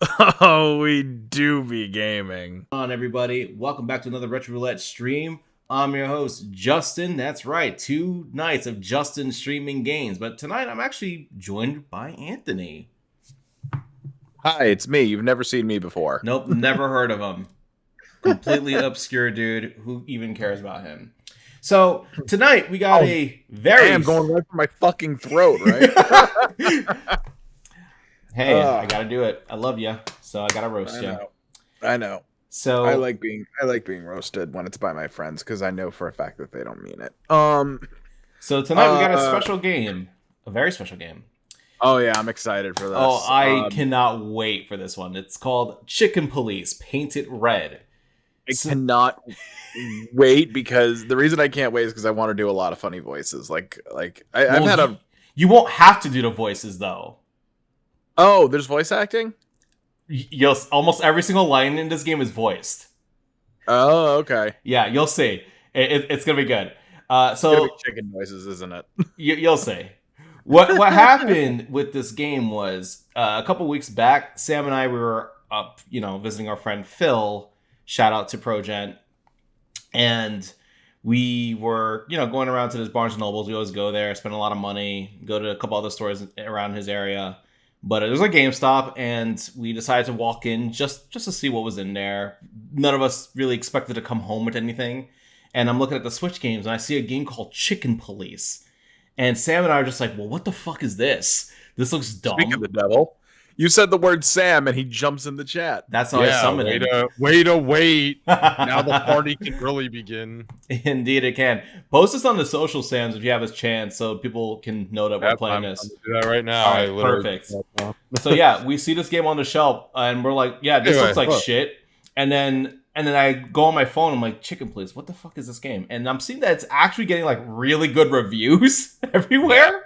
Oh, we do be gaming. On everybody, welcome back to another Retro Roulette stream. I'm your host, Justin. That's right, 2 nights of Justin streaming games. But tonight I'm actually joined by Anthony. Hi, it's me. You've never seen me before. Nope, never heard of him. Completely obscure dude. Who even cares about him? So tonight we got a very. I'm going right for my fucking throat, right? Hey, I gotta do it. I love you, so I gotta roast you. I know. So I like being roasted when it's by my friends because I know for a fact that they don't mean it. So tonight we got a special game, a very special game. Oh yeah, I'm excited for this. Oh, I cannot wait for this one. It's called Chicken Police Painted Red. I cannot wait because the reason I can't wait is because I want to do a lot of funny voices. I've had a. You won't have to do the voices though. Oh, there's voice acting? Yes, almost every single line in this game is voiced. Oh, okay. Yeah, you'll see. It's gonna be good. It's gonna be chicken noises, isn't it? You'll see. What happened with this game was a couple weeks back, Sam and I were up, visiting our friend Phil. Shout out to ProGent, and we were, going around to this Barnes and Nobles. We always go there, spend a lot of money, go to a couple other stores around his area. But it was a GameStop, and we decided to walk in just to see what was in there. None of us really expected to come home with anything. And I'm looking at the Switch games, and I see a game called Chicken Police. And Sam and I are just like, well, what the fuck is this? This looks dumb. Speaking of the devil, you said the word Sam, and he jumps in the chat. That's how I summoned him. Wait. Now the party can really begin. Indeed it can. Post this on the social, Sams, if you have a chance, so people can know that we're playing this. I'm do that right now. All right, perfect. So yeah, we see this game on the shelf, and we're like, yeah, this looks like shit. And then I go on my phone, I'm like, Chicken Police, what the fuck is this game? And I'm seeing that it's actually getting like really good reviews everywhere.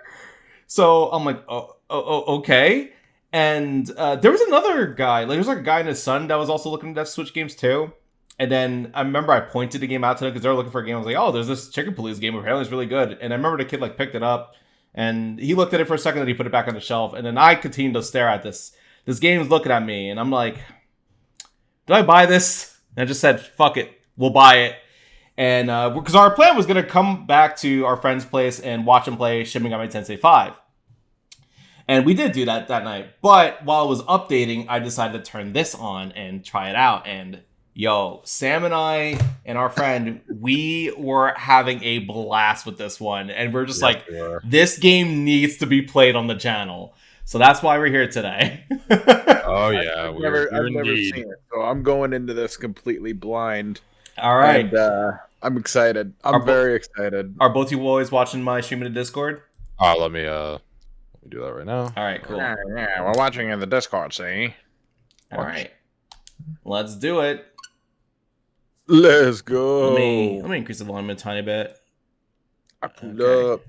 So I'm like, oh okay. And there was another guy, there was like a guy and his son that was also looking at Switch games too. And then I remember I pointed the game out to them because they were looking for a game. I was like, oh, there's this Chicken Police game. Apparently it's really good. And I remember the kid like picked it up and he looked at it for a second and he put it back on the shelf. And then I continued to stare at this. This game's looking at me and I'm like, do I buy this? And I just said, fuck it. We'll buy it. And because our plan was going to come back to our friend's place and watch him play Shin Megami Tensei 5. And we did do that night. But while I was updating, I decided to turn this on and try it out. And yo, Sam and I and our friend, we were having a blast with this one. And we're just this game needs to be played on the channel. So that's why we're here today. Oh, yeah. I've never seen it. So I'm going into this completely blind. All right. And I'm excited. I'm very excited. Are both you always watching my stream in the Discord? Let me do that right now. All right, cool. Yeah, we're watching in the Discord, see? All right. Let's do it. Let's go. Let me increase the volume a tiny bit. I pulled up.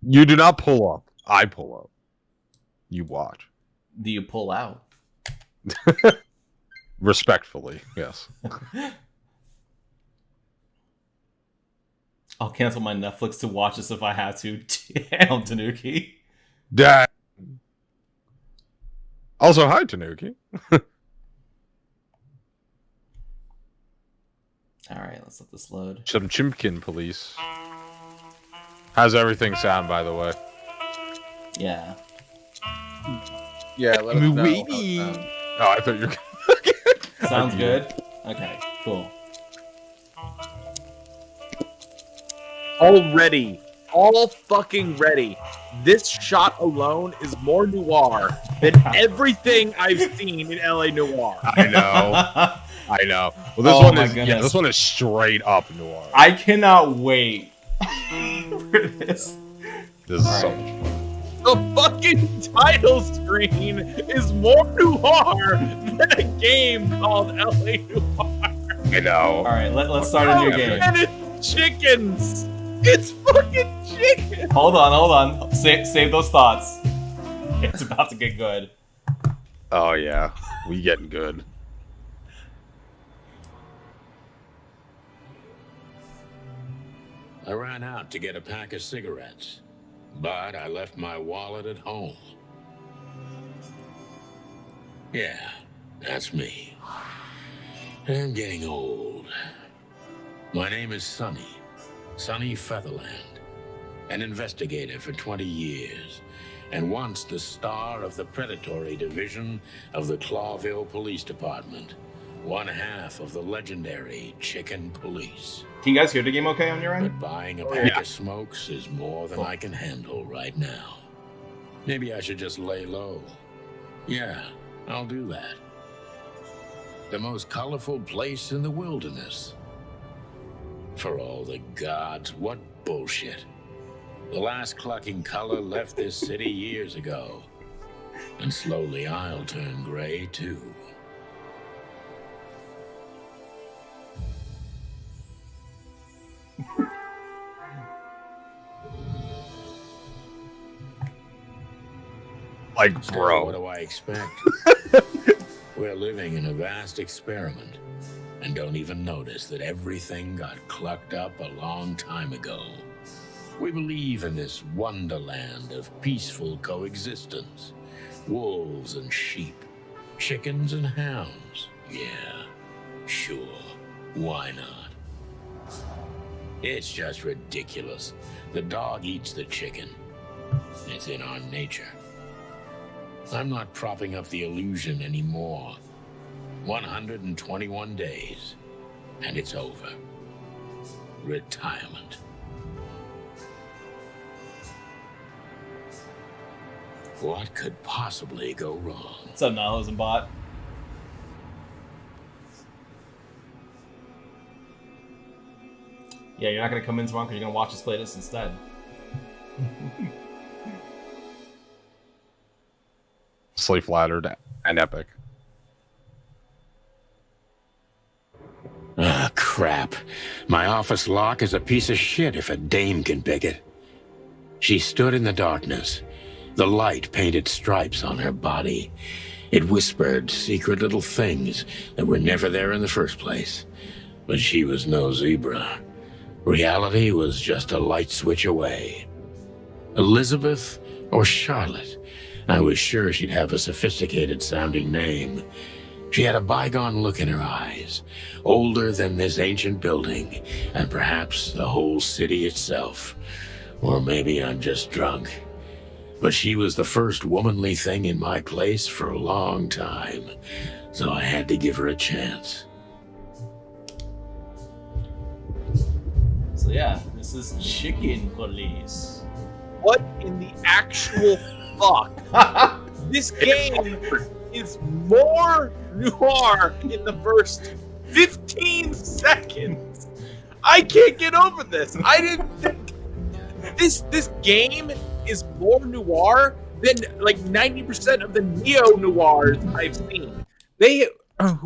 You do not pull up. I pull up. You watch. Do you pull out? Respectfully, yes. I'll cancel my Netflix to watch this if I have to. Damn, Tanuki. Dad. Also, hi, Tanuki. All right, let's let this load. Some Chimkin Police. How's everything sound, by the way? Yeah. Yeah, let us know. Oh, I thought you were... Sounds good? Okay, cool. Already. All fucking ready. This shot alone is more noir than everything I've seen in LA Noir. I know. Well, this one is straight up noir. I cannot wait for this. This is so much fun. The fucking title screen is more noir than a game called LA Noir. I know. All right, let's start a new game. And it's chickens. It's fucking chicken. Hold on. Save those thoughts. It's about to get good. Oh yeah, we getting good. I ran out to get a pack of cigarettes, but I left my wallet at home. Yeah, that's me. I'm getting old. My name is Sonny Featherland, an investigator for 20 years, and once the star of the predatory division of the Clawville Police Department, one half of the legendary Chicken Police. Can you guys hear the game okay on your end? But buying a pack of smokes is more than I can handle right now. Maybe I should just lay low. Yeah, I'll do that. The most colorful place in the wilderness. For all the gods, what bullshit. The last clucking color left this city years ago. And slowly I'll turn gray too. Like, So bro. what do I expect? We're living in a vast experiment and don't even notice that everything got clucked up a long time ago. We believe in this wonderland of peaceful coexistence. Wolves and sheep, chickens and hounds. Yeah, sure, why not? It's just ridiculous. The dog eats the chicken. It's in our nature. I'm not propping up the illusion anymore. 121 days, and it's over. Retirement. What could possibly go wrong? What's up, Nihilism Bot? Yeah, you're not gonna come in tomorrow because you're gonna watch us play this instead. Slay flattered and epic. Ah, crap. My office lock is a piece of shit if a dame can pick it. She stood in the darkness. The light painted stripes on her body. It whispered secret little things that were never there in the first place. But she was no zebra. Reality was just a light switch away. Elizabeth or Charlotte? I was sure she'd have a sophisticated-sounding name. She had a bygone look in her eyes, older than this ancient building, and perhaps the whole city itself. Or maybe I'm just drunk. But she was the first womanly thing in my place for a long time, so I had to give her a chance. So yeah, this is Chicken Police. What in the actual fuck? This game is more noir in the first 15 seconds. I can't get over this. I didn't think this game is more noir than like 90% of the neo-noirs I've seen.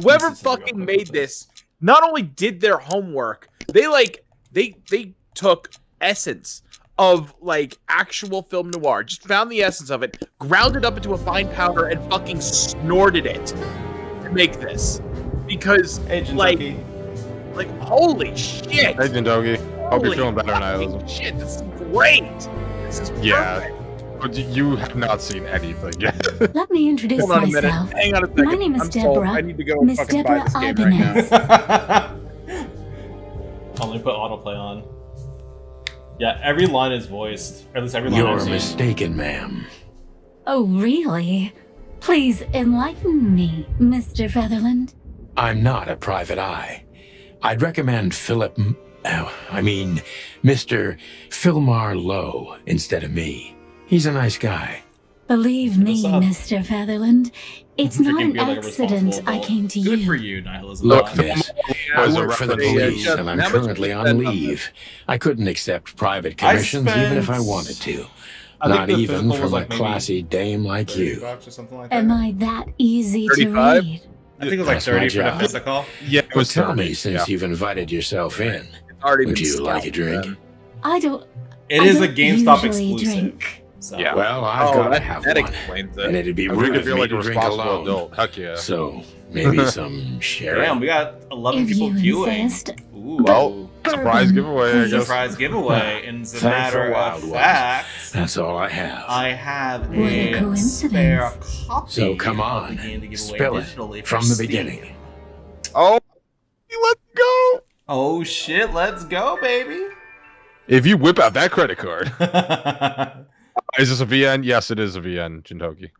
Whoever fucking made this not only did their homework, they took essence of like actual film noir, just found the essence of it, ground it up into a fine powder, and fucking snorted it to make this. Because Agent like, Ducky. like holy shit! Agent Dogi. Hope you're Holy feeling better, fucking Nihilism. shit! This is great. This is Yeah. perfect. But you have not seen anything yet. Let me introduce Hold on a minute. myself. Hang on a second. My name is I'm sold. Deborah. I need to go Miss fucking buy Deborah this game right now. Ibanez. Only put autoplay on. Yeah, every line is voiced. Or at least every line I've You're seen. mistaken, ma'am. Oh, really? Please enlighten me, Mr. Featherland. I'm not a private eye. I'd recommend Mr. Philmar Lowe instead of me. He's a nice guy. Believe me, What's up? Mr. Featherland, it's Drinking not an beer like a accident responsible I adult. came to Good you. for you, Nihilism Look, Bot. miss, I As a work for the referee, police and I'm how much currently you on spend on leave. I couldn't accept private I commissions even if I spent- wanted to. I think Not the even physical was from like a maybe classy dame like $30 you. or something like that. Am I that easy to 35? read? I think it was like That's my 30 for the job. physical. Yeah, it Well, was tell 30, me, since yeah. you've invited yourself in, It's already would been you like a scalped, drink? man. I don't. It I is a don't GameStop usually exclusive. drink. So Yeah. Well, I've got to have that one. explains And it. it'd be I think rude you of feel me like a to drink responsible alone. adult. Heck yeah. So maybe some sharing. damn, we got 11 If people you viewing. insist. Ooh. Well, surprise Bourbon, giveaway, I please. guess. Surprise giveaway. And as a Thanks for matter wild of ones. fact, That's all I have. I have What a a coincidence. spare copy So come of on, the game to give away spill it digitally for from the Steam. beginning. Oh, let's go. Oh shit, let's go, baby. If you whip out that credit card. Is this a VN? Yes, it is a VN, Jintoki.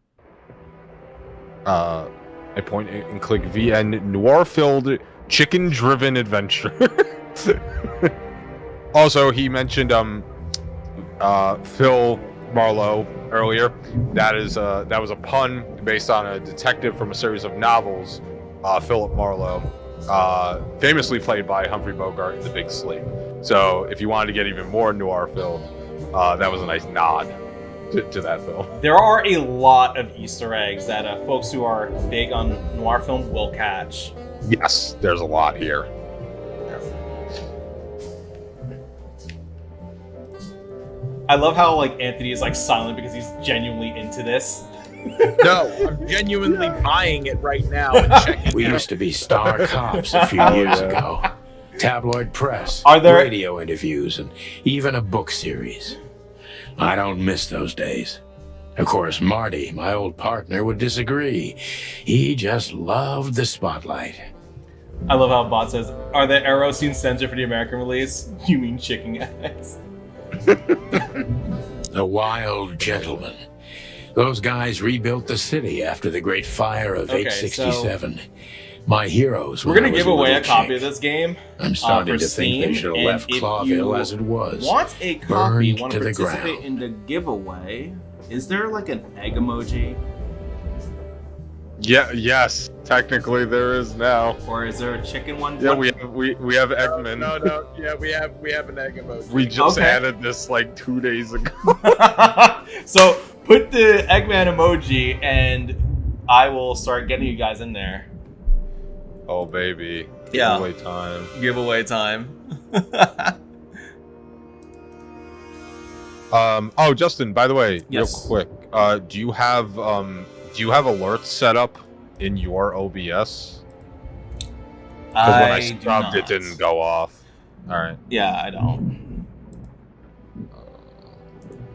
I point and click VN noir-filled, chicken-driven adventure. Also, he mentioned Phil Marlowe earlier. That was a pun based on a detective from a series of novels, Philip Marlowe, famously played by Humphrey Bogart in The Big Sleep. So, if you wanted to get even more noir-filled, that was a nice nod to that film. There are a lot of Easter eggs that folks who are big on noir film will catch. Yes, there's a lot here. I love how like Anthony is like silent because he's genuinely into this. No, I'm genuinely buying it right now and checking We it out. used to be star cops a few years ago. Tabloid press, Are there- radio interviews, and even a book series. I don't miss those days. Of course, Marty, my old partner, would disagree. He just loved the spotlight. I love how Bot says, "Are the arrow scenes censored for the American release?" You mean chicken eggs? The Wild Gentlemen. Those guys rebuilt the city after the Great Fire of Okay, 867. My heroes. We're when gonna I was give away a little copy chick. of this game. I'm starting for to think they Steam, should have and left if Clawville you as it was. Want a copy? Burned Want to to the participate ground. in the giveaway? Is there like an egg emoji, Yeah, yes, technically there is now. or is there a chicken one? Yeah, What- we have Eggman. No. Yeah, we have an egg emoji. We just Okay. added this like 2 days ago. So put the Eggman emoji, and I will start getting you guys in there. Oh baby. Yeah. Giveaway time. Giveaway time. Oh Justin, by the way, Yes. real quick, do you have alerts set up in your OBS? Because when I do scrubbed, it not. didn't go off. All right. Yeah, I don't.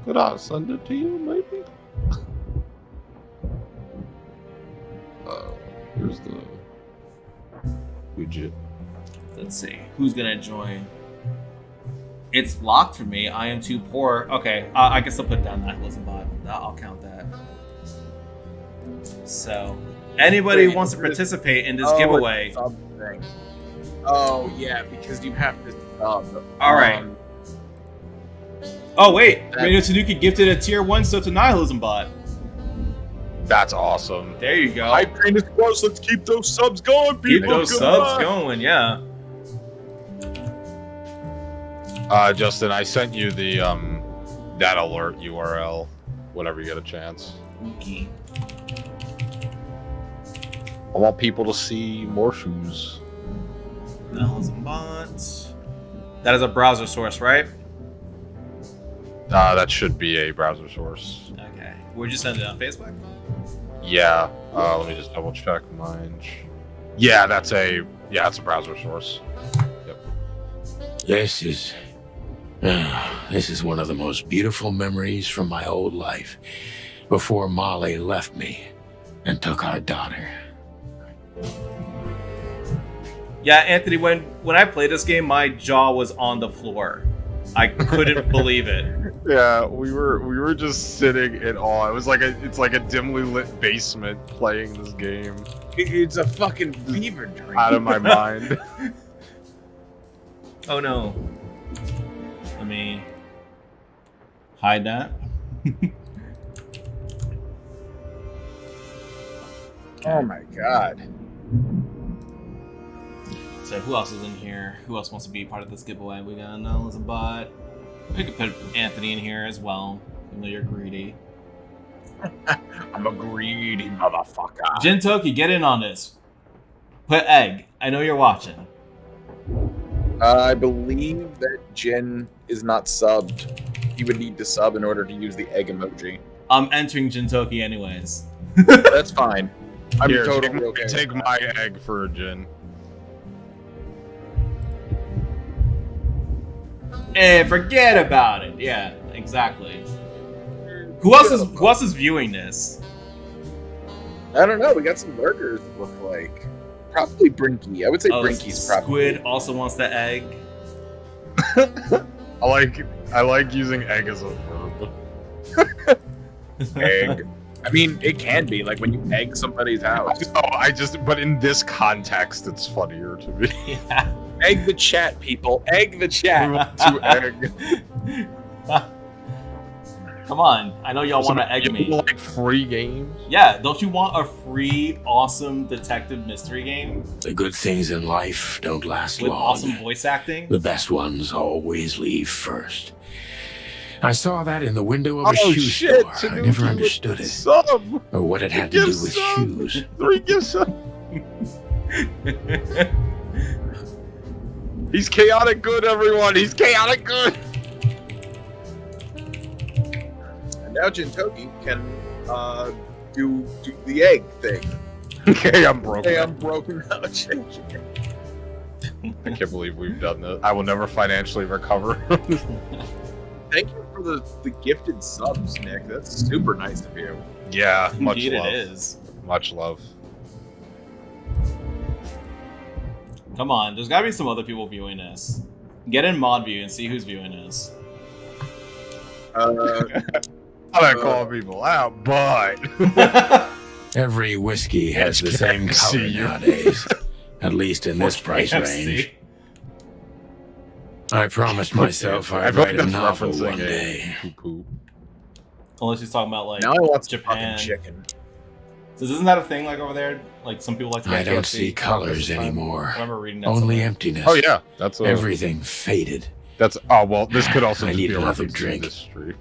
Could I send it to you, maybe? Here's the widget. Let's see. Who's gonna join? It's locked for me. I am too poor. Okay, I guess I'll put down that listen bot. I'll count that. So, anybody who wants to participate in this giveaway, it's a sub thing. Oh yeah, because you have to sub. All right. Oh wait, Radio Tanuki gifted a tier 1 sub to Nihilism bot. That's awesome. There you go. High train is close. Let's keep those subs going, Keep people. those Come subs on. going, yeah. Justin, I sent you the that alert URL whenever you get a chance. Okay. I want people to see more shoes. Nihilism bot. That is a browser source, right? That should be a browser source. Okay. Where'd you send it on Facebook? Yeah. Let me just double check mine. Yeah, that's a browser source. Yep. This is one of the most beautiful memories from my old life before Molly left me and took our daughter. Yeah, Anthony, when I played this game, my jaw was on the floor. I couldn't believe it. Yeah, we were just sitting in awe. It's like a dimly lit basement playing this game. It's a fucking fever dream. Out of my mind. Oh no. Let me hide that. Oh my god. So who else is in here? Who else wants to be part of this giveaway? We got Nihilism bot. We could put Anthony in here as well. Even though you're greedy. I'm a greedy motherfucker. Jintoki, get in on this. Put egg. I know you're watching. I believe that Jin is not subbed. you would need to sub in order to use the egg emoji. I'm entering Jintoki anyways. That's fine. I'm Here, totally okay. take my egg for a Jin. And forget about it. Yeah, exactly. Who else is viewing this? I don't know. We got some lurkers. Look like probably Brinky. I would say Brinky's probably. Squid also wants the egg. I like using egg as a verb. Egg. I mean, it can be like when you egg somebody's house. But in this context, it's funnier to me. Yeah. Egg the chat, people. Egg the We chat. want to egg. Come on, I know y'all want to egg me. Like free games. Yeah, don't you want a free, awesome detective mystery game The good things in life don't last with long. awesome voice acting? The best ones always leave first. I saw that in the window of a Oh shoe shit! store. I never understood it, Sub. or what it had to do with shoes. 3 gifts. He's chaotic good, everyone. He's chaotic good. And now Jintoki can do the egg thing. Okay, I'm broken. Hey, I'm broken. Oh, shit. I can't believe we've done this. I will never financially recover. Thank you for the gifted subs, Nick. That's super nice of you. Yeah, much Indeed love. it is. Much love. Come on, there's gotta be some other people viewing this. Get in mod view and see who's viewing this. I'm not calling people out, but Every whiskey has the Yes, same can color see you. nowadays, at least in this price KFC. range. I promised myself I I'd feel write like a that's novel referencing one day. poo-poo. Unless he's talking about like Now I want some Japan. fucking chicken. So isn't that a thing like over there? Like some people like to I get don't KFC? see colors I anymore. remember reading that Only somewhere. emptiness. Oh yeah, that's Everything faded. That's well. This could also I just need be a another reference drink. to this stream.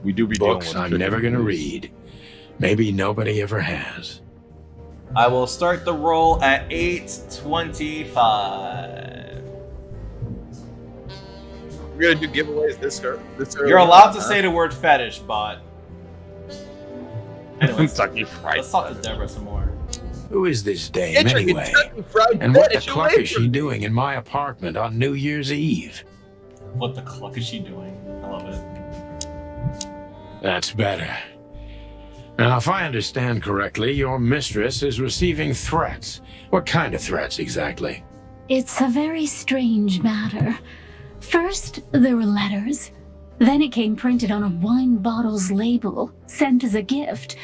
We do be Books dealing with I'm never chicken gonna movies. read. Maybe nobody ever has. I will start the roll at 8:25. We're gonna do giveaways this early. You're allowed to say the word fetish, but anyways, Kentucky Fried. let's talk to Deborah some more. Who is this dame Get your anyway? Kentucky Fried And what the Fetish cluck away is from she me. doing in my apartment on New Year's Eve? What the cluck is she doing? I love it. That's better. Now, if I understand correctly, your mistress is receiving threats. What kind of threats exactly? It's a very strange matter. First, there were letters. Then it came printed on a wine bottle's label, sent as a gift.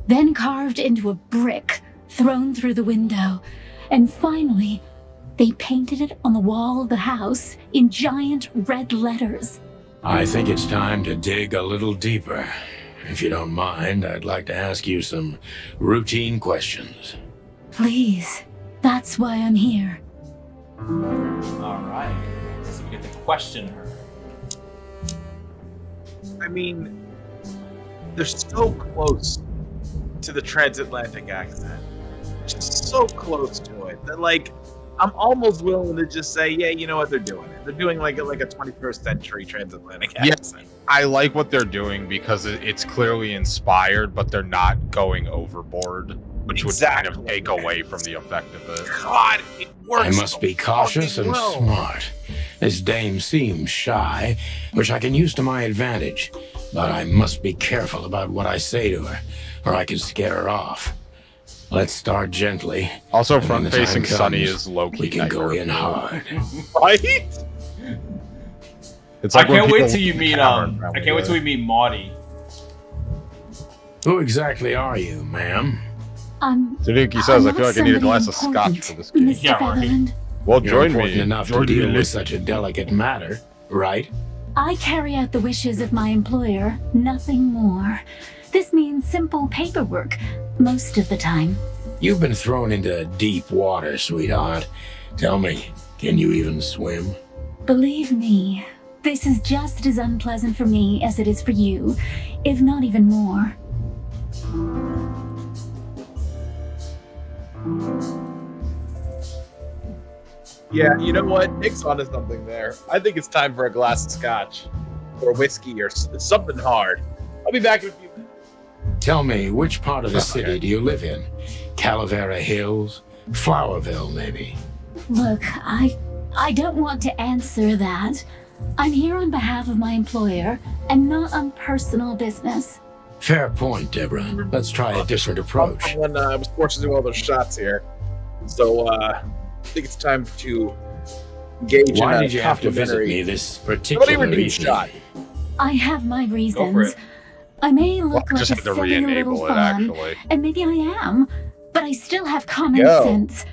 Then carved into a brick, thrown through the window. And finally, they painted it on the wall of the house in giant red letters. I think it's time to dig a little deeper. If you don't mind, I'd like to ask you some routine questions. Please, that's why I'm here. All right, so we get to question her. I mean, they're so close to the transatlantic accent. Just so close to it that, like, I'm almost willing to just say, yeah, you know what they're doing. They're doing like a 21st century transatlantic Yeah. accent. I like what they're doing because it's clearly inspired, but they're not going overboard, which would kind of Exactly. take away from the effect of it. God, it works. I must so be cautious fucking and well. smart. This dame seems shy, which I can use to my advantage. But I must be careful about what I say to her, or I can scare her off. Let's start gently. Also, And when the front-facing time Sunny comes, is low-key We can go nightmare in fuel. hard. Right? It's I like when can't wait people till you meet hammer I can't wait till we meet MAHTY. Who exactly are you, ma'am? Tanuki says, I I'm feel not like I need a somebody glass of scotch important, for this game. Mr. Yeah, right. Featherland. Well, You're join important me. enough Join to deal me. with such a delicate matter, right? I carry out the wishes of my employer, nothing more. This means simple paperwork, most of the time. You've been thrown into deep water, sweetheart. Tell me, can you even swim? Believe me, this is just as unpleasant for me as it is for you, if not even more. Yeah, you know what? Nick's onto something there. I think it's time for a glass of scotch. Or whiskey or something hard. I'll be back in a few minutes. Tell me, which part of the city do you live in? Calavera Hills? Flowerville, maybe? Look, I don't want to answer that. I'm here on behalf of my employer and not on personal business. Fair point, Deborah. Let's try a different approach. When I was forced to do all those shots here. So, I think it's time to engage in a Why did you have to visit complimentary- me this particular Somebody redeem evening? shot. I have my Go for reasons. it. I may Well, look like just a have to silly little re-enable it, fawn, actually. and maybe I am, but I still have common Go. sense.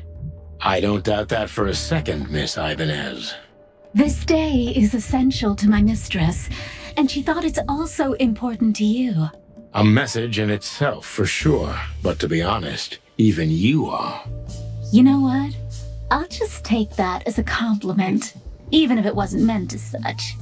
I don't doubt that for a second, Miss Ibanez. This day is essential to my mistress, and she thought it's also important to you. A message in itself, for sure. But to be honest, even you are. You know what? I'll just take that as a compliment, even if it wasn't meant as such.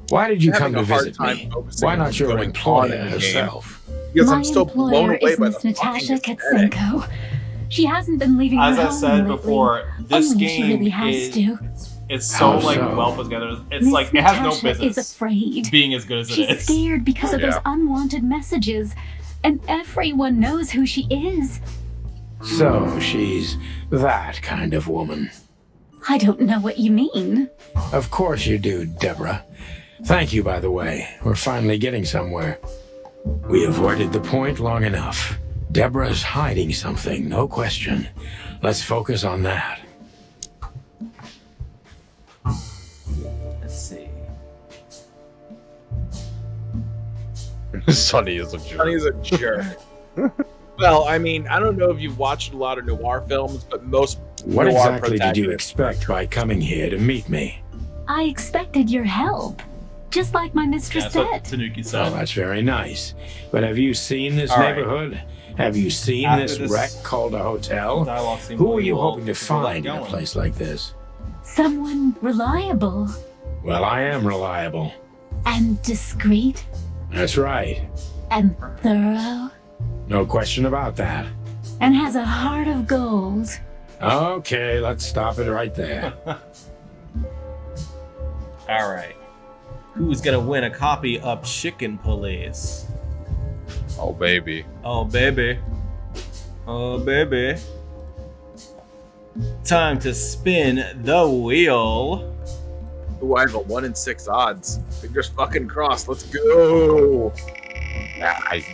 Why did you I'm come to having a hard visit time me? focusing Why on not what's your going on employer in the game. herself? Because My I'm still blown employer away is by Miss the Natasha fucking aesthetic. Katsenko. She hasn't been leaving As her I home said lately. before, this Only game she really has is to. it's so How like so? well put together. It's Miss like it has no Natasha is business afraid. being as good as it She's is. scared because of those Yeah. unwanted messages, and everyone knows who she is. So she's that kind of woman. I don't know what you mean. Of course you do, Deborah. Thank you, by the way. We're finally getting somewhere. We avoided the point long enough. Deborah's hiding something, no question. Let's focus on that. Let's see. Sonny is a jerk. Sonny's a jerk. Well, I mean, I don't know if you've watched a lot of noir films, but most What noir exactly did you protagonists- expect by coming here to meet me? I expected your help, just like my mistress That's what said. Tanuki Oh, said. that's very nice. But have you seen this All right. neighborhood? Have you seen After this this wreck called a hotel? Dialogue seemed Who are you believable. hoping to We'll get find in a going. place like this? Someone reliable Well, I am reliable. and discreet That's right. and thorough No question about that. and has a heart of gold. Okay, let's stop it right there. All right. Who's gonna win a copy of Chicken Police? Oh, baby. Oh baby. Oh baby. Time to spin the wheel. Ooh, I have a 1 in 6 odds. Fingers fucking crossed. Let's go.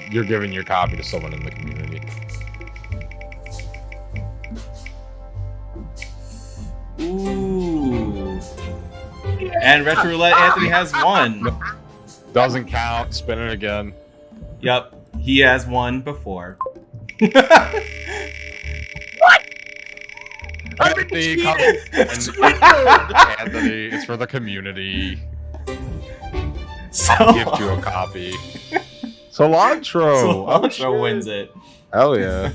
You're giving your copy to someone in the community. Ooh. And Retro Roulette Anthony has won. Doesn't count. Spin it again. Yep, he has won before. Anthony, come- Anthony, it's for the community. So, I'll gift you a copy. Cilantro. Cilantro wins it. Hell yeah.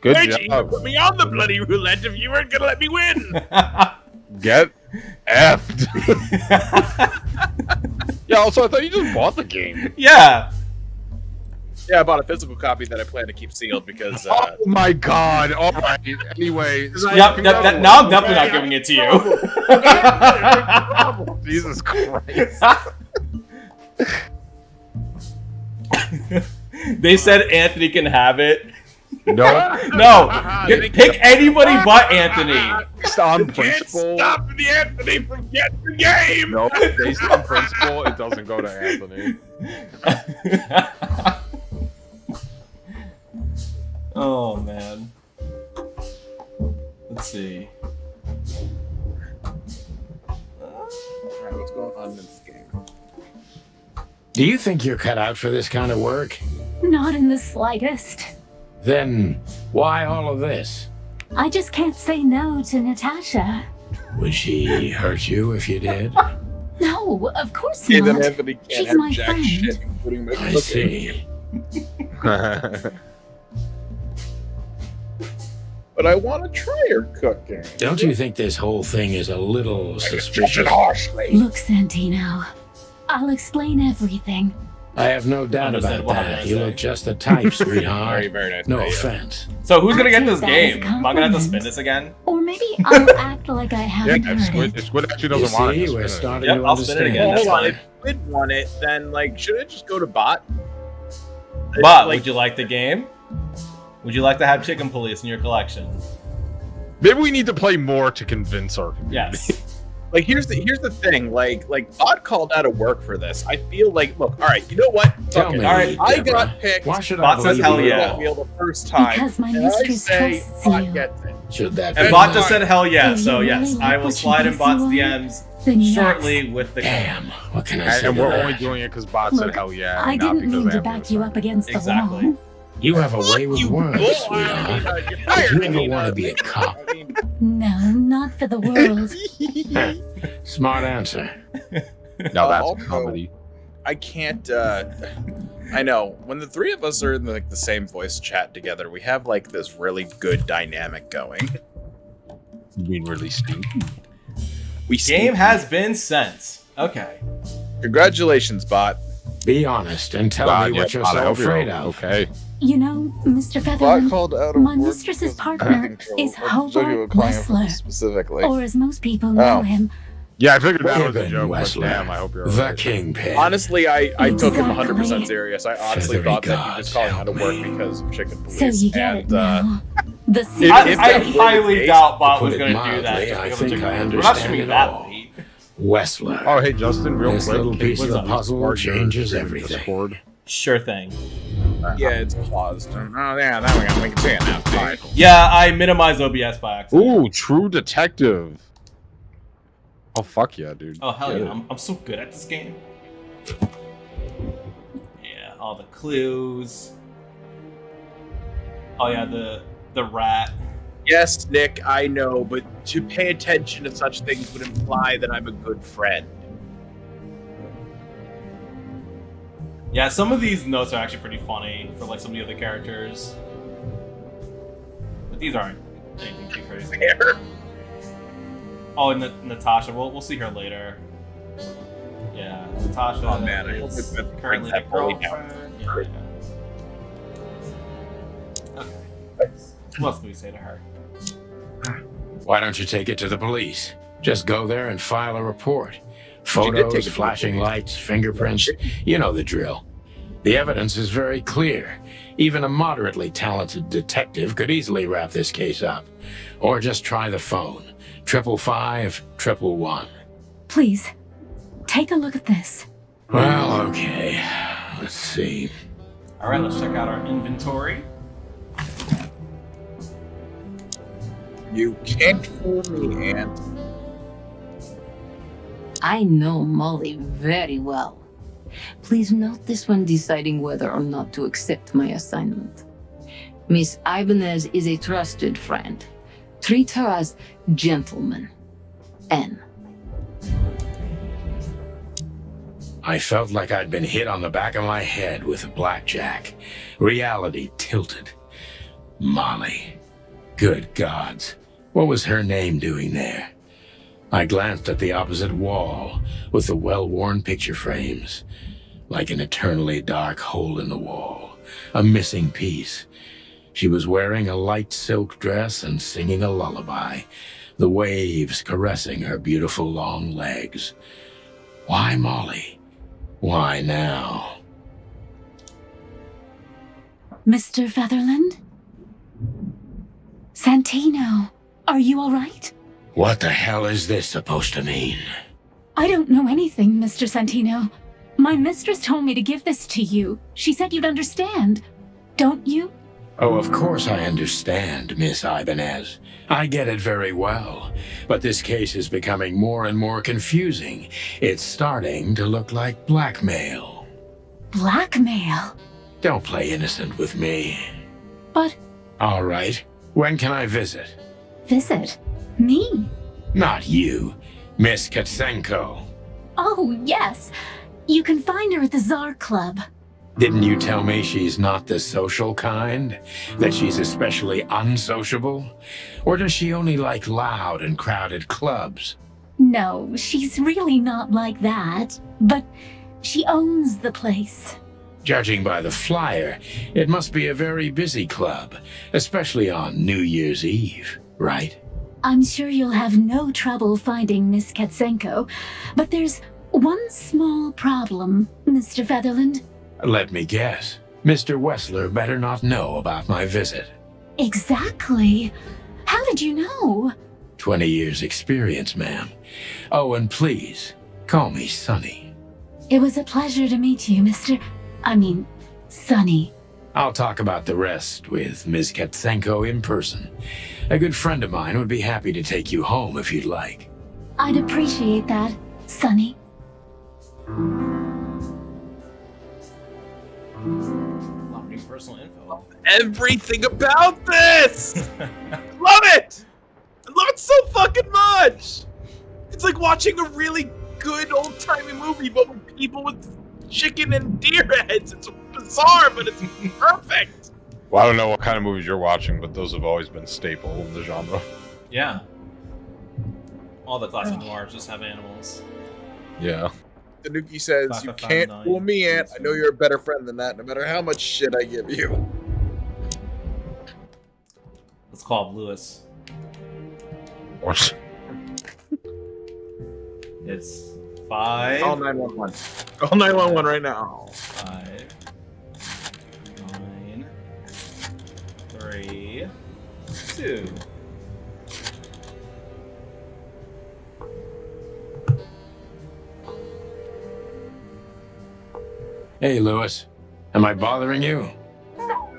Good Reggie, job. put me on the bloody roulette if you weren't gonna let me win. Get effed. Yeah, also, I thought you just bought the game. Yeah. Yeah, I bought a physical copy that I plan to keep sealed because Oh my god. All right. Anyway. Yep. Now I'm definitely not giving it to you. Jesus Christ. They said Anthony can have it. No. No, pick anybody but Anthony. Based on can't principle. stop the Anthony from getting the game. No, based on principle, it doesn't go to Anthony. Oh man. Let's see. Alright, what's going on in this game? Do you think you're cut out for this kind of work? Not in the slightest. Then why all of this? I just can't say no to Natasha. Would she hurt you if you did? No, of course Okay, then not. Anthony can't She's have my jack friend. shit, including my I cooking. see. But I want to try her cooking. Don't you think this whole thing is a little Treat it suspicious? harshly. Look, Santino, I'll explain everything. I have no doubt Understand about what I'm that. gonna You say. look just the type, sweetheart. Very, very nice. No Yeah. offense. So who's gonna I'll get this take that as a game? Am I gonna have to spin compliment. this again? Or maybe I'll act like I Yeah, haven't if heard it. Squid actually You doesn't want see, it. we're just spin it. starting Yep, to I'll spin it understand. again. Hold That's on, fine. if Squid won it, then like, should it just go to bot? But Like, would you like the game? Would you like to have Chicken Police in your collection? Maybe we need to play more to convince our community. Yes. like here's the thing. Like bot called out of work for this. I feel like, look, all right, you know what? Tell Fuck it. me, All right, I Deborah, got picked. why should Bot I says believe hell you yeah. at all? Wheel the first time. Because my and I mistress say trusts bot you. gets it. Should that And be Bot mine? just said hell yeah, If so you yes, really I like will what slide you in Bot's see, DMs then yes. shortly with the Damn. What can I say And to we're that? only doing it because Bot said Look, hell yeah. I and not didn't because mean to Anthony back was you saying up against Exactly. the wall. You have a way with You words, bull- sweetheart. you're Did fired. you ever want to be a cop? I mean, No, not for the world. Smart answer. it. No, that's Also- comedy. I can't. I know when the three of us are in like the same voice chat together, we have like this really good dynamic going. You mean really stink? We game has been sent. Okay. Congratulations, bot. Be honest and tell God, me what you're Bot, I so hope you're afraid of. Okay. You know, Mr. Bot Featherland, called out of my work mistress's because of partner control. is I'm joking Hobart about calling him Wessler, specifically. or as most people know Oh. him, Yeah, I figured that was a Ibn joke, but Wessler, damn, I hope you're the alright. kingpin. Honestly, I took him 100% Exactly. serious. I honestly Feathery thought that he gods, was calling out of work help me. because of Chicken so Police. you get it And now. The If- secret I if that were the highly case, doubt Bot to was put it going to do that. mildly, just I because think of I Chicken Police. We're not understand shooting it that all. late. Wessler. Oh, hey, Justin, real This quick. little can piece you of the please puzzle start your changes stream everything. Discord? Sure thing. yeah, it's paused. Oh yeah, there we go. We can see it now. All right. Yeah, I minimized OBS by accident. Ooh, True Detective. Oh, fuck yeah, dude. Oh hell Get yeah! it. I'm so good at this game. Yeah, all the clues. Oh yeah, the rat. Yes, Nick, I know, but to pay attention to such things would imply that I'm a good friend. Yeah, some of these notes are actually pretty funny for like some of the other characters, but these aren't anything too crazy. Fair. Oh, and Natasha. We'll see her later. Yeah, Natasha Oh, man, I hope is it doesn't currently bring the that bully down. girlfriend. Yeah. Okay. What else can we say to her? Why don't you take it to the police? Just go there and file a report. She did take Photos, it to the flashing police. lights, fingerprints. You know the drill. The evidence is very clear. Even a moderately talented detective could easily wrap this case up. Or just try the phone. 555-111. Please, take a look at this. Well, okay. Let's see. All right, let's check out our inventory. You can't fool me, Ant. I know Molly very well. Please note this when deciding whether or not to accept my assignment. Miss Ibanez is a trusted friend. Treat her as gentleman. N. I felt like I'd been hit on the back of my head with a blackjack. Reality tilted. Molly. Good gods. What was her name doing there? I glanced at the opposite wall with the well-worn picture frames. Like an eternally dark hole in the wall. A missing piece. She was wearing a light silk dress and singing a lullaby. The waves caressing her beautiful long legs. Why Molly? Why now? Mr. Featherland? Santino, are you all right? What the hell is this supposed to mean? I don't know anything, Mr. Santino. My mistress told me to give this to you. She said you'd understand. Don't you? Oh, of course I understand, Miss Ibanez. I get it very well. But this case is becoming more and more confusing. It's starting to look like blackmail. Blackmail? Don't play innocent with me. But All right. When can I visit? visit me? Not you, Miss Katsenko. Oh, yes. You can find her at the Tsar Club. Didn't you tell me she's not the social kind? That she's especially unsociable? Or does she only like loud and crowded clubs? No, she's really not like that. But she owns the place. Judging by the flyer, it must be a very busy club, especially on New Year's Eve, right? I'm sure you'll have no trouble finding Miss Katsenko, but there's one small problem, Mr. Featherland. Let me guess. Mr. Wessler better not know about my visit. Exactly. How did you know? 20 years experience, ma'am. Oh, and please, call me Sonny. It was a pleasure to meet you, Sonny. I'll talk about the rest with Ms. Katsenko in person. A good friend of mine would be happy to take you home if you'd like. I'd appreciate that, Sonny. Personal info. Everything about this! Love it! I love it so fucking much! It's like watching a really good old-timey movie, but with people with chicken and deer heads. It's bizarre, but it's perfect! Well, I don't know what kind of movies you're watching, but those have always been staple in the genre. Yeah. All the classic noirs just have animals. Yeah. Tanuki says, Baka "You can't 59. fool me, Aunt. I know you're a better friend than that, no matter how much shit I give you." Let's call him Lewis. Or It's 5. Call 911. Call 911 right now. 5, 9, 3, 2. Hey, Lewis. Am I bothering you? No.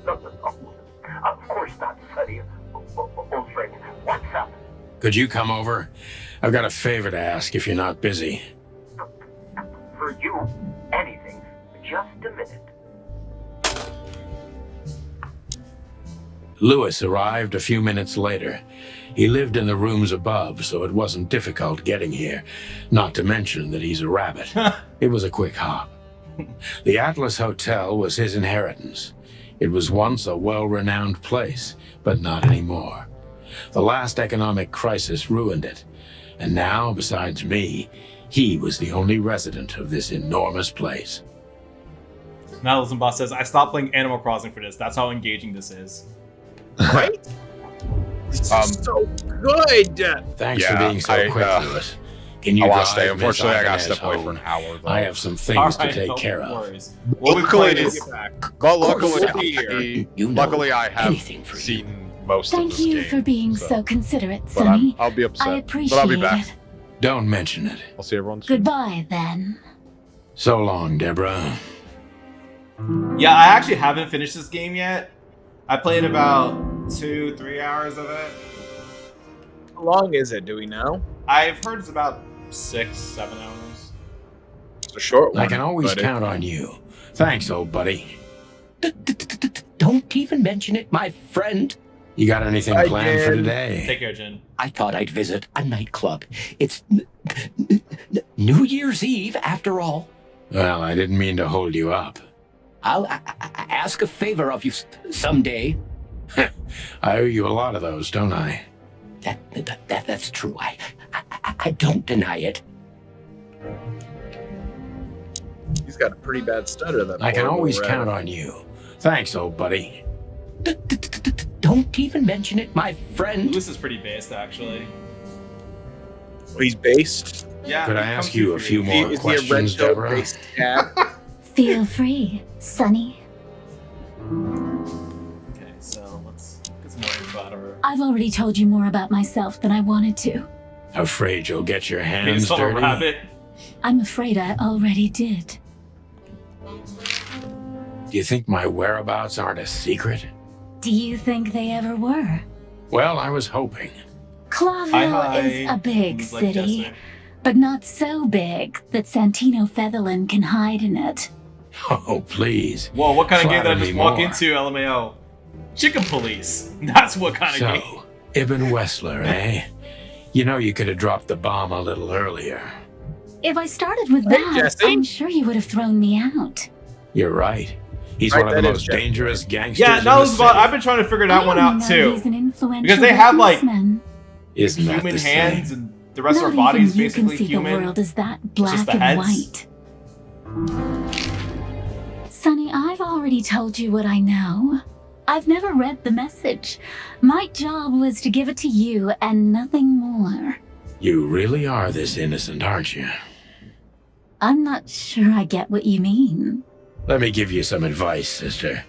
Of course not, Sonny. Old friend, what's up? Could you come over? I've got a favor to ask if you're not busy. For you, anything. Just a minute. Lewis arrived a few minutes later. He lived in the rooms above, so it wasn't difficult getting here. Not to mention that he's a rabbit. It was a quick hop. The Atlas Hotel was his inheritance. It was once a well-renowned place, but not anymore. The last economic crisis ruined it. And now, besides me, he was the only resident of this enormous place. Now listen, boss says, I stopped playing Animal Crossing for this. That's how engaging this is. Right? This is so good! Thanks for Yeah, being so quick, Lewis. Can you I want drive to stay. Miss Unfortunately, I got to Ibanez step away for home? an hour. Though. I have some things All right, to take no care of. worries. What we Luckily, played is but luckily, luckily, I have anything for you. seen most of Thank this you game. for being so considerate, But Sonny. I'll be upset. I But appreciate I'll be back. it. Don't mention it. I'll see everyone soon. Goodbye, then. So long, Deborah. Yeah, I actually haven't finished this game yet. I played about 2-3 hours of it. How long is it? Do we know? I've heard it's about 6-7 hours. It's a short one. I can always but count on you. Thanks, old buddy. Don't even mention it, my friend. You got anything I planned for did. today? Take care, Jin. I thought I'd visit a nightclub. It's New Year's Eve, after all. Well, I didn't mean to hold you up. I'll ask a favor of you someday. I owe you a lot of those, don't I? That's true. I don't deny it. He's got a pretty bad stutter. That I can poor always little count rabbit. on you. Thanks, old buddy. Don't even mention it, my friend. Lewis is pretty based, actually. He's based. Yeah. Could I he ask comes you through a for few you. more Is he a red questions, dog Deborah? based cat? Feel free, Sonny. Okay, so let's get some more info out of her. I've already told you more about myself than I wanted to. Afraid you'll get your hands Based on a dirty? rabbit. I'm afraid I already did. Do you think my whereabouts aren't a secret? Do you think they ever were? Well, I was hoping. Clawville is a big He's like city, Jester. but not so big that Santino Featherland can hide in it. Oh, please. Whoa, what kind of game did I Flatter just me walk more. into, LMAO? Chicken Police. That's what kind of game. So, Ibn Wessler, eh? You know you could have dropped the bomb a little earlier. If I started with Hey, that, Jesse. I'm sure you would have thrown me out. You're right. He's Right, one of the that is most Jesse. dangerous gangsters Yeah, in no, the this is about, city. I've been trying to figure that one I out know too. He's an influential Because they have, like, businessman. Isn't that Human the hands same? and the rest Not of our bodies even you can basically see human. the world as that just black the and heads. white. Sonny, I've already told you what I know. I've never read the message. My job was to give it to you and nothing more. You really are this innocent, aren't you? I'm not sure I get what you mean. Let me give you some advice, sister.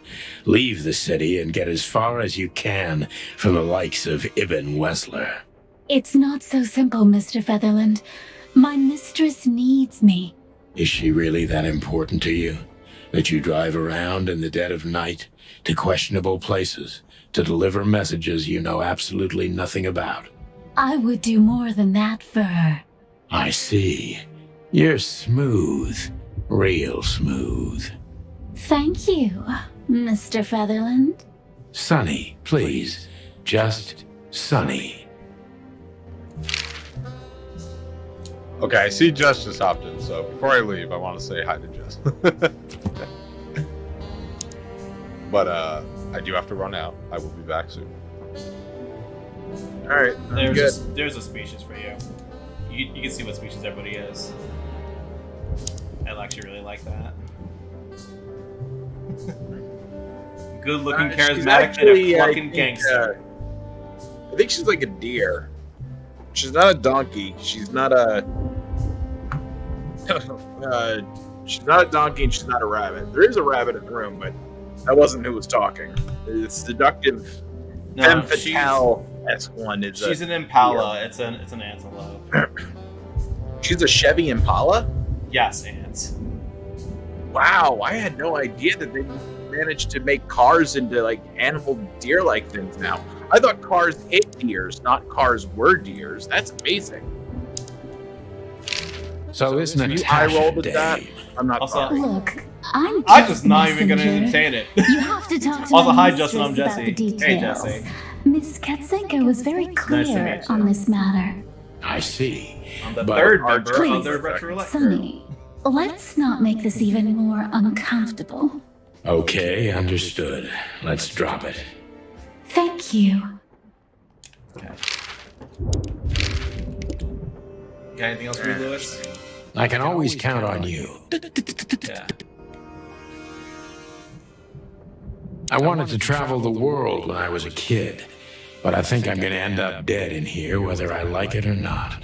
Leave the city and get as far as you can from the likes of Ibn Wessler. It's not so simple, Mr. Featherland. My mistress needs me. Is she really that important to you? That you drive around in the dead of night to questionable places to deliver messages you know absolutely nothing about? I would do more than that for her. I see. You're smooth. Real smooth. Thank you, Mr. Featherland. Sonny, please. Just Sonny. Okay, I see Jess just hopped in, so before I leave, I want to say hi to Jess. But I do have to run out. I will be back soon. All right, There's a species for you. You can see what species everybody is. I actually really like that. Good looking, charismatic, and a fucking gangster. I think she's like a deer. She's not a donkey. She's not a. She's not a donkey, and she's not a rabbit. There is a rabbit in the room, but that wasn't who was talking. It's seductive. Femme fatale S1 is. She's an impala. It's an antelope. She's a Chevy Impala. Yes, ants. Wow, I had no idea that they managed to make cars into like animal deer-like things now. I thought cars hit deers, not cars were deers. That's amazing. So isn't it I rolled at that? I'm not Also, sorry. Look, I'm just not even gonna messenger. entertain it. You have to talk to Also, my hi, Justin. I'm mistress about the Jesse. Hey, details. Jesse. Miss Katzenko was very clear meet you. on this matter. I see. I'm the But- third member of Please, the Retro Roulette crew. Sonny, let's not make this even more uncomfortable. Okay, understood. Let's drop it. Thank you. Okay. Got anything else for me, Lewis? I can always count on you. Yeah. I wanted to travel the world when I was a kid, but I think I'm gonna end up dead in here whether I like it or not.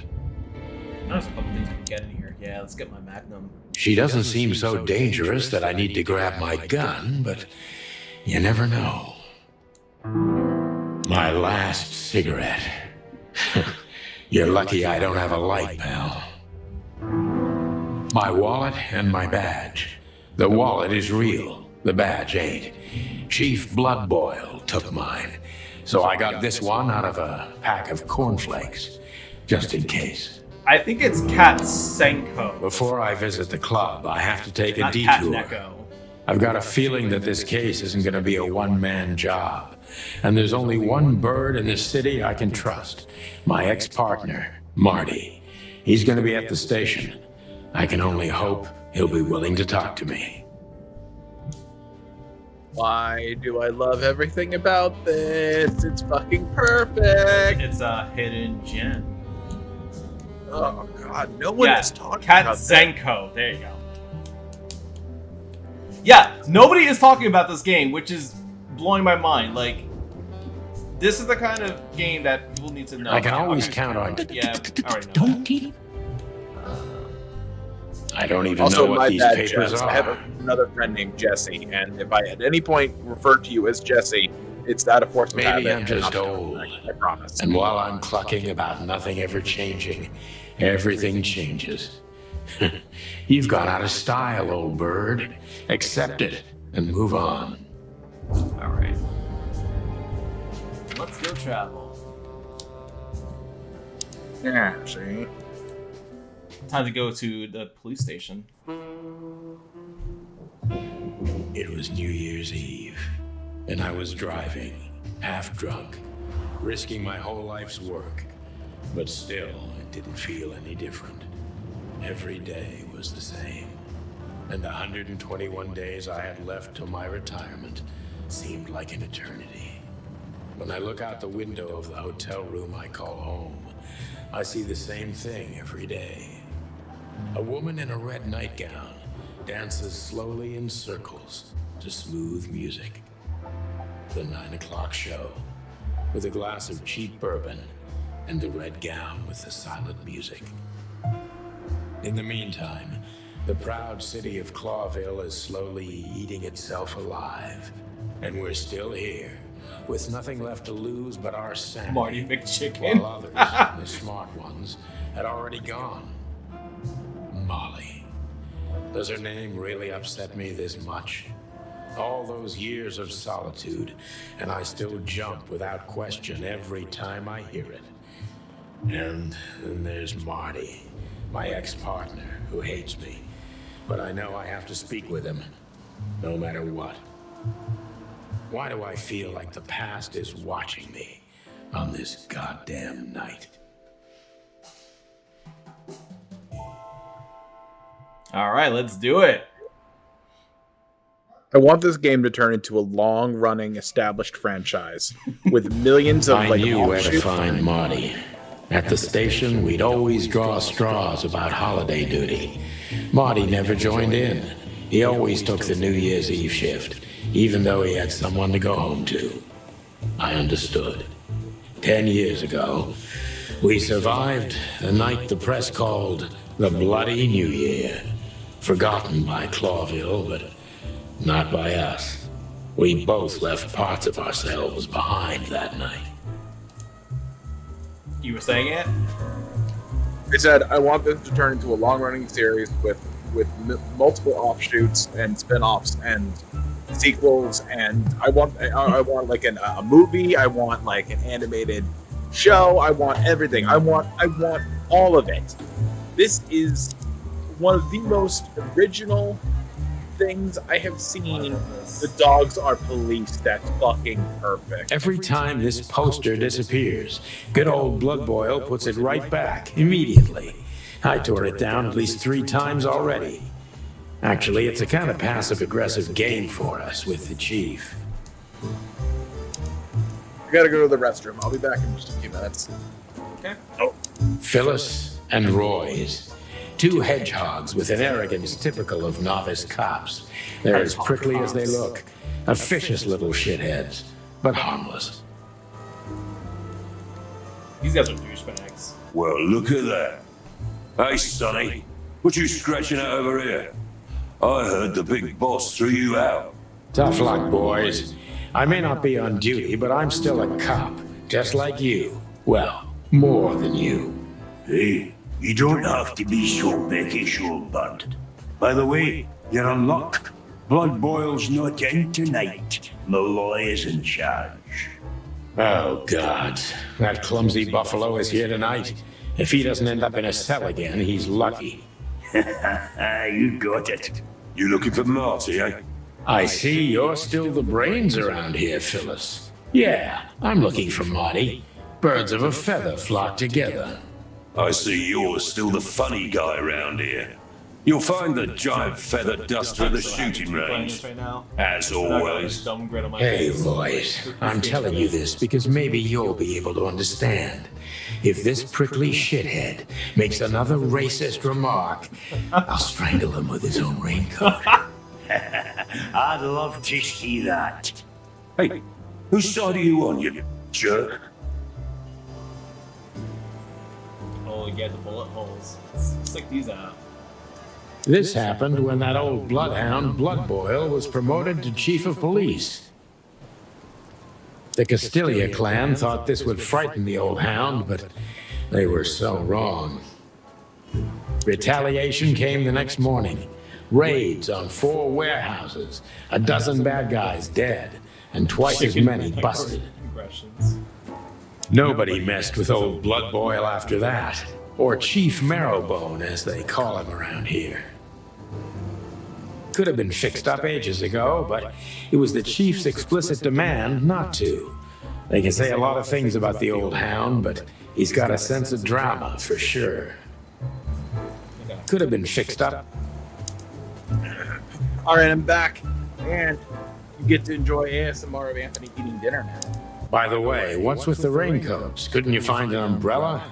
There's a couple things we can get in here. Yeah, let's get my Magnum. She doesn't seem so dangerous that I need to grab my gun, but you never know. My last cigarette. You're lucky I don't have a light, pal. My wallet and my badge. The wallet is real. The badge ain't. Chief Bloodboil took mine. So I got this one out of a pack of cornflakes. Just in case. I think it's Kat Senko. Before I visit the club, I have to take a Not Kat detour. Neko. I've got a feeling that this case isn't going to be a one-man job. And there's only one bird in this city I can trust. My ex-partner, Marty. He's going to be at the station. I can only hope he'll be willing to talk to me. Why do I love everything about this? It's fucking perfect. It's a hidden gem. Oh god, no one is talking Kat about that. Senko. There you go. Yeah, nobody is talking about this game, which is blowing my mind. Like, this is the kind of game that people need to know. I can always count on you. Yeah, I already know Don't that. even. I don't even Also, know my what these bad, papers Jess. are. I have another friend named Jesse, and if I at any point refer to you as Jesse, it's out of force of Maybe habit. I'm just and old. I promise. And while I'm clucking about nothing ever changing, everything changes. You've gone out of style, old bird. Accept it and move on. Alright. Let's go travel. Yeah, see? Time to go to the police station. It was New Year's Eve, and I was driving, half drunk, risking my whole life's work. But still, it didn't feel any different. Every day was the same. And the 121 days I had left till my retirement seemed like an eternity. When I look out the window of the hotel room I call home, I see the same thing every day. A woman in a red nightgown, dances slowly in circles to smooth music. The 9 o'clock show, with a glass of cheap bourbon and the red gown with the silent music. In the meantime, the proud city of Clawville is slowly eating itself alive. And we're still here, with nothing left to lose but our sanity. Marty McChicken. While others, the smart ones, had already gone. Molly. Does her name really upset me this much? All those years of solitude, and I still jump without question every time I hear it. And then there's Marty, my ex-partner, who hates me. But I know I have to speak with him, no matter what. Why do I feel like the past is watching me on this goddamn night? All right, let's do it. I want this game to turn into a long-running, established franchise with millions of I like. knew where to find Marty. At the station, we'd always draw straws about holiday duty. Marty never joined in. He always took the New Year's Eve shift, even though he had someone to go home to. I understood. 10 years ago, we survived the night the press called the Bloody New Year. Forgotten by Clawville, but not by us. We both left parts of ourselves behind that night. You were saying it? I said I want this to turn into a long-running series with multiple offshoots and spin-offs and sequels, and I want like a movie. I want like an animated show. I want everything. I want all of it. This is one of the most original things I have seen. The dogs are police. That's fucking perfect. Every time this poster disappears, good old Blood Boil puts it right back immediately. I tore it down at least 3 times already. Actually, it's a kind of passive-aggressive game for us with the chief. I gotta go to the restroom. I'll be back in just a few minutes. Okay. Oh. Phyllis and Roy's. 2 hedgehogs with an arrogance typical of novice cops. They're as prickly as they look. Officious little shitheads, but harmless. These guys are douchebags. Well, look at that. Hey, Sonny, what you scratching at over here? I heard the big boss threw you out. Tough luck, boys. I may not be on duty, but I'm still a cop, just like you. Well, more than you. Hey, you don't have to be so beckish, old bud. By the way, you're unlocked. Blood Boil's not in tonight. Malloy is in charge. Oh, God. That clumsy buffalo is here tonight. If he doesn't end up in a cell again, he's lucky. You got it. You looking for Marty, eh? I see you're still the brains around here, Phyllis. Yeah, I'm looking for Marty. Birds of a feather flock together. I see you're still the funny guy around here. You'll find the giant feather duster at the shooting range. As always. Hey, boys, I'm telling you this because maybe you'll be able to understand. If this prickly shithead makes another racist remark, I'll strangle him with his own raincoat. I'd love to see that. Hey, whose side are you on, you jerk? Oh, yeah, the bullet holes. Let's stick these out. This happened when that old bloodhound, Blood Boil, was promoted to chief of police. The Castilia clan thought this would frighten the old hound, but they were so wrong. Retaliation came the next morning. Raids on 4 warehouses, a dozen bad guys dead, and twice as many busted. Nobody messed with old Blood Boil after that, or Chief Marrowbone, as they call him around here. Could have been fixed up ages ago, but it was the chief's explicit demand not to. They can say a lot of things about the old hound, but he's got a sense of drama for sure. Could have been fixed up. All right, I'm back, and you get to enjoy ASMR of Anthony eating dinner now. By the way, what's with the raincoats? Couldn't you find an umbrella?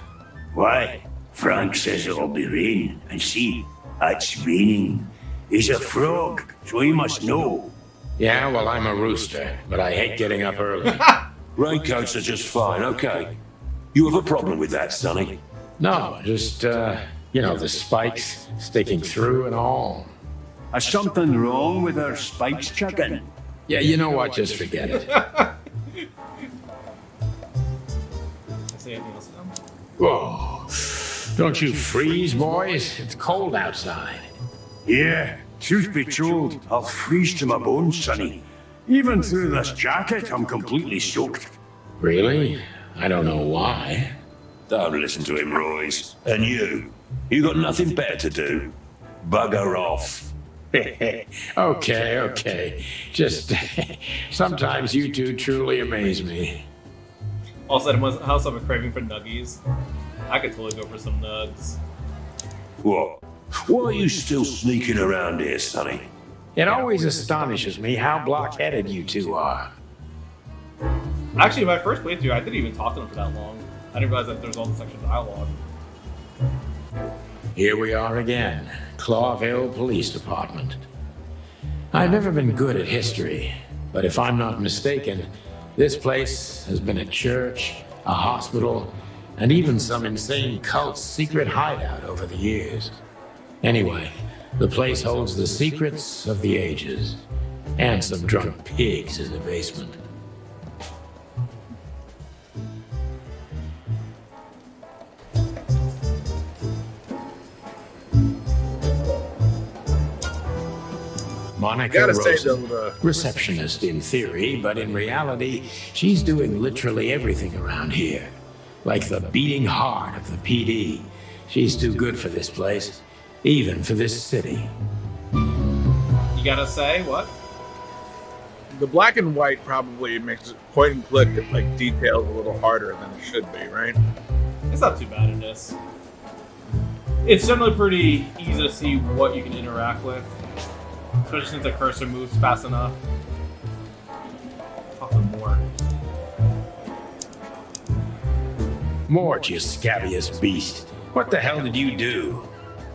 Why? Frank says it'll be rain, and see, it's raining. He's a frog, so he must know. Yeah, well, I'm a rooster, but I hate getting up early. Raincoats are just fine, okay. You have a problem with that, Sonny? No, just, the spikes sticking through and all. Is something wrong with our spikes, chicken? Yeah, you know what? Just forget it. Say anything else now? Whoa. Don't you freeze, boys? It's cold outside. Yeah, truth be told, I'll freeze to my bones, Sonny. Even through this jacket, I'm completely soaked. Really? I don't know why. Don't listen to him, Royce. And you got nothing better to do. Bugger off. Okay. Just sometimes you two truly amaze me. All of a sudden, I also have a craving for nuggies. I could totally go for some nugs. What? Why are you still sneaking around here, Sonny? It always astonishes me how blockheaded you two are. Actually, my first playthrough, I didn't even talk to them for that long. I didn't realize that there was all this extra dialogue. Here we are again, Clawville Police Department. I've never been good at history, but if I'm not mistaken, this place has been a church, a hospital, and even some insane cult's secret hideout over the years. Anyway, the place holds the secrets of the ages, and some drunk pigs in the basement. Monica Rosen, receptionist in theory, but in reality, she's doing literally everything around here. Like the beating heart of the PD. She's too good for this place, even for this city. You gotta say, what? The black and white probably makes point and click like details a little harder than it should be, right? It's not too bad in this. It's generally pretty easy to see what you can interact with. Especially since the cursor moves fast enough. Talk to more. Mort, you scabious beast. What the hell did you do?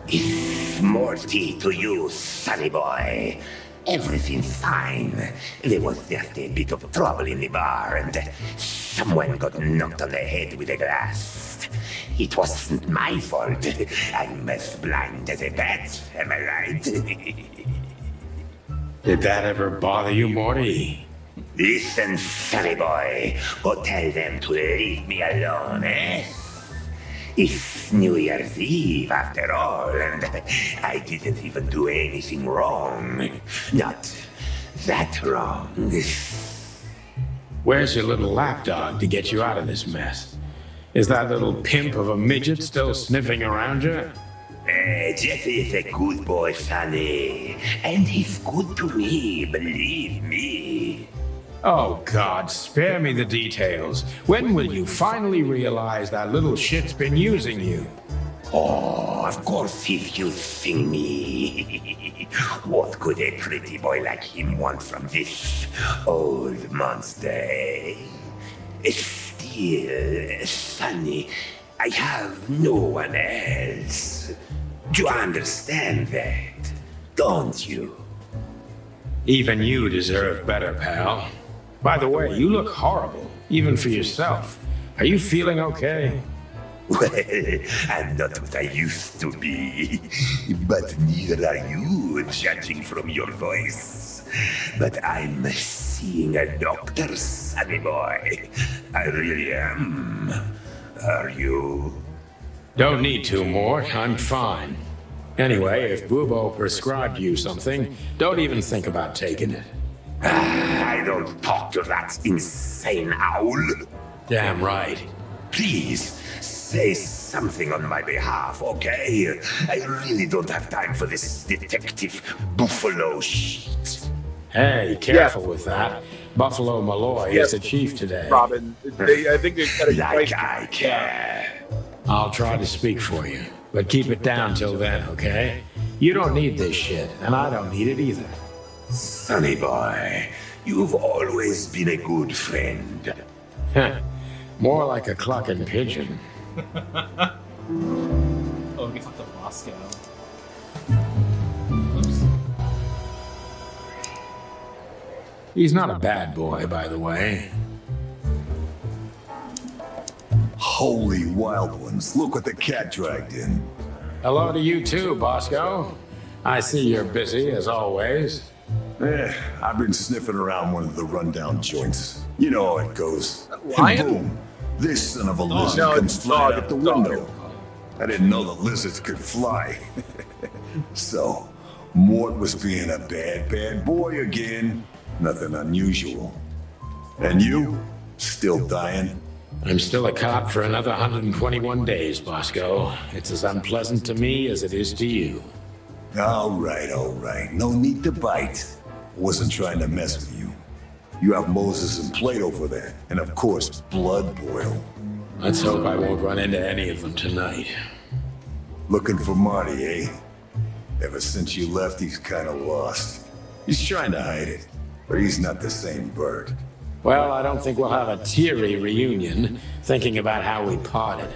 It's Morty to you, sonny boy. Everything's fine. There was just a bit of trouble in the bar, and someone got knocked on the head with a glass. It wasn't my fault. I'm as blind as a bat, am I right? Did that ever bother you, Morty? Listen, sonny boy, go tell them to leave me alone, eh? It's New Year's Eve, after all, and I didn't even do anything wrong. Not that wrong. Where's your little lapdog to get you out of this mess? Is that little pimp of a midget still sniffing around you? Jeffy is a good boy, Sonny. And he's good to me, believe me. Oh, God, spare me the details. When will you finally realize that little shit's been using you? Oh, of course he's using me. What could a pretty boy like him want from this old monster, eh? Still, Sonny, I have no one else. You understand that, don't you? Even you deserve better, pal. By the way, you look horrible, even for yourself. Are you feeling okay? Well, I'm not what I used to be, but neither are you, judging from your voice. But I'm seeing a doctor, sonny boy. I really am. Are you? Don't need to, Mort. I'm fine. Anyway, if Bubo prescribed you something, don't even think about taking it. I don't talk to that insane owl. Damn right. Please, say something on my behalf, okay? I really don't have time for this detective buffalo shit. Hey, careful with that. Buffalo Malloy is the chief today. Robin, I think they got Like I care. I'll try to speak for you, but keep it down till then, okay? You don't need this shit, and I don't need it either. Sonny boy, you've always been a good friend. More like a clucking pigeon. Oh, we can talk to Moscow. Oops. He's not a bad boy, by the way. Holy wild ones, look what the cat dragged in. Hello to you too, Bosco. I see you're busy, as always. I've been sniffing around one of the rundown joints. You know how it goes. Lion? And boom, this son of a lizard no, comes it's flying dog, out the it's dog. window. I didn't know the lizards could fly. So, Mort was being a bad boy again. Nothing unusual. And you? Still dying? I'm still a cop for another 121 days, Bosco. It's as unpleasant to me as it is to you. All right. No need to bite. Wasn't trying to mess with you. You have Moses and Plato for that. And of course, Blood Boil. Let's hope I won't run into any of them tonight. Looking for Marty, eh? Ever since you left, he's kind of lost. He's trying to hide it, but he's not the same bird. Well, I don't think we'll have a teary reunion, thinking about how we parted.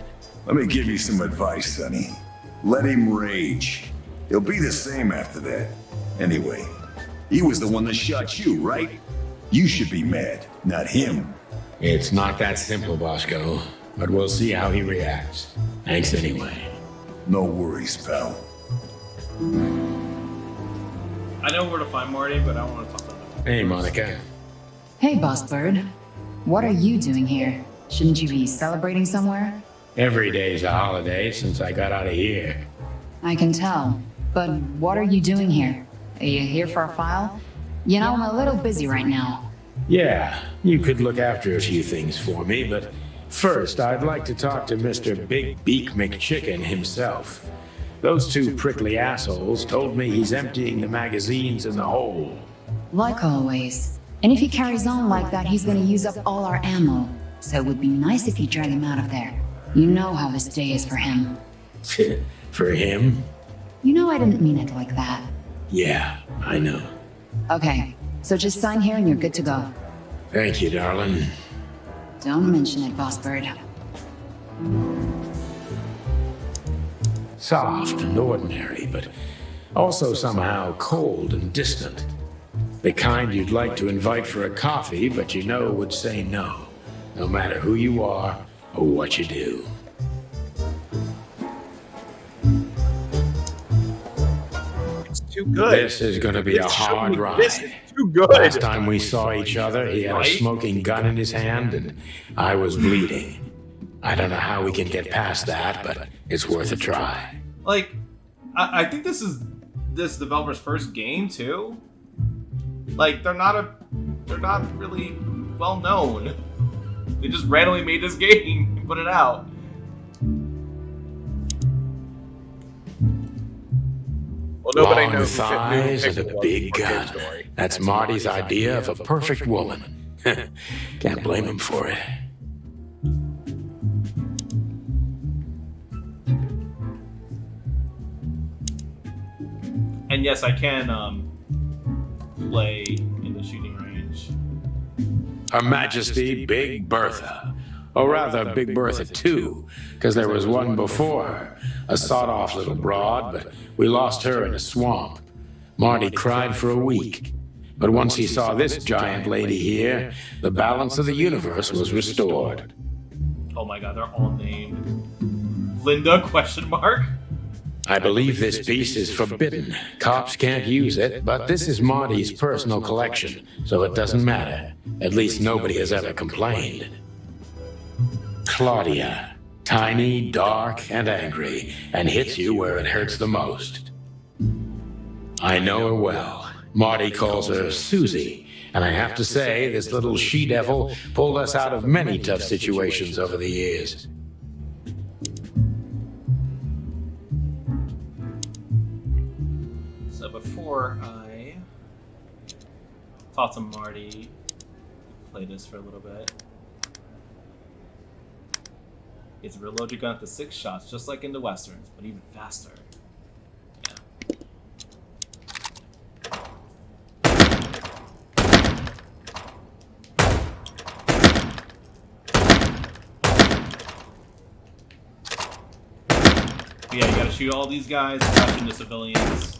Let me give you some advice, Sonny. Let him rage. He'll be the same after that. Anyway, he was the one that shot you, right? You should be mad, not him. It's not that simple, Bosco, but we'll see how he reacts. Thanks anyway. No worries, pal. I know where to find Marty, but I don't want to talk to him. Hey, Monica. Hey, Boss Bird. What are you doing here? Shouldn't you be celebrating somewhere? Every day's a holiday since I got out of here. I can tell. But what are you doing here? Are you here for a file? You know, I'm a little busy right now. Yeah, you could look after a few things for me, but first I'd like to talk to Mr. Big Beak McChicken himself. Those two prickly assholes told me he's emptying the magazines in the hole. Like always. And if he carries on like that, he's gonna use up all our ammo. So it would be nice if you drag him out of there. You know how this day is for him. For him? You know I didn't mean it like that. Yeah, I know. Okay, so just sign here and you're good to go. Thank you, darling. Don't mention it, Boss Bird. Soft and ordinary, but also somehow cold and distant. The kind you'd like to invite for a coffee, but you know would say no, no matter who you are or what you do. It's too good. This is going to be a hard ride. This is too good. Last time we saw each other, he had a smoking gun in his hand, and I was bleeding. I don't know how we can get past that, but it's worth a try. Like, I think this is this developer's first game too. Like, they're not really well known. They just randomly made this game and put it out. Well, nobody Long knows thighs and a big gun. That's Marty's idea of a perfect woman. Can't blame him for it. And yes, I can play in the shooting range. Her Majesty Big Bertha. Or rather, Big Bertha 2, because there was one before her. A sawed-off little broad, but we lost her in a swamp. Marty cried for a week. But once he saw this giant lady here, the balance of the universe was restored. Oh my god, they're all named Linda ? I believe this piece is forbidden. Cops can't use it, but this is Marty's personal collection, so it doesn't matter. At least nobody has ever complained. Claudia. Tiny, dark, and angry, and hits you where it hurts the most. I know her well. Marty calls her Susie, and I have to say, this little she-devil pulled us out of many tough situations over the years. So before I talk to Marty, play this for a little bit. It's reload your gun up to 6 shots, just like in the westerns, but even faster. Yeah. Yeah, you gotta shoot all these guys, rush into civilians.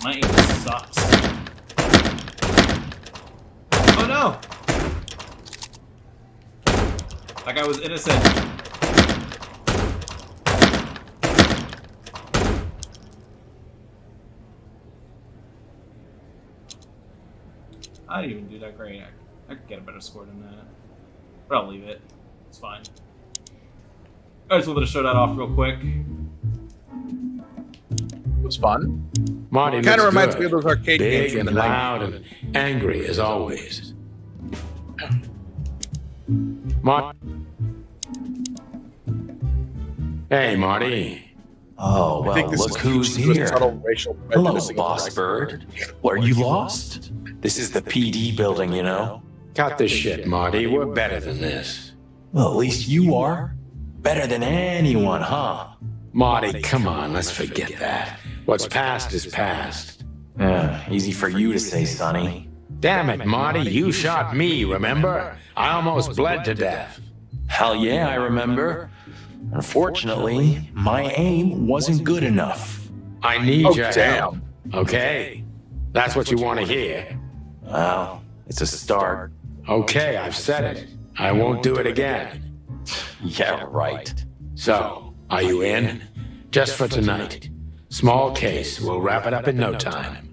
My aim sucks. Oh no! That guy was innocent. I didn't even do that great. I could get a better score than that. But I'll leave it. It's fine. I just wanted to show that off real quick. It was fun. Marty Kind of looks reminds good. me of those arcade games Big from and the loud and angry as always. Hey, Marty. Oh, I think well, this look is who's huge to a here. subtle racial Hello, prejudice against Boss white Bird. Were you lost? This is the PD building, you know. Cut the shit, Marty. We're better than this. Well, at least you are. Better than anyone, huh? Marty, come on, let's forget that. What's past is past. Easy for you to say, Sonny. Damn it, Marty, you shot me, remember? I almost bled to death. Hell yeah, I remember. Unfortunately, my aim wasn't good enough. I need Oh, your help. Okay? That's what you want to hear. Well, it's a start. Okay, I've said it. I won't do it again. Yeah, right. So, are you in? Just for tonight. Small case. We'll wrap it up in no time.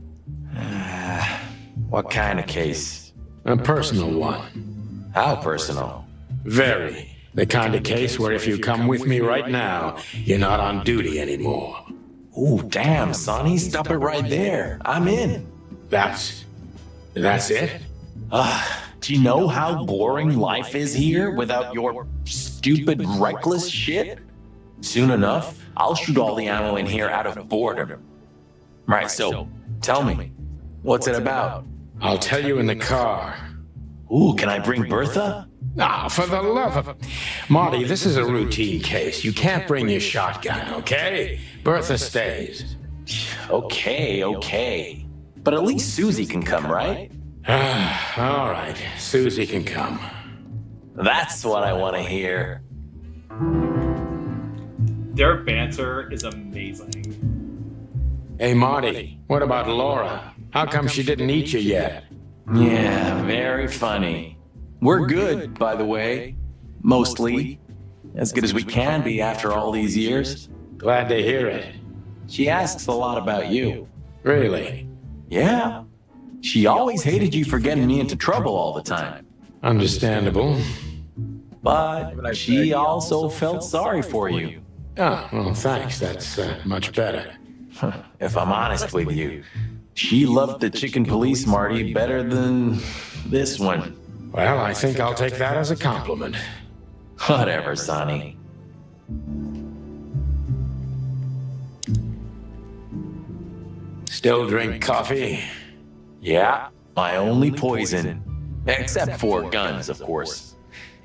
What kind of case? A personal one. How personal? Very. The kind of case where if you come with me right now, you're not on duty anymore. Ooh, damn, Sonny, stop it right there. I'm in. That's it? Do you know how boring life is here without your stupid, reckless shit? Soon enough, I'll shoot all the ammo in here out of boredom. Right, so, tell me, what's it about? I'll tell you in the car. Ooh, can I bring Bertha? Ah, for the love of... Marty, this is a routine case. You can't bring your shotgun, okay? Bertha stays. Okay. But at least Susie can come, right? All right, Susie can come. That's what I want to hear. Their banter is amazing. Hey, Marty, what about Laura? How come she didn't eat you yet? Yeah, very funny. We're good, by the way. Mostly. As good as we can be after all these years. Glad to hear it. She asks a lot about you. Really? Yeah. She always hated you for getting me into trouble all the time. Understandable. But she also felt sorry for you. Oh, well, thanks. That's much better. If I'm honest with you, she loved the chicken police Marty better than this one. Well, I think I'll take that as a compliment. Whatever, Sonny. Still drink coffee? Yeah, my only poison. Except for guns, of course.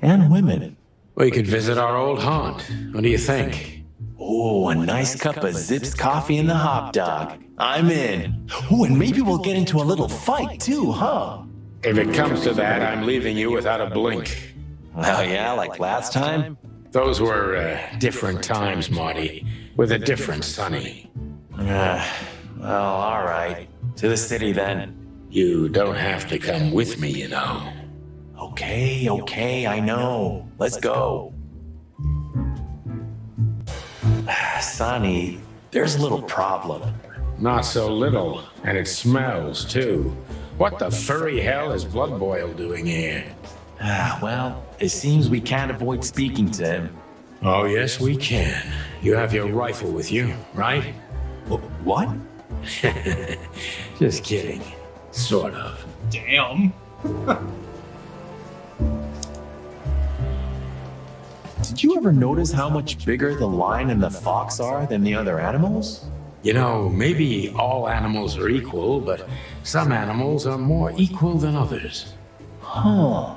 And women. We could visit our old haunt. What do you think? Oh, a nice cup of Zips coffee and the hot dog. I'm in. Oh, and maybe we'll get into a little fight too, huh? If it comes to that, I'm leaving you without a blink. Oh yeah, like last time? Those were different times, Marty. With a different Sonny. Well, all right. To the city then. You don't have to come with me, you know. Okay, I know. Let's go. Sonny, there's a little problem. Not so little, and it smells too. What the furry hell is Blood Boil doing here? Well, it seems we can't avoid speaking to him. Oh, yes, we can. You have your rifle with you, right? What? Just kidding. Sort of. Damn. Did you ever notice how much bigger the lion and the fox are than the other animals? You know, maybe all animals are equal, but some animals are more equal than others. Huh.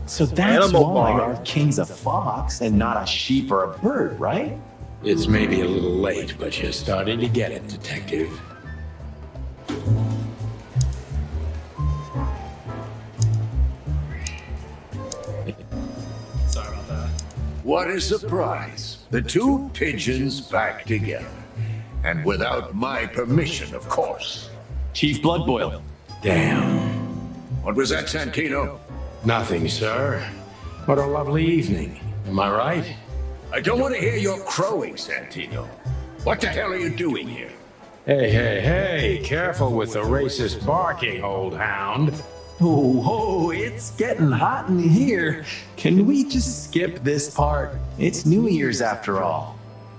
So that's Animal why bar. our king's a fox and not a sheep or a bird, right? It's maybe a little late, but you're starting to get it, Detective. Sorry about that. What a surprise. The two pigeons back together. And without my permission, of course. Chief Bloodboil. Damn. What was that, Santino? Nothing, sir. What a lovely evening. Am I right? I don't want to hear your crowing, Santino. What the hell are you doing here? Hey, careful with the racist barking, old hound. Oh, it's getting hot in here. Can we just skip this part? It's New Year's after all.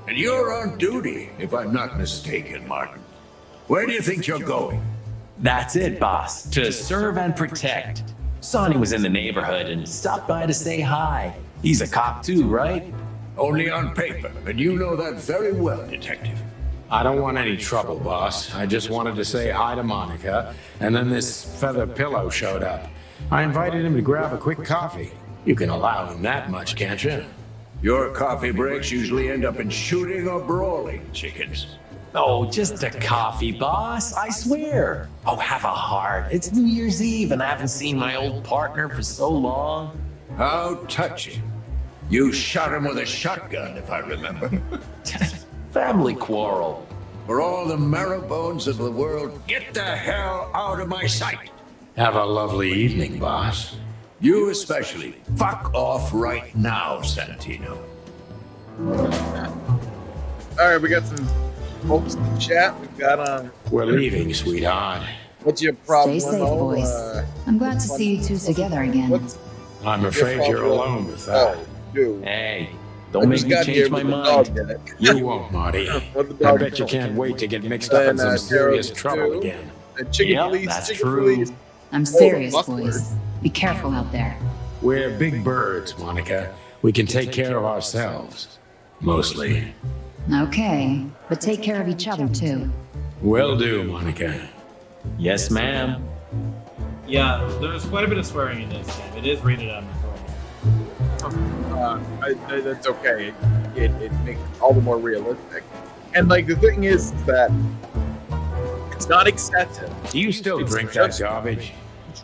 And you're on duty, if I'm not mistaken, Martin. Where do you think you're going? That's it, boss. To serve and protect. Sonny was in the neighborhood and stopped by to say hi. He's a cop too, right? Only on paper, and you know that very well, Detective. I don't want any trouble, boss. I just wanted to say hi to Monica, and then this feather pillow showed up. I invited him to grab a quick coffee. You can allow him that much, can't you? Your coffee breaks usually end up in shooting or brawling, chickens. Oh, just a coffee, boss. I swear. Oh, have a heart. It's New Year's Eve, and I haven't seen my old partner for so long. How touching. You shot him with a shotgun, if I remember. Family quarrel. For all the marrow bones of the world, get the hell out of my sight. Have a lovely evening, boss. You especially. Fuck off right now, Santino. Alright, we got some folks in the chat. We've got We're leaving, sweetheart. what's your problem? Stay safe, Mo? boys. I'm glad to see you two together again. What's I'm afraid you're alone with that. dude? Hey, don't make me change my mind. You won't, Marty. What the I dog bet you did. can't wait to get mixed up in some serious trouble again. Chicken Yep, police, that's chicken true. police. I'm serious, Buckler. boys. Be careful out there. We're big birds, Monica. We can take care of ourselves. Mostly. Okay, but take care of each other too. Will do, Monica. Yes, ma'am. Yeah, there's quite a bit of swearing in this game. It is rated M. That's okay. It makes it all the more realistic. And like the thing is that it's not excessive. Do you still drink that garbage?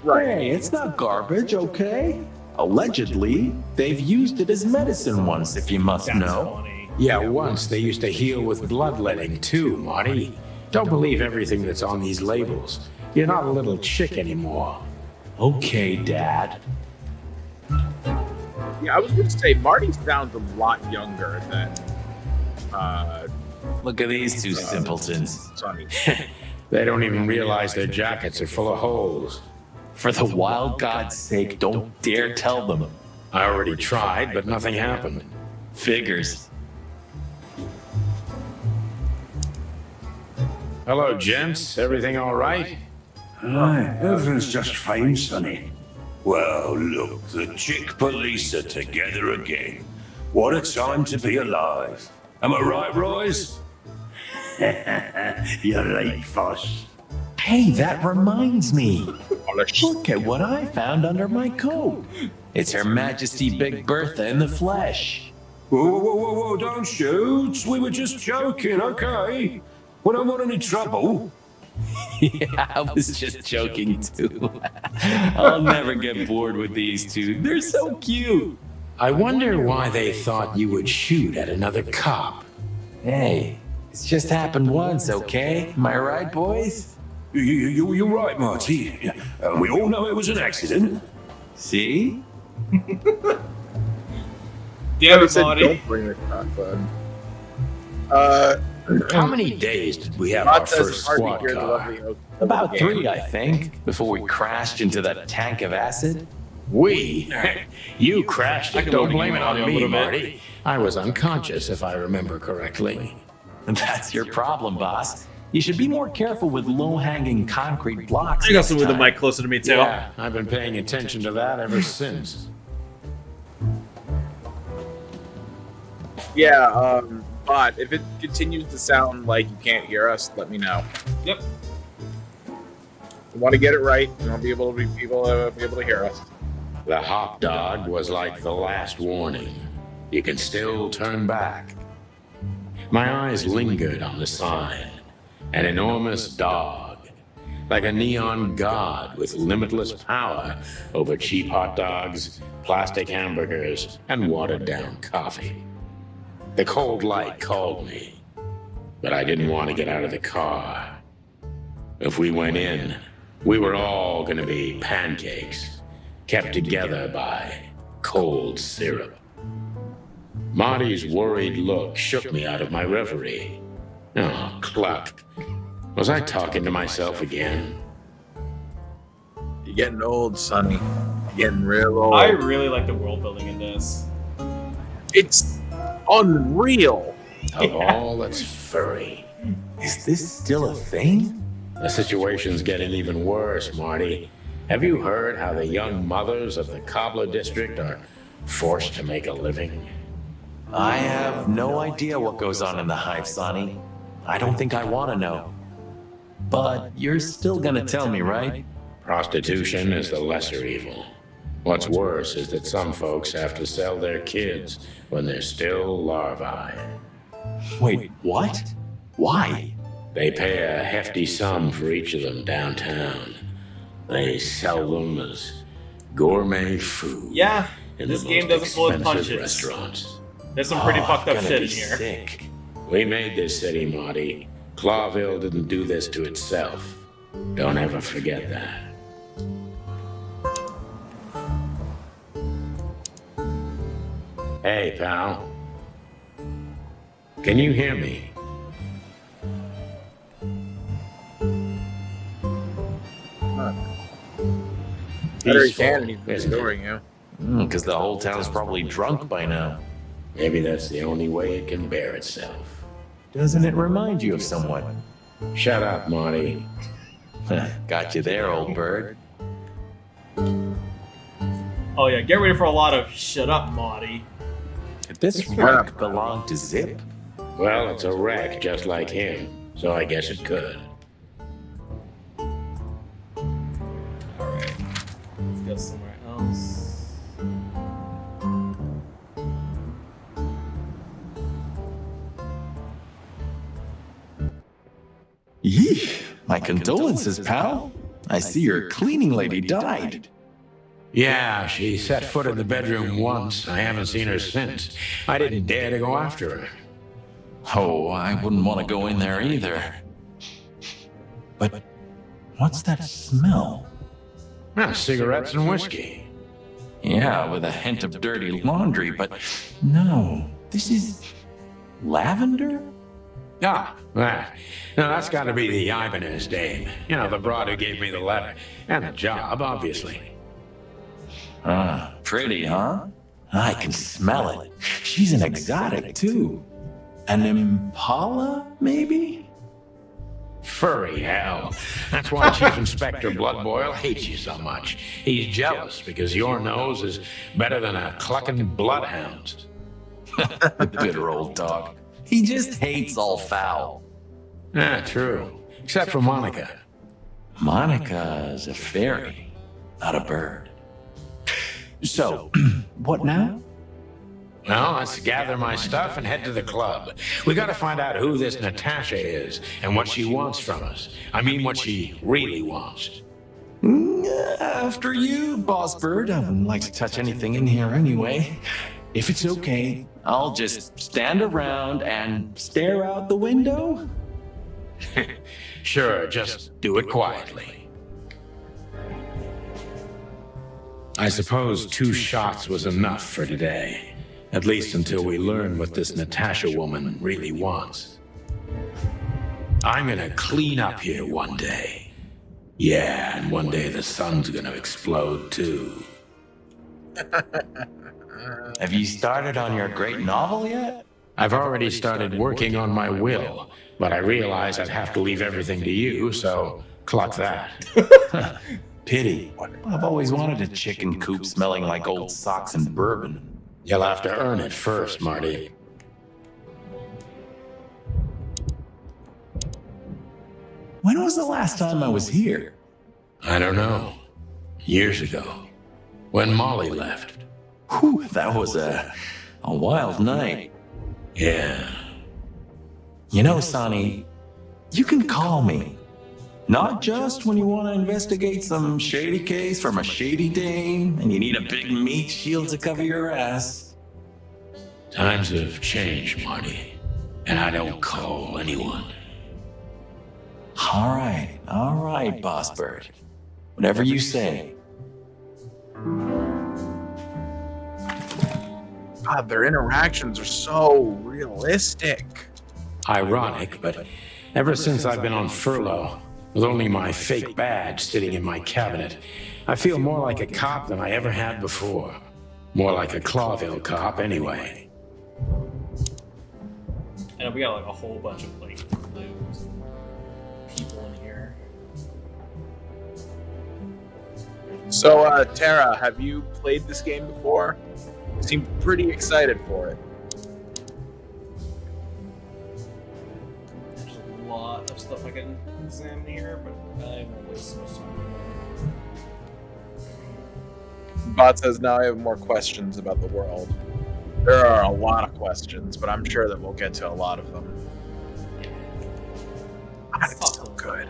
Right. Hey, it's not garbage, okay? Allegedly, they've used it as medicine once, if you must know. Yeah, once they used to heal with bloodletting too, Marty. Don't believe everything that's on these labels. You're not a little chick anymore. Okay, Dad. Yeah, I was going to say Marty sounds a lot younger than Look at these two simpletons. Sonny. They don't even realize their jackets are full of holes. For the wild God's sake, don't dare tell them. I already tried, but nothing happened. Figures. Hello, gents. Everything all right? Aye, everything's just fine, Sonny. Well, look, the chick police are together again. What a time to be alive. Am I right, Royce? You're right, Foss. Hey, that reminds me. Look at what I found under my coat. It's Her Majesty Big Bertha in the flesh. Whoa, don't shoot. We were just joking, okay? We don't want any trouble. Yeah, I was just joking too. I'll never get bored with these two. They're so cute. I wonder why they thought you would shoot at another cop. Hey, it's just happened once, okay? Am I right, boys? You're right, Marty. We all know it was an accident. See? Damn it, said Marty. don't bring the shotgun. How many days did we have our Rod says first it's hard to squad hear the car? lovely notes of the About game. 3, I think, before we crashed into that tank of acid. We? You crashed I it. can Don't load blame you it on on a me, little bit. Marty. I was unconscious, if I remember correctly. That's your problem, boss. You should be more careful with low-hanging concrete blocks. You got next some with the time. mic closer to me too. Yeah, I've been paying attention to that ever since. Yeah, but if it continues to sound like you can't hear us, let me know. Yep. We want to get it right. We want to be able to be able to hear us. The hot dog was like the last warning. You can still turn back. My eyes lingered on the sign. An enormous dog. Like a neon god with limitless power over cheap hot dogs, plastic hamburgers, and watered down coffee. The cold light called me, but I didn't want to get out of the car. If we went in, we were all gonna be pancakes, kept together by cold syrup. Marty's worried look shook me out of my reverie. Oh, Cluck. Was I talking to myself again? You're getting old, Sonny. You're getting real old. I really like the world building in this. It's unreal. Of all that's furry. Is this still a thing? The situation's getting even worse, Marty. Have you heard how the young mothers of the Cobbler District are forced to make a living? I have no idea what goes on in the hive, Sonny. I don't think I want to know. But you're still gonna tell me, right? Prostitution is the lesser evil. What's worse is that some folks have to sell their kids when they're still larvae. Wait, what? Why? They pay a hefty sum for each of them downtown. They sell them as gourmet food. Yeah, in this the game most doesn't pull in expensive punches. restaurants. There's some pretty fucked up gonna shit be in here. sick. We made this city, Marty. Clawville didn't do this to itself. Don't ever forget that. Hey, pal. Can you hear me? Better he Peaceful, can, and he's isn't it? ignoring you. Because the whole town's probably drunk by now. Maybe that's the only way it can bear itself. Doesn't it remind you of someone? Shut up, Marty. Got you there, old bird. Oh yeah, get ready for a lot of shut up, Marty. This wreck belonged to Zip. Well, it's a wreck just like him, so I guess it could. Alright. Let's go somewhere else. Yee, my condolences, pal. I see your cleaning lady died. Yeah, she set foot in the bedroom once. I haven't seen her since. I didn't dare to go after her. Oh, I wouldn't want to go in there either. But what's that smell? Cigarettes and whiskey. Yeah, with a hint of dirty laundry, but no, this is lavender? Ah, that. Now that's got to be the Ibanez dame. You know, the broad who gave me the letter. And the job, obviously. Ah, pretty, huh? I can smell it. She's an exotic, too. An impala, maybe? Furry hell. That's why Chief Inspector Bloodboil hates you so much. He's jealous because your nose is better than a clucking bloodhound's. The bitter old dog. He just hates all foul. Ah, true. Except for Monica. Monica's a fairy, not a bird. So, what now? Well, let's gather my stuff and head to the club. We gotta find out who this Natasha is and what she wants from us. I mean, what she really wants. After you, Boss Bird. I wouldn't like to touch anything in here anyway. If it's okay, I'll just stand around and stare out the window. Sure, just do it quietly. I suppose 2 shots was enough for today. At least until we learn what this Natasha woman really wants. I'm gonna clean up here one day. Yeah, and one day the sun's gonna explode too. Have you started on your great novel yet? I've already started working on my will, but I realize I'd have to leave everything to you, so cluck that. Pity. I've always wanted a chicken coop smelling like old socks and bourbon. You'll have to earn it first, Marty. When was the last time I was here? I don't know. Years ago. When Molly left. Whew, that was a wild night. Yeah. You know, Sonny, you can call me. Not just when you want to investigate some shady case from a shady dame and you need a big meat shield to cover your ass. Times have changed, Marty. And I don't call anyone. All right, Boss Bird. Whatever you say. God, their interactions are so realistic. Ironic, but ever since I've been on furlough, with only my fake badge sitting in my cabinet, I feel more like a cop than I ever had before. More like a Clawville cop, anyway. And we got like a whole bunch of like clues and people in here. So, Tara, have you played this game before? You seem pretty excited for it. There's a lot of stuff I can examine here, but I won't waste so much time. Bot says, now I have more questions about the world. There are a lot of questions, but I'm sure that we'll get to a lot of them. God, it's so good.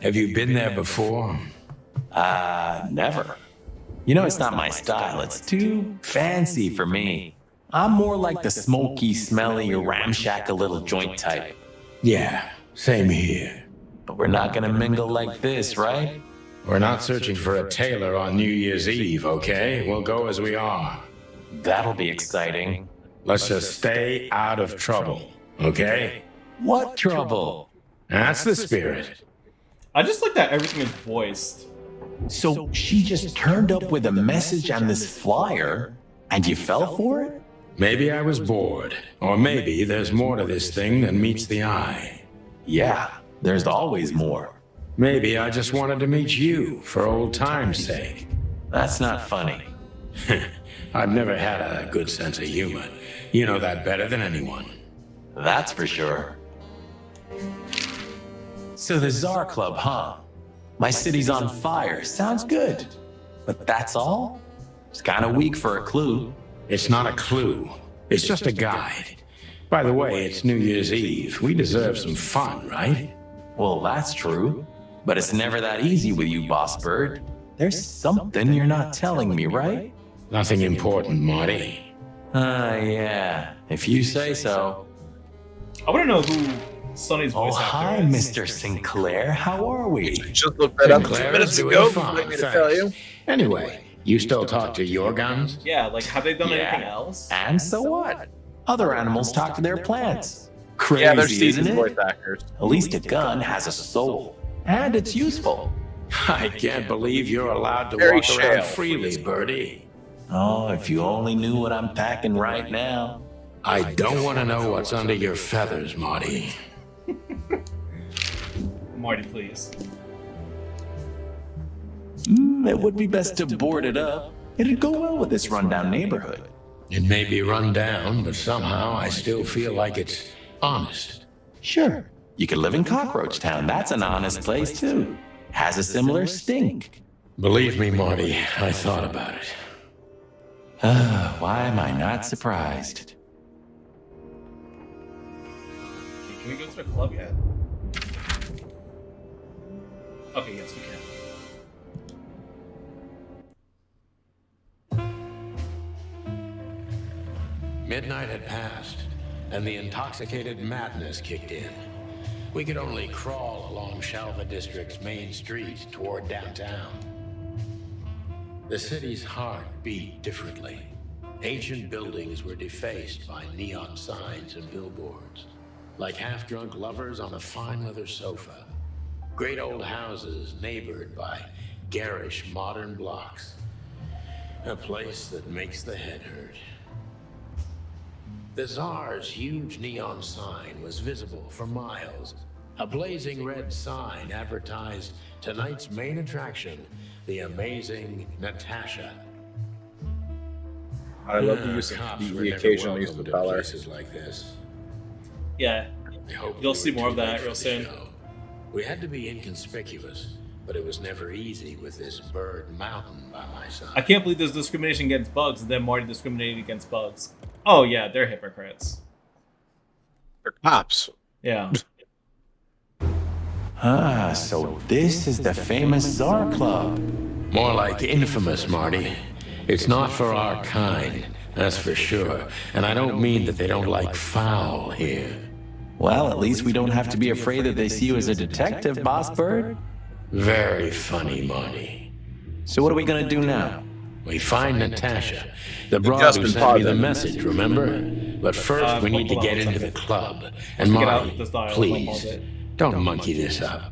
Have you been there before? Never. You know, it's not my style. It's too fancy for me. I'm more like the smoky, smelly, ramshackle little joint type. Yeah, same here. But we're not gonna mingle like this, right? We're not searching for a tailor on New Year's Eve, okay? We'll go as we are. That'll be exciting. Let's just stay out of trouble, okay? What trouble? That's the spirit. I just like that everything is voiced. So she just turned up with a message on this flyer, and you fell for it? Maybe I was bored, or maybe there's more to this thing than meets the eye. Yeah, there's always more. Maybe I just wanted to meet you for old time's sake. That's not funny. I've never had a good sense of humor. You know that better than anyone. That's for sure. So the Tsar Club, huh? My city's on fire. Sounds good. But that's all? It's kind of weak for a clue. It's not a clue. It's just a guide. By the way, it's New Year's Eve. We deserve some fun, right? Well, that's true. But it's never that easy with you, Boss Bird. There's something you're not telling me, right? Nothing important, Marty. Yeah. If you say so. I want to know who Sonny's voice actor hi, is. Mr. Sinclair. How are we? Just looked that up 2 Sinclair minutes is doing ago. fine, Want me to thanks. tell you? Anyway, you still talk to your guns? Yeah, like have they done anything else? And so what? Other animals talk to their plants. Crazy, Yeah, they're isn't seasoned it? voice actors. At least a gun has a soul. And it's useful. I can't believe you're allowed to Very walk around shale. freely, Birdie. Oh, if you only knew what I'm packing right now. I don't want to know what's under your feathers, Marty. Marty, please. It would be best to board it up. It'd go well with this rundown neighborhood. It may be run down, but somehow I still feel like it's honest. Sure. You could live in Cockroach Town. That's an honest place, too. Has a similar stink. Believe me, Marty, I thought about it. Why am I not surprised? Can we go to the club yet? Okay, yes, we can. Midnight had passed, and the intoxicated madness kicked in. We could only crawl along Shalva District's main street toward downtown. The city's heart beat differently. Ancient buildings were defaced by neon signs and billboards, like half-drunk lovers on a fine leather sofa. Great old houses neighbored by garish modern blocks. A place that makes the head hurt. The Tsar's huge neon sign was visible for miles. A blazing red sign advertised tonight's main attraction, the amazing Natasha. I love the use of Cops were the never occasional use welcomed of in color. places like this. Yeah, I hope You'll we see were more of too that late real for the soon. show. We had to be inconspicuous, but it was never easy with this bird mountain by my side. I can't believe there's discrimination against bugs and then Marty discriminated against bugs. Oh yeah, they're hypocrites. They're cops. Yeah. So this is the famous Tsar Club. More like infamous, Marty. It's not for our kind, that's for sure. And I don't mean that they don't like foul here. Well, at least we don't have to be afraid that they see you as a detective, Boss Bird. Very funny, Marty. So what are we gonna do now? We find Natasha, the broad who sent me the message, remember? But first, we need to get into the club. And Marty, please, don't monkey this up.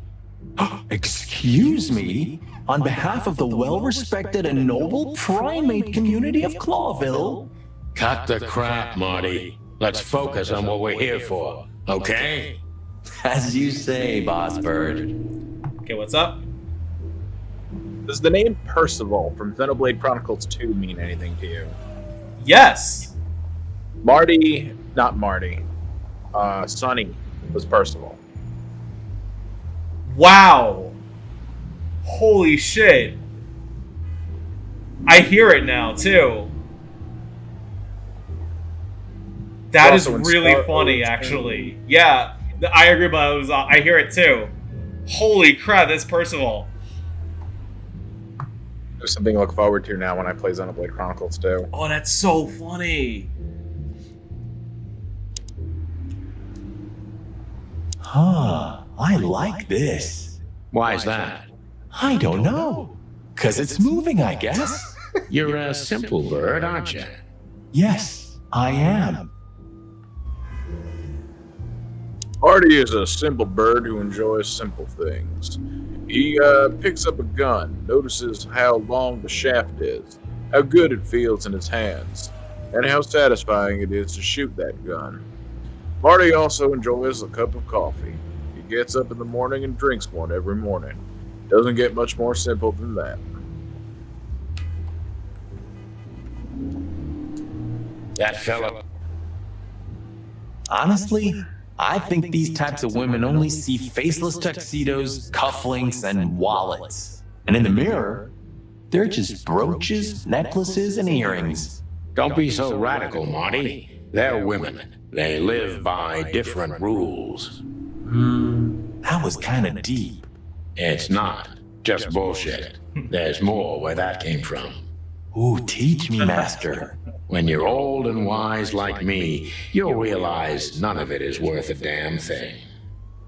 Excuse me? On behalf of the well-respected and noble primate community of Clawville? Cut the crap, Marty. Let's focus on what we're here for, okay? As you say, Boss Bird. Okay, what's up? Does the name Percival from Xenoblade Chronicles 2 mean anything to you? Yes. Sonny was Percival. Wow. Holy shit. I hear it now, too. That is really funny, actually. Yeah, I agree, but I hear it, too. Holy crap, that's Percival. There's something to look forward to now when I play Xenoblade Chronicles 2. Oh, that's so funny. Huh, I like this. Why is that? I don't know. 'Cause it's moving, I guess. You're a simple bird, aren't you? Yes, I am. Marty is a simple bird who enjoys simple things. He picks up a gun, notices how long the shaft is, how good it feels in his hands, and how satisfying it is to shoot that gun. Marty also enjoys a cup of coffee. He gets up in the morning and drinks one every morning. Doesn't get much more simple than that. That fella. Honestly, I think these types of women only see faceless tuxedos, cufflinks, and wallets. And in the mirror, they're just brooches, necklaces, and earrings. Don't be so radical, Marty. They're women. They live by different rules. That was kind of deep. It's not. Just bullshit. There's more where that came from. Ooh, teach me, master. When you're old and wise like me, you'll realize none of it is worth a damn thing.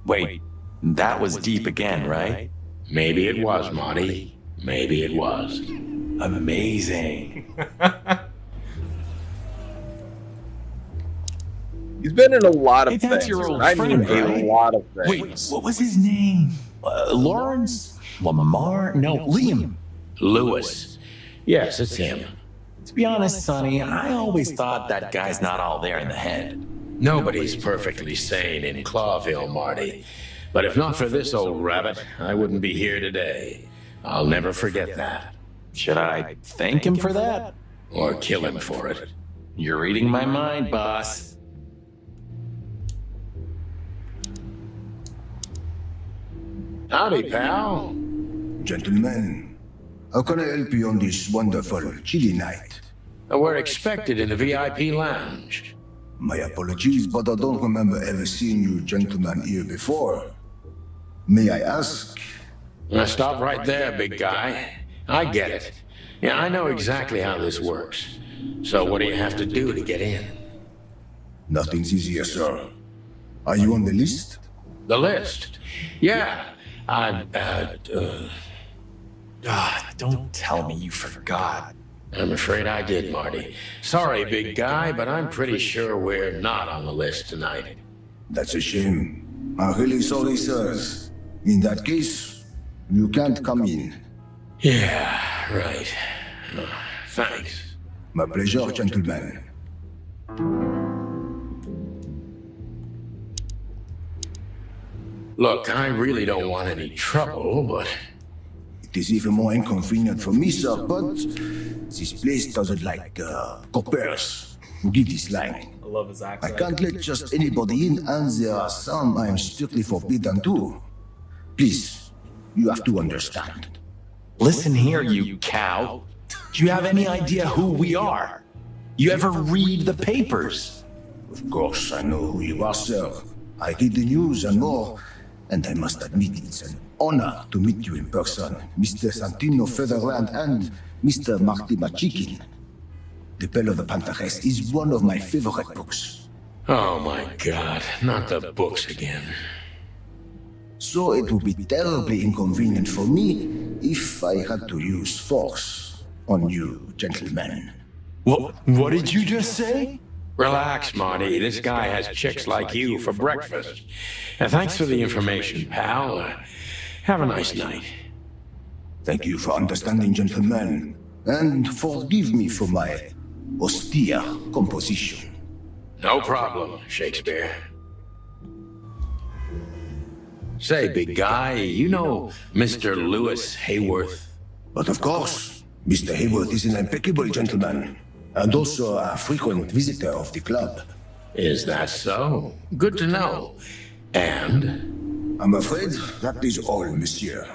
Wait, that was deep again, right? Maybe it was, Marty. Maybe it was. Amazing. He's been in a lot of that's things. your old I friend, mean, right? a lot of things. Wait, what was his name? Lawrence? Lamar? No, Liam. Lewis. Yes, it's him. To be honest, Sonny, I always thought that guy's not all there in the head. Nobody's perfectly sane in Clawville, Marty. But if not for this old rabbit, I wouldn't be here today. I'll never forget that. Should I thank him for that? Or kill him for it? You're reading my mind, boss. Howdy, pal. Gentlemen, how can I help you on this wonderful, chilly night? We're expected in the VIP lounge. My apologies, but I don't remember ever seeing you gentlemen here before. May I ask? Now stop right there, big guy. I get it. Yeah, I know exactly how this works. So what do you have to do to get in? Nothing's easier, sir. Are you on the list? The list? Yeah. Don't tell me you forgot. I'm afraid I did, Marty. Sorry, big guy, but I'm pretty sure we're not on the list tonight. That's a shame. I'm really sorry, sirs. In that case, you can't come in. Yeah, right. Thanks. My pleasure, gentlemen. Look, I really don't want any trouble, but... It is even more inconvenient for me, sir, but this place doesn't like coppers who give this line. I love his I accent. can't let just anybody in, and there are some I am strictly forbidden to. Please, you have to understand. Listen here, you cow. Do you have any idea who we are? You ever read the papers? Of course, I know who you are, sir. I read the news and more, and I must admit it's an honor to meet you in person, Mr. Santino Featherland and Mr. MAHTY Machikin. The Bell of the Pantheress is one of my favorite books. Oh my god, not the books again. So it would be terribly inconvenient for me if I had to use force on you, gentlemen. What did you just say? Relax, Marty. This guy has chicks like you for breakfast. Thanks for the information, pal. Have a nice night. Thank you for understanding, gentlemen, and forgive me for my austere composition. No problem, Shakespeare. Say, big guy, you know Mr. Lewis Hayworth? But of course, Mr. Hayworth is an impeccable gentleman, and also a frequent visitor of the club. Is that so? Good to know. And? I'm afraid that is all, monsieur.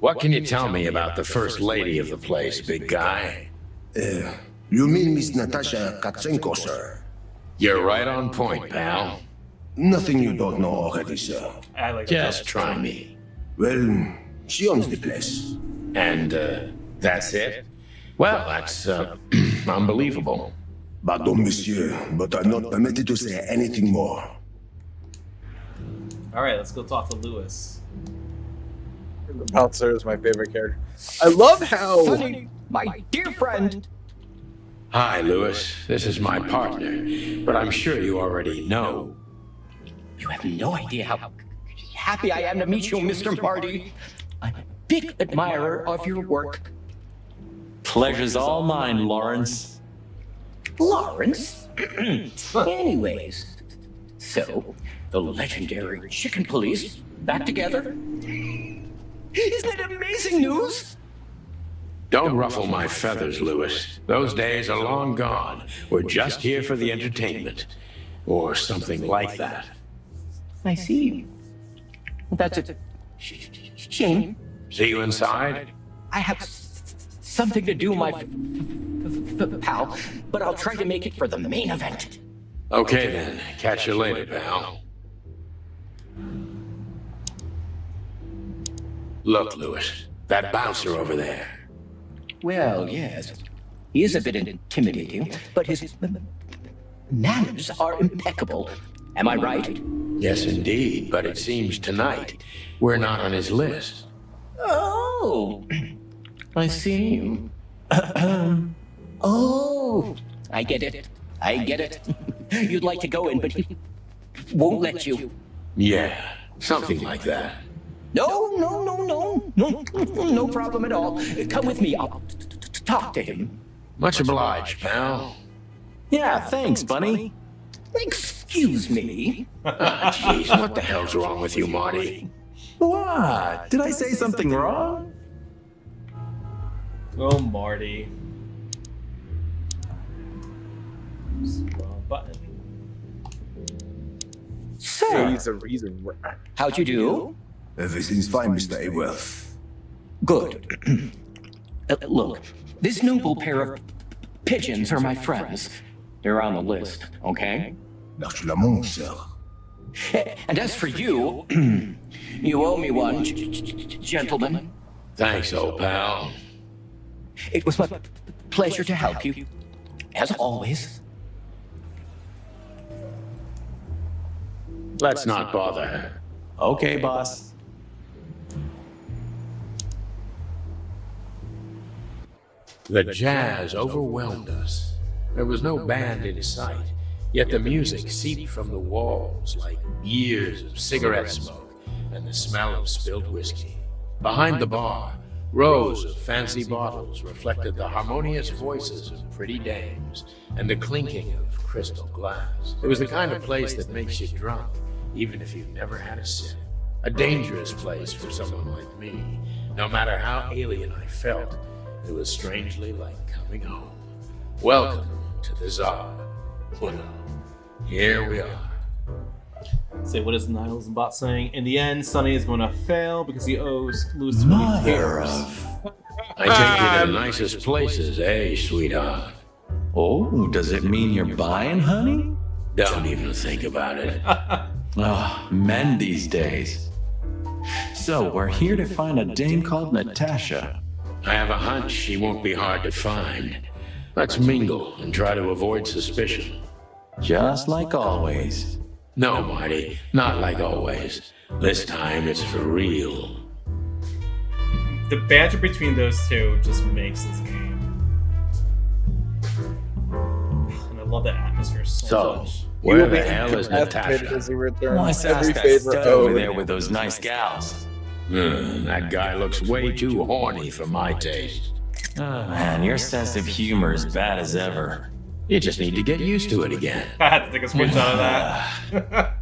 What can you tell me about the first lady of the place, big guy? You mean Miss Natasha Katsenko, sir? You're right on point, pal. Nothing you don't know already, sir. Just try me. Well, she owns the place. And, that's it? Well, that's, unbelievable. Pardon, monsieur, but I'm not permitted to say anything more. All right, let's go talk to Lewis. The bouncer is my favorite character. I love how... Sonny, my dear friend. Hi, Lewis. This is my partner, but I'm sure you already know. You have no idea how happy I am to meet you, Mr. Marty. I'm a big admirer of your work. Pleasure's all mine, Lawrence. Lawrence? Anyways, so the legendary Chicken Police back together? Isn't it amazing news? Don't ruffle my feathers, Lewis. Those days are long gone. We're just here for the entertainment. Or something like that. I see. That's a shame. See you inside? I have something to do, my pal, but I'll try to make it for the main event. Okay then. Catch you later, pal. Look, Lewis. That bouncer over there. Well, yes. He is a bit intimidating, but his manners are impeccable. Am I right? Yes, indeed, but it seems tonight we're not on his list. Oh, I see. Oh, I get it. I get it. You'd like to go in, but he won't let you. Yeah, something like that. No problem at all. Come with me. I'll talk to him. Much obliged, pal. Yeah, thanks, Bunny. Excuse me. Jeez, what the hell's wrong with you, Marty? What? Did I say something wrong? Oh, Marty. Wrong button. Sir, He's a how'd you do? Everything's fine, Mr. Hayworth. Good. Look, this noble pair of pigeons are my friends. They're on the list, okay? Naturellement, sir. And as for you, you owe me one, gentlemen. Thanks, old pal. It was my pleasure to help you, as always. Let's not bother her. Okay, boss. The jazz overwhelmed us. There was no band in sight, yet the music seeped from the walls like years of cigarette smoke and the smell of spilled whiskey. Behind the bar, rows of fancy bottles reflected the harmonious voices of pretty dames and the clinking of crystal glass. It was the kind of place that makes you drunk, even if you've never had a sip. A dangerous place for someone like me. No matter how alien I felt, it was strangely like coming home. Welcome to the Czar. Well, here we are. Say, what is the Nihilism bot saying? In the end, Sonny is going to fail because he owes Lewis too many favors. I take you to the nicest places, eh, sweetheart? Oh, does it mean you're buying, honey? Don't even think about it. Oh, men these days. So, we're here to find a dame called Natasha. I have a hunch she won't be hard to find. Let's mingle and try to avoid suspicion. Just like always. No, Marty, not like always. This time it's for real. The banter between those two just makes this game. And I love the atmosphere so much. Where the hell is Natasha? What's Every that favorite stud over ode. there with those nice gals? That guy looks way too horny for my taste. Oh man, your sense of humor is bad as ever. You just need to get used to it again. I had to take a screenshot of that.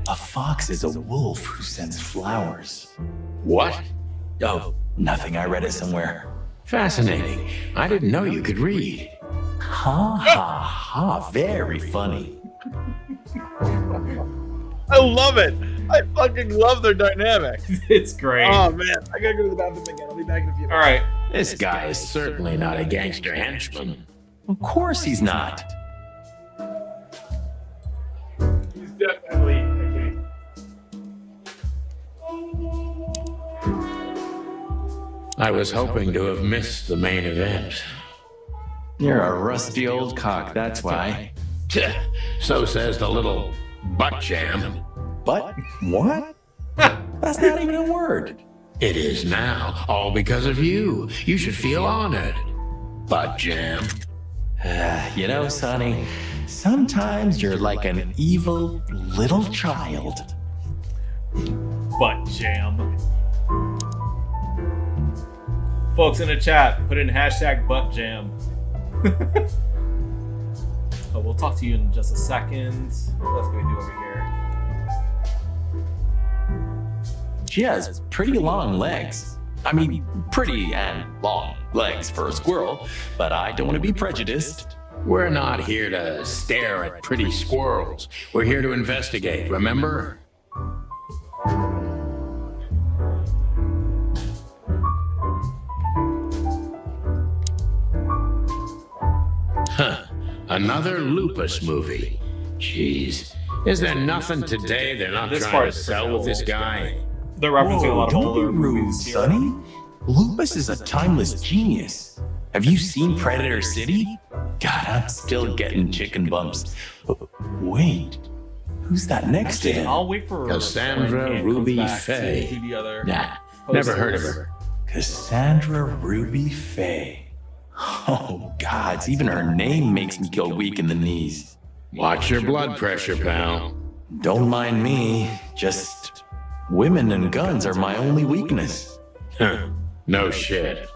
A fox is a wolf who sends flowers. What? Oh, nothing. I read it somewhere. Fascinating. I didn't know you could read. Ha ha ha, very funny. I love it. I fucking love their dynamic. It's great. Oh man, I gotta go to the bathroom again. I'll be back in a few minutes. All right. This guy is certainly not a gangster henchman. Of course he's not. He's definitely okay. I was hoping to have missed the main event. You're a rusty old cock, that's why. So says the little butt jam. But what? That's not even a word. It is now, all because of you. You should feel honored. Butt jam. You know, Sonny, sometimes you're like an evil little child. Butt jam. Folks in the chat, put in hashtag butt jam. But we'll talk to you in just a second. What else can we do over here? She has pretty long legs. I mean, pretty and long legs for a squirrel, but I don't want to be prejudiced. We're not here to stare at pretty squirrels. We're here to investigate, remember? Huh. Another Lupus movie. Jeez. Is there nothing today they're not This trying part to is sell with this guy? They're referencing a lot of don't older be rude, movies here. Sonny. Lupus is a timeless genius. Have you seen Predator City? God, I'm still getting chicken bumps. Wait, who's that next to him? I'll wait for Cassandra when Ian Ruby comes back Faye. to do the other Nah, never heard of posters. her. Cassandra Ruby Faye. Oh, gods, even her name makes me go weak in the knees. Watch your blood pressure, pal. Don't mind me, just women and guns are my only weakness. Huh. No shit.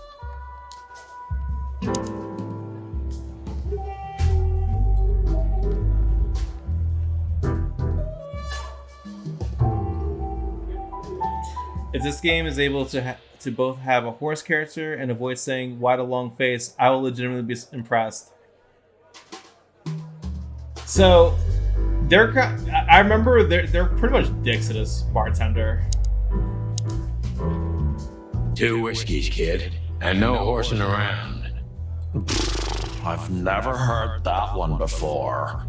If this game is able to to both have a horse character and avoid saying "why the long face," I will legitimately be impressed. So, I remember they're pretty much dicks to this bartender. 2 whiskeys, kid, and no horsing around. I've never heard that one before.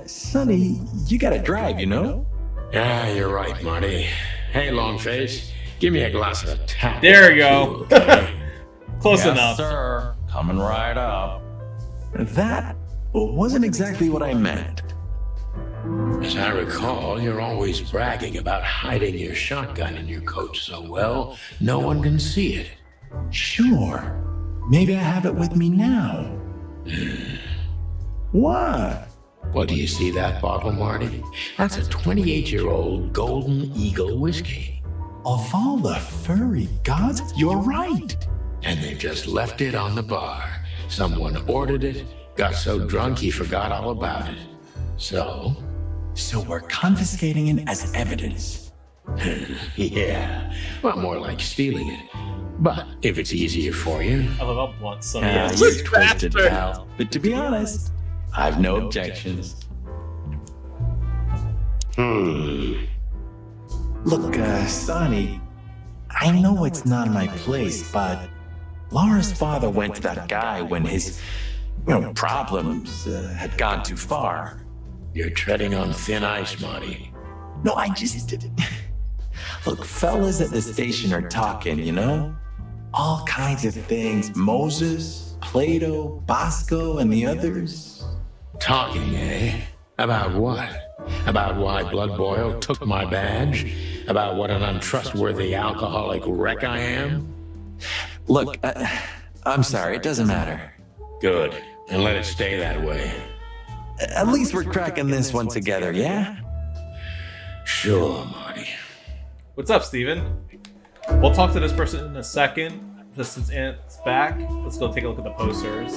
Sonny, you gotta drive, you know? Yeah, you're right, Marty. Hey, Longface, give me a glass of tap. There you go. too, okay? Close Yes, enough. sir. Coming right up. That wasn't exactly what I meant. As I recall, you're always bragging about hiding your shotgun in your coat so well, no one can see it. Sure. Maybe I have it with me now. What? Well, do you see that bottle, Marty? That's a 28-year-old Golden Eagle whiskey. Of all the furry gods, you're right. And they've just left it on the bar. Someone ordered it, got so drunk he forgot all about it. So we're confiscating it as evidence. yeah, well, more like stealing it. But if it's easier for you. I love how blunt some You're twisted, pal. But to be honest, I've no objections. Look, Sonny, I know it's not my place, but Laura's father went to that guy when his, problems had gone too far. You're treading on thin ice, Marty. No, I just didn't. Look, fellas at the station are talking, all kinds of things. Moses, Plato, Bosco, and the others. Talking, eh? About what? About why Blood Boil took my badge? About what an untrustworthy alcoholic wreck I am? Look, I'm sorry, it doesn't matter. Good, and let it stay that way. At least we're cracking this one together, yeah? Sure, Marty. What's up, Steven? We'll talk to this person in a second. Just since Ant's back, let's go take a look at the posters.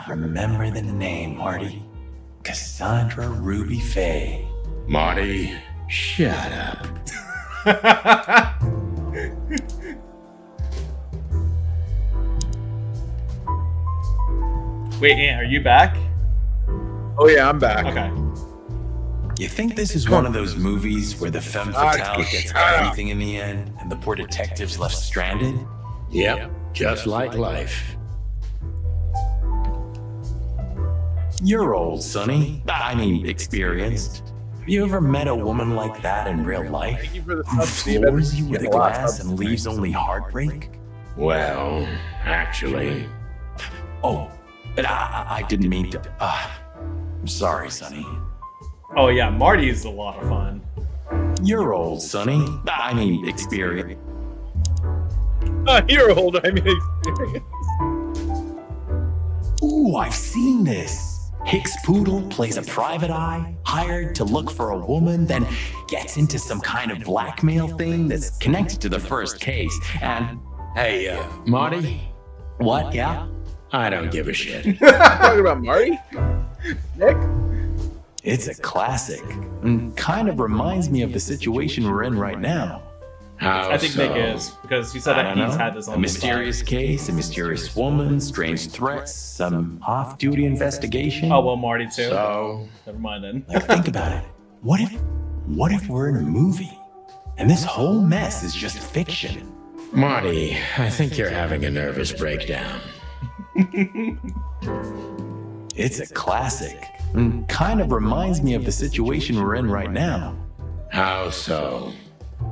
Remember the name, Marty. Cassandra Ruby Faye. Marty, shut up. Wait, Ant, are you back? Oh yeah, I'm back. Okay. You think this is one of those movies where the femme fatale gets everything in the end and the poor detective's left stranded? Yep, just like life. You're old, Sonny. I mean, experienced. Have you ever met a woman like that in real life? Who floors you with a glass and leaves only heartbreak? Well, actually... Oh, but I didn't mean to... I'm sorry, Sonny. Oh yeah, Marty is a lot of fun. You're old, Sonny. I mean, experienced. You're old, I mean experience. Ooh, I've seen this. Hicks Poodle plays a private eye, hired to look for a woman, then gets into some kind of blackmail thing that's connected to the first case, and... Hey, Marty? What, yeah? I don't give a shit. Talking about Marty? Nick? It's a classic, and kind of reminds me of the situation we're in right now. How I think so? Nick is, because he said that he's had this on a mysterious case, a mysterious woman, strange threats, some off-duty investigation. Oh, well, Marty too. So? Never mind then. Like, think about it. What if we're in a movie, and this whole mess is just fiction? Marty, I think you're having a nervous breakdown. It's a classic, and kind of reminds me of the situation we're in right now. How so?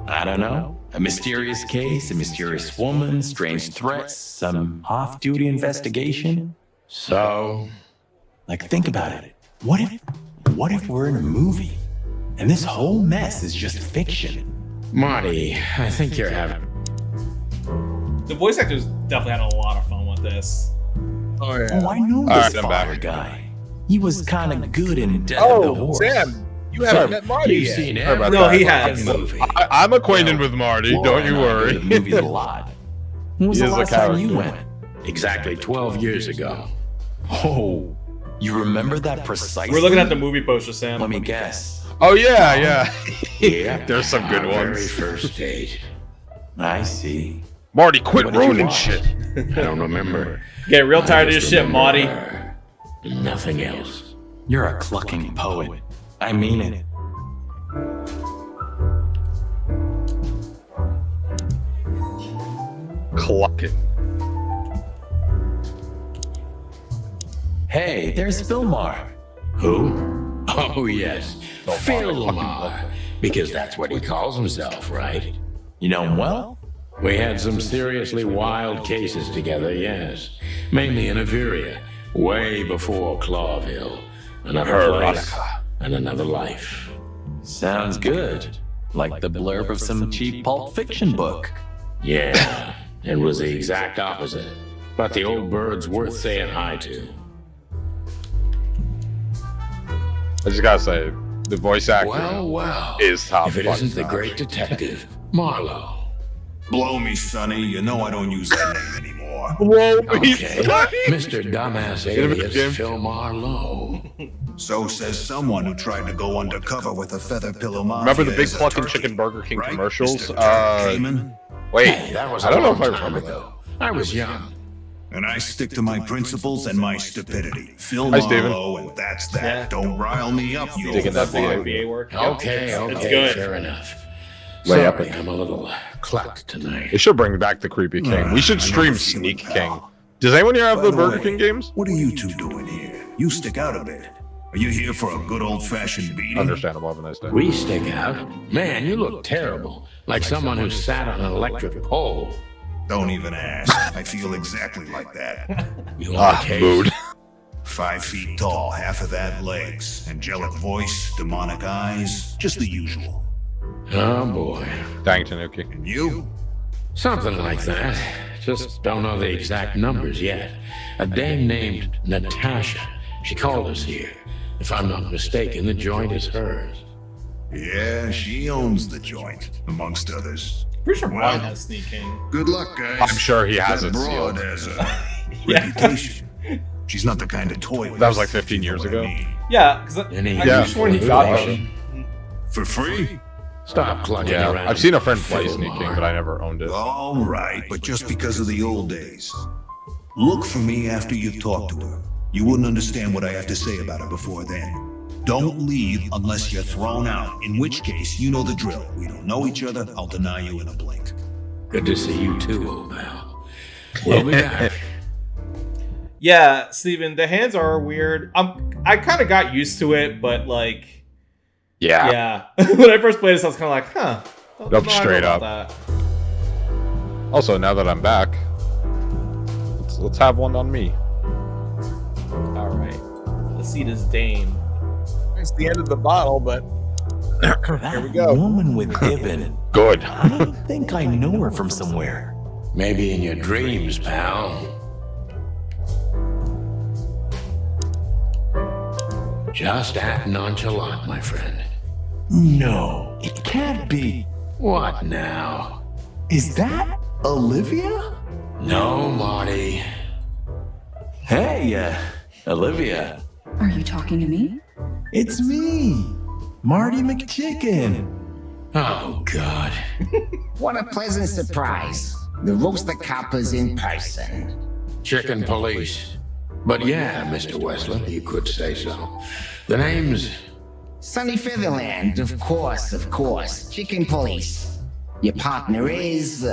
I don't know. A mysterious case, a mysterious woman, strange threats, some off-duty investigation. So? Like, think about it. What if we're in a movie, and this whole mess is just fiction? Marty, I think you're having... The voice actors definitely had a lot of fun with this. Oh yeah. Oh, I know this father guy. He was kind of good in Death of the Horse. Sam, you haven't met Marty You've yet. seen Sorry about No, that. he has. I'm acquainted with Marty, don't you worry. The movies a lot. When was He the is a last time you character. went? Exactly 12 years ago. Oh, you remember that precisely? We're looking at the movie poster, Sam. Let me guess. Oh yeah, yeah. Yeah, There's some good our ones. Very first date. I see. Marty, quit What did you ruining watch? shit. I don't remember. Get real tired of I your just shit, Marty. remember nothing else. You're a clucking poet. I mean it. Clucking. Hey, there's Philmar. Who? Oh, yes. Philmar. Because that's what he calls himself, right? You know him well? We had some seriously wild cases together, yes. Mainly in Averia, way before Clawville. Another place and another life. Sounds good. Like the blurb of some cheap Pulp Fiction book. Yeah, it was the exact opposite. But the old bird's worth saying hi to. I just gotta say, the voice actor Well. is top. If it isn't the great detective, Marlowe. Blow me, Sonny. You know I don't use that name anymore. Whoa, Okay, Mr. Dumbass alias Phil Marlowe. So says someone who tried to go undercover with a feather pillow mafia. Remember the big as a clucking turkey, chicken Burger King right, commercials? Mr. Turk Cayman? Wait, Hey, that was I don't know a if I long time remember that. ago. I was young. And I stick to my principles and my stupidity. Phil Hi, Steven. Marlowe, and that's that. Yeah. Don't rile me up, you Digging that old BA. BA work. Okay, It's good. fair enough. Way up Sorry, I'm a little clucked tonight. They should bring back the Creepy King. We should stream Sneak King. Does anyone here have By the the Burger way, King games? What are you two doing here? You stick out a bit. Are you here for a good old-fashioned beating? Understandable. Have a nice day. We stick out. Man, you look terrible. Like someone who sat on an electric pole. Don't even ask. I feel exactly like that. You want a case? Mood. 5 feet tall, half of that legs. Angelic voice, demonic eyes, just the usual. Oh, boy. Dang, Tanuki. And you? Something like that. Just don't know the exact numbers yet. A dame named Natasha. She called us here. If I'm not mistaken, the joint is hers. Yeah, she owns the joint, amongst others. Pretty sure Brian has sneaking. Good luck, guys. I'm sure he has that it broad sealed. has a reputation. She's not the kind of toy. That was like 15 years ago. Yeah, because I sworn he got them. For free? Stop clucking Yeah, around. I've seen a friend play sneaking, but I never owned it. All right, but just because of the old days. Look for me after you've talked to her. You wouldn't understand what I have to say about her before then. Don't leave unless you're thrown out, in which case, you know the drill. We don't know each other, I'll deny you in a blink. Good to see you too, old pal. We'll be back. Yeah, Steven, the hands are weird. I kind of got used to it, but like, yeah. When I first played this, I was kind of like, huh. Nope, straight up. That. Also, now that I'm back, let's have one on me. All right, let's see this dame. It's the end of the bottle, but here we go. Woman with Ibn. Good. I think I know her from somewhere. Maybe in your dreams, pal. Just act nonchalant, my friend. No, it can't be. What now? Is that Olivia? No, Marty. Hey, Olivia. Are you talking to me? It's me, Marty McChicken. Oh, God. What a pleasant surprise. The roaster coppers in person. Chicken police. But yeah, Mr. Westland, you could say so. The name's... Sunny Featherland, of course. Chicken police. Your partner is,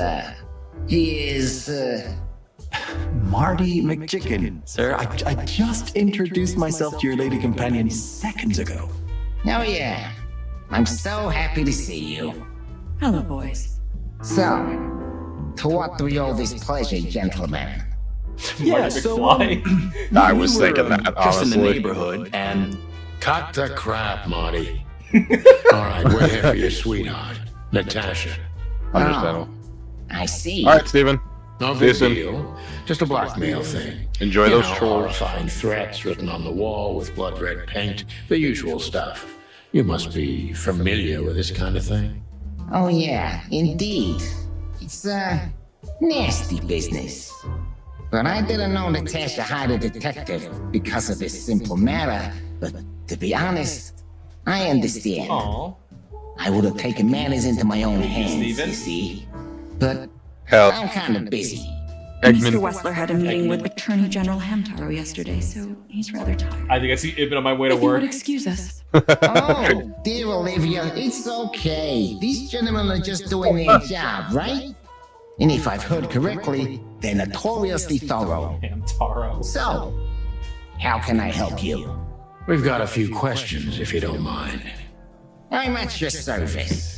he is, Marty McChicken. Sir, I just introduced myself to your lady companion seconds ago. Oh yeah. I'm so happy to see you. Hello, boys. So, to what do we owe this pleasure, gentlemen? Yeah, so I was thinking that, just in the honestly. neighborhood, and Cut the crap, Marty. All right, we're here for your sweetheart, Natasha. Understandable. I see. All right, Steven. No See you big soon. deal. Just a blackmail thing. Enjoy You those know, trolls. horrifying threats written on the wall with blood red paint. The usual stuff. You must be familiar with this kind of thing. Oh yeah, indeed. It's nasty business. But I didn't know Natasha hired a detective because of this simple matter. But to be honest, I understand. Aww. I would have taken matters into my own hands, Steven? you see. But Hell, I'm kind of busy. Eggman. Mr. Wessler had a meeting with Attorney General Hamtaro yesterday, so he's rather tired. I think I see Ibn on my way to If you work. would excuse us. Oh, dear Olivia, it's okay. These gentlemen are just doing their job, right? And if I've heard correctly, they're notoriously thorough. Hamtaro. So, how can I help you? We've got a few questions, if you don't mind. I'm at your service.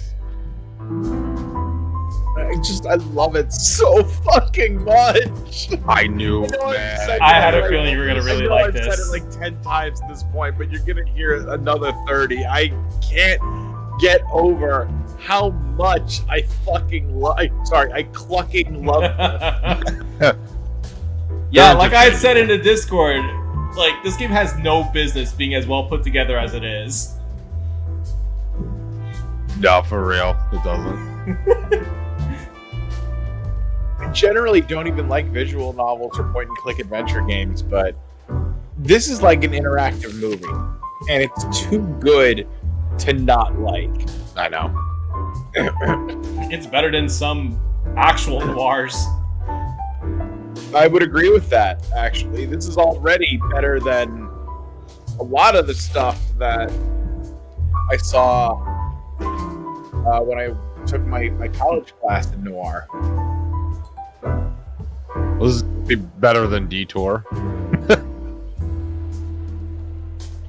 I love it so fucking much. I knew, know I've man. said I had it a feeling you were gonna really I know like I've this. said it like 10 times at this point, but you're gonna hear another 30. I can't get over how much I fucking like. Sorry, I clucking love this. Yeah, like I had said in the Discord, like this game has no business being as well put together as it is. No, for real. It doesn't. I generally don't even like visual novels or point-and-click adventure games, but this is like an interactive movie, and it's too good to not like. I know. It's better than some actual noirs. I would agree with that, actually. This is already better than a lot of the stuff that I saw when I took my college class in Noir. Will this be better than Detour?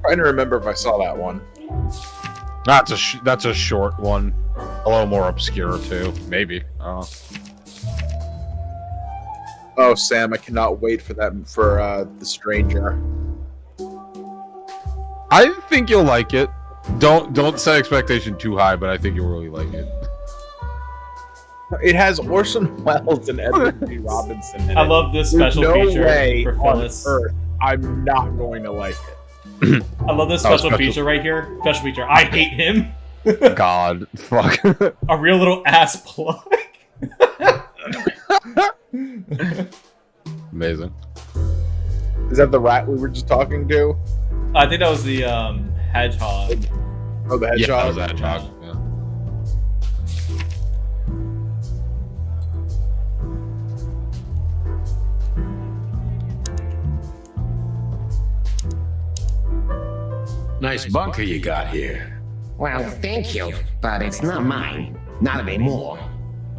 trying to remember if I saw that one. That's a short one, a little more obscure too. Maybe. Oh, Sam, I cannot wait for The Stranger. I think you'll like it. Don't set expectation too high, but I think you'll really like it. It has Orson Welles and Edward G. Robinson in it. I love this special feature for Phyllis. On Earth I'm not going to like it. I love this special feature right here. Special feature. I hate him. God, fuck. A real little ass plug. Amazing. Is that the rat we were just talking to? I think that was the hedgehog. Oh, the hedgehog? Yeah, that was the hedgehog. Yeah. Nice bunker you got here. Well, thank you, but it's not mine. Not anymore.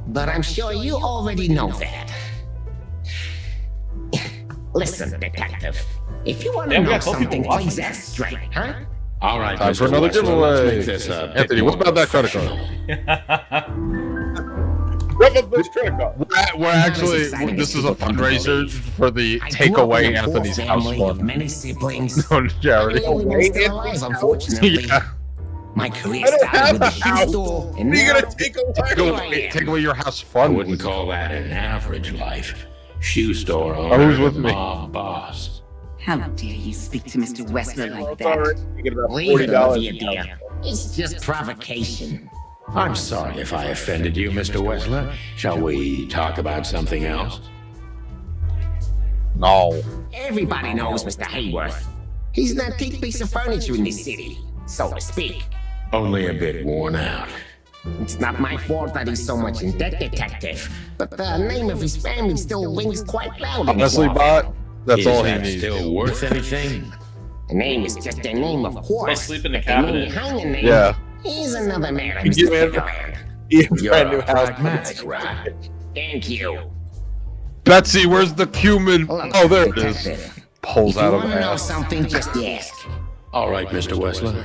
But I'm sure you already know that. Listen, detective. If you want to know something, please ask straight, huh? All right, time for Mr. another Wessler, giveaway. let's make this a Anthony, what about that credit card? We're actually, this is a fundraiser for the Take Away Anthony's House Fund. Many siblings. No charity. Unfortunately. Yeah. My career started with a shoe store, and What are you now gonna take away? Take away your house I fund. wouldn't call that an average life. Shoe store owner, Oh, who's with me? mob boss. How dare you speak to Mr. Wessler like It's all right. that? You get about leave it over $40 here, dear. It's just provocation. I'm sorry if I offended you, Mr. Wessler. Shall we talk about something else? No. Everybody knows Mr. Hayworth. He's an antique piece of furniture in this city, so to speak. Only a bit worn out. It's not my fault that he's so much in debt, detective, but the name of his family still rings quite loud in his Honestly, wallet. bot, that's Is all he that needs. still worth anything? The name is just a name, of course. Go sleep in the But name cabinet. behind the name, Yeah. he's another man, You Mr. give him- Figurehead. You're Brand new a house. pragmatic rat. Thank you. Betsy, where's the cumin? Look, Oh, there it is. detective, Pulls if you out of want to know ass. something, just ask. All right, Mr. Wessler.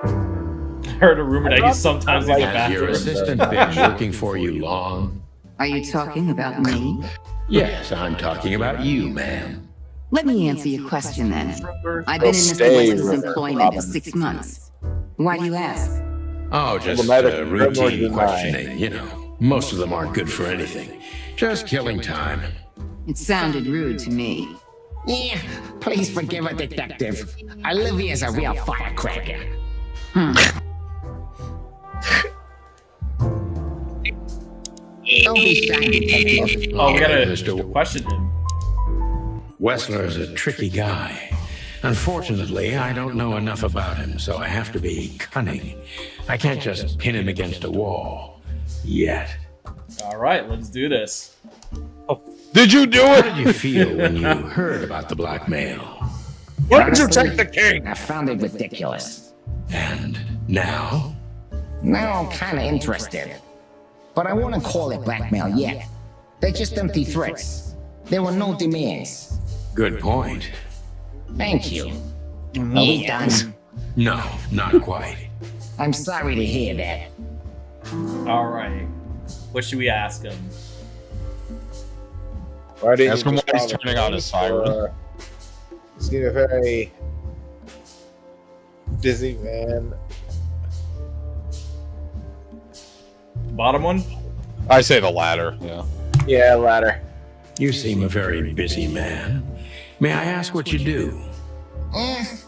I heard a rumor that he sometimes leaves the Has your bathroom. assistant been working for you long? Are you talking about me? Yes, I'm talking about you, ma'am. Let me answer your question then. I've been in Mr. Stay, Wessler's River employment for Robin. 6 months. Why do you ask? Oh, just Well, neither routine nor questioning, you know. Most of them aren't good for anything. Just killing time. It sounded rude to me. Yeah, please forgive a detective. Olivia's a real firecracker. Don't be shy, detective. Oh, we gotta Mr. question him. Wessler is a tricky guy. Unfortunately, I don't know enough about him, so I have to be cunning. I can't just pin him against a wall. Yet. All right, let's do this. Did you do How it? did you feel when you heard about the blackmail? Why did you take the king? I found it ridiculous. And now? Now I'm kinda interested. But I wouldn't call it blackmail yet. They're just empty threats. There were no demands. Good point. Thank you. You done? No, not quite. I'm sorry to hear that. All right. What should we ask him? Why didn't Ask you him just why he's call the turning on his siren. or- You seem a very busy man. Bottom one? I say the latter. Yeah. Yeah, ladder. You seem a very busy man. May I ask what you do? It's,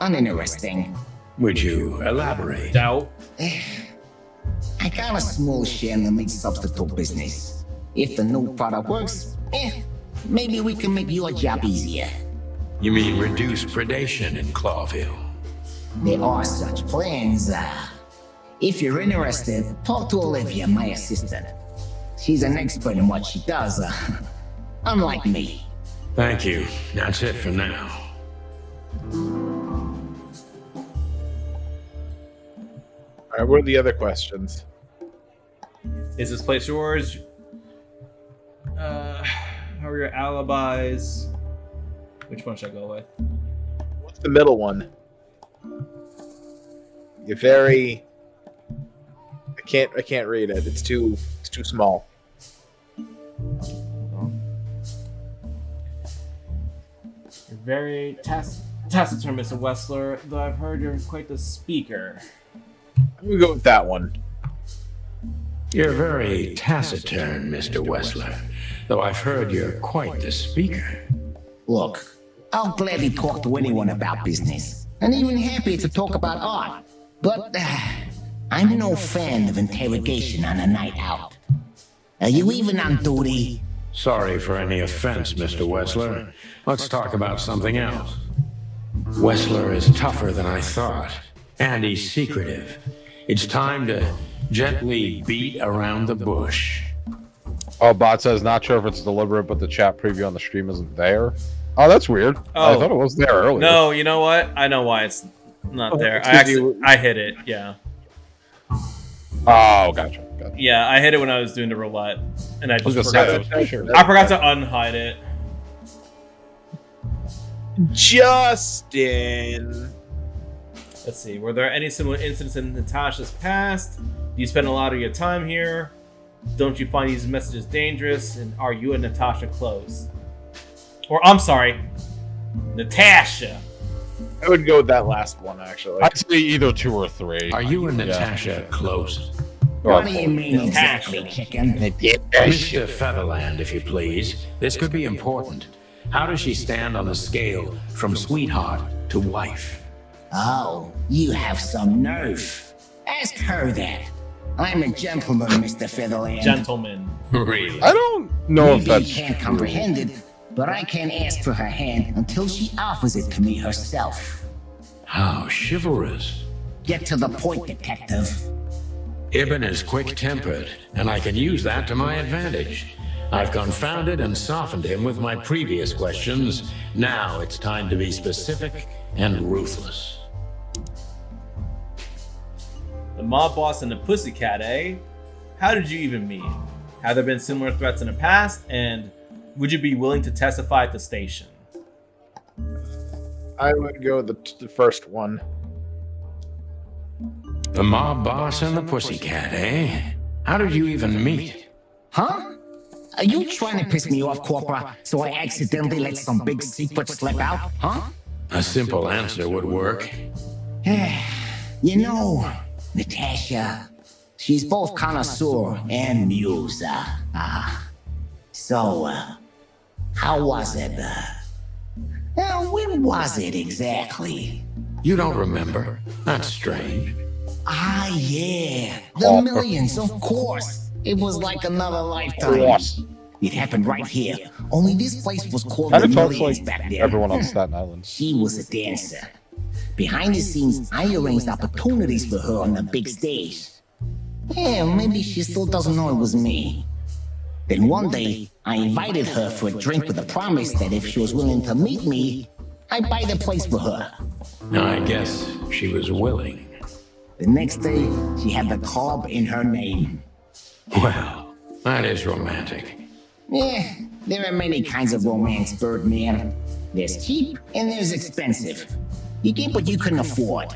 uninteresting. Would you elaborate? Doubt. I got a small share in the meat substitute business. If the new product works, maybe we can make your job easier. You mean reduce predation in Clawville? There are such plans. If you're interested, talk to Olivia, my assistant. She's an expert in what she does, unlike me. Thank you. That's it for now. All right, what are the other questions? Is this place yours? How are your alibis? Which one should I go with? the middle one. You're very. I can't read it. It's too small. You're very taciturn, Mr. Wessler, though I've heard you're quite the speaker. I'm gonna go with that one. You're very taciturn, Mr. Wessler, though I've heard you're quite the speaker. Look, I'll gladly talk to anyone about business, and even happy to talk about art. But I'm no fan of interrogation on a night out. Are you even on duty? Sorry for any offense, Mr. Wessler. Let's talk about something else. Wessler is tougher than I thought, and he's secretive. It's time to gently beat around the bush. Oh, bot says, not sure if it's deliberate, but the chat preview on the stream isn't there. Oh, that's weird. I thought it was there earlier. No, you know what? I know why it's not there. I hit it, yeah. Oh, gotcha. Yeah, I hit it when I was doing the roulette, and I just forgot I forgot to unhide it. Justin. Let's see. Were there any similar incidents in Natasha's past? Do you spend a lot of your time here? Don't you find these messages dangerous? And are you and Natasha close? Or, I'm sorry, Natasha. I would go with that last one, actually. I'd say either 2 or 3. Are you and Natasha close? What do you mean exactly, chicken? Mr. Featherland, if you please. This could be important. How does she stand on the scale from sweetheart to wife? Oh, you have some nerve. Ask her that. I'm a gentleman, Mr. Featherland. Gentleman. Really? I don't know if Maybe that's you can't true. comprehend it, but I can't ask for her hand until she offers it to me herself. How chivalrous. Get to the point, detective. Ibn is quick-tempered, and I can use that to my advantage. I've confounded and softened him with my previous questions. Now it's time to be specific and ruthless. The mob boss and the pussycat, eh? How did you even meet? Have there been similar threats in the past? And would you be willing to testify at the station? I would go with the first one. The mob boss and the pussycat, eh? How did you even meet? Huh? Are you trying to piss me off, Corpora, so I accidentally let some big secret slip out, huh? A simple answer would work. You know, Natasha, she's both connoisseur and muse. So, how was it? When was it exactly? You don't remember? That's strange. Ah, yeah. The millions, of course. It was like another lifetime. Yes. It happened right here. Only this place was called Kind the of talks Millions like back there. everyone on Staten Island. She was a dancer. Behind the scenes, I arranged opportunities for her on the big stage. Yeah, maybe she still doesn't know it was me. Then one day, I invited her for a drink with a promise that if she was willing to meet me, I'd buy the place for her. I guess she was willing. The next day, she had the club in her name. Well, that is romantic. Yeah, there are many kinds of romance, Birdman. There's cheap and there's expensive. You get what you can afford.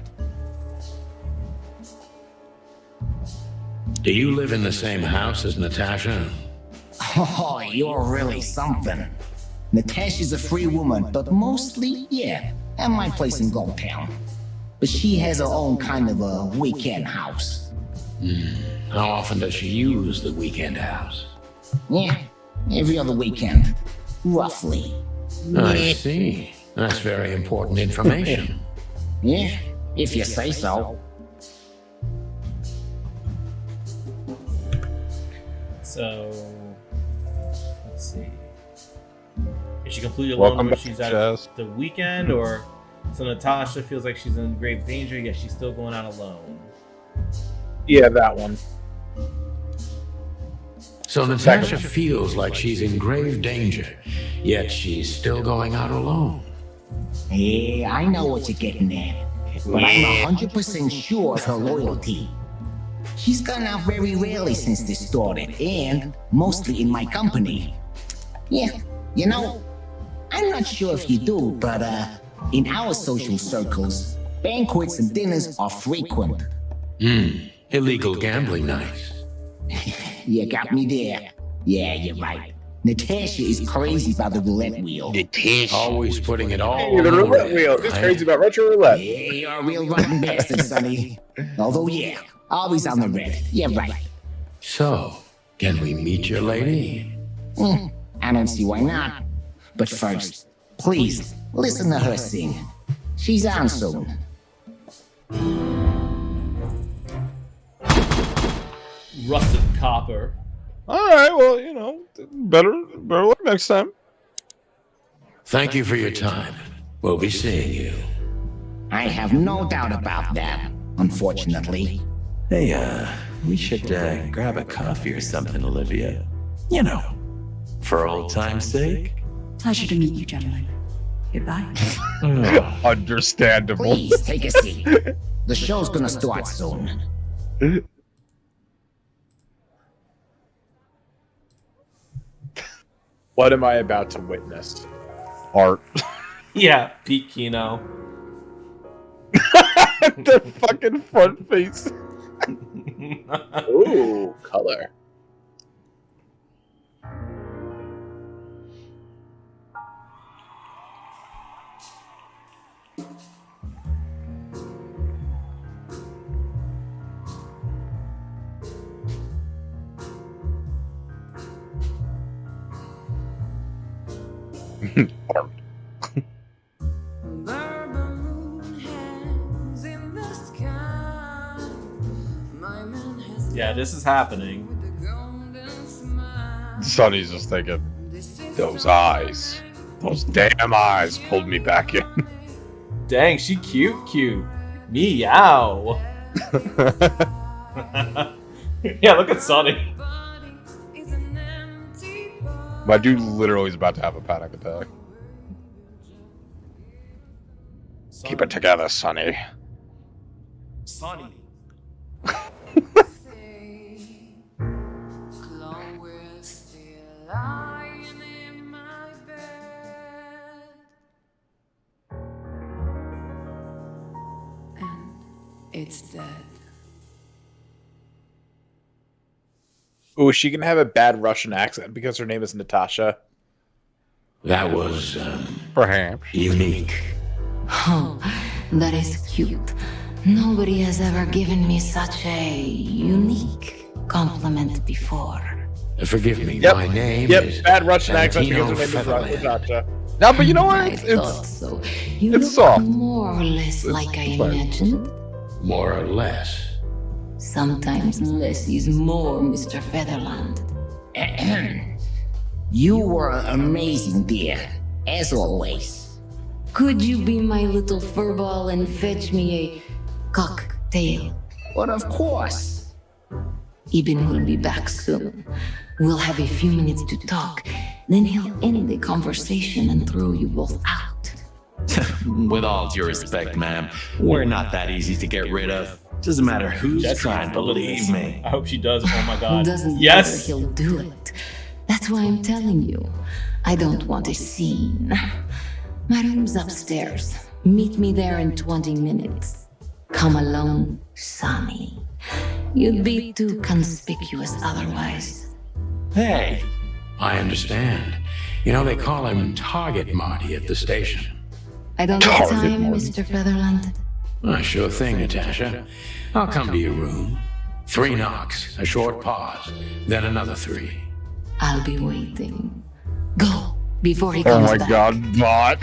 Do you live in the same house as Natasha? Oh, you're really something. Natasha's a free woman, but mostly, yeah, at my place in Gold Town. But she has her own kind of a weekend house. How often does she use the weekend house? Yeah, every other weekend, roughly. I see. That's very important information. Yeah, if you say so. So, let's see. Is she completely alone when she's at the weekend, or so Natasha feels like she's in grave danger, yet she's still going out alone? Yeah, that one. So Natasha feels like she's in grave danger, yet she's still going out alone. Yeah, I know what you're getting at. But I'm 100% sure of her loyalty. She's gone out very rarely since this started, and mostly in my company. Yeah, you know, I'm not sure if you do, but In our social circles, banquets and dinners are frequent. Illegal gambling nights. You got me there. Yeah, you're right. Natasha is crazy about the roulette wheel. Always putting it all Hey, on the the roulette red, wheel. He's right? crazy about retro roulette. Yeah, you're a real rotten bastard, Sonny. Although, yeah, always on the red. Yeah, right. So, can we meet your lady? I don't see why not. But first, please, listen to her sing. She's on soon. Rusted copper. All right, well, you know, better luck next time. Thank you for your time. We'll be seeing you. I have no doubt about that, unfortunately. Hey, we should grab a coffee or something, Olivia. You know, for old time's sake. Pleasure to meet you, gentlemen. Goodbye. Understandable. Please take a seat. The show's gonna start soon. What am I about to witness? Art. Yeah, Pete Kino. The fucking front face. Ooh, color. Art. Yeah, this is happening. Sonny's just thinking, those eyes, those damn eyes pulled me back in. Dang, she cute. Meow. Yeah, look at Sonny. My dude literally is about to have a panic attack. Keep it together, Sonny. Sonny. It's dead. Ooh, is she gonna have a bad Russian accent because her name is Natasha? That was, perhaps unique. Oh, that is cute. Nobody has ever given me such a unique compliment before. Forgive me, Yep. my name Yep, is bad Russian accent Santino because her name Featherland. is Natasha. No, but you know what? I thought so. You it's look soft. more or less like I fine. imagined. More or less. Sometimes less is more, Mr. Featherland. You were amazing, dear, as always. Could you be my little furball and fetch me a cocktail? But of course. Ibn will be back soon. We'll have a few minutes to talk. Then he'll end the conversation and throw you both out. With all due respect, ma'am, we're not that easy to get rid of. Doesn't matter who's trying, believe me. I hope she does. Oh my god. Doesn't Yes. matter, he'll do it. That's why I'm telling you. I don't want a scene. My room's upstairs. Meet me there in 20 minutes. Come alone, Sonny. You'd be too conspicuous otherwise. Hey, I understand. You know, they call him Target Marty at the station. I don't have time, Mr. Featherland. Sure thing, Natasha. I'll come to your room. 3 knocks, a short pause, then another 3. I'll be waiting. Go, before he Oh comes my back. god, bot.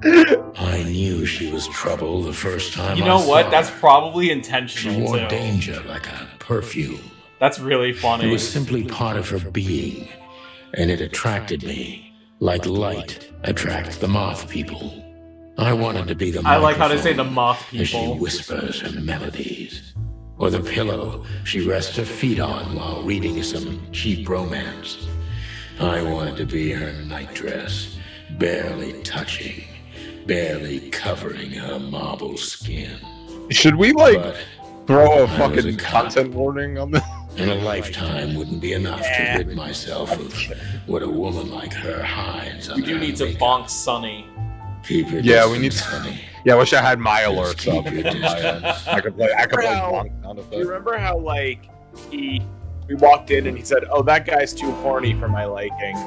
I knew she was trouble the first time You I know saw what? her. That's probably She intentional wore too. danger like a perfume. That's really It funny. was simply part of her being, and it attracted me, like light attracts the moth people. I wanted to be the I like how they say the microphone moth as she people. whispers her melodies, or the pillow she rests her feet on while reading some cheap romance. I wanted to be her nightdress, barely touching, barely covering her marble skin. Should we like But throw a I was fucking a cop. content warning on this? And a lifetime wouldn't be enough to rid myself of what a woman like her hides We under do her need to makeup. bonk Sonny. Keep your Yeah, we distance, need. honey. Yeah, I wish I had my alerts keep up. your On my end. I could play. Blank sound You effects. remember how like we walked in and he said, "Oh, that guy's too horny for my liking,"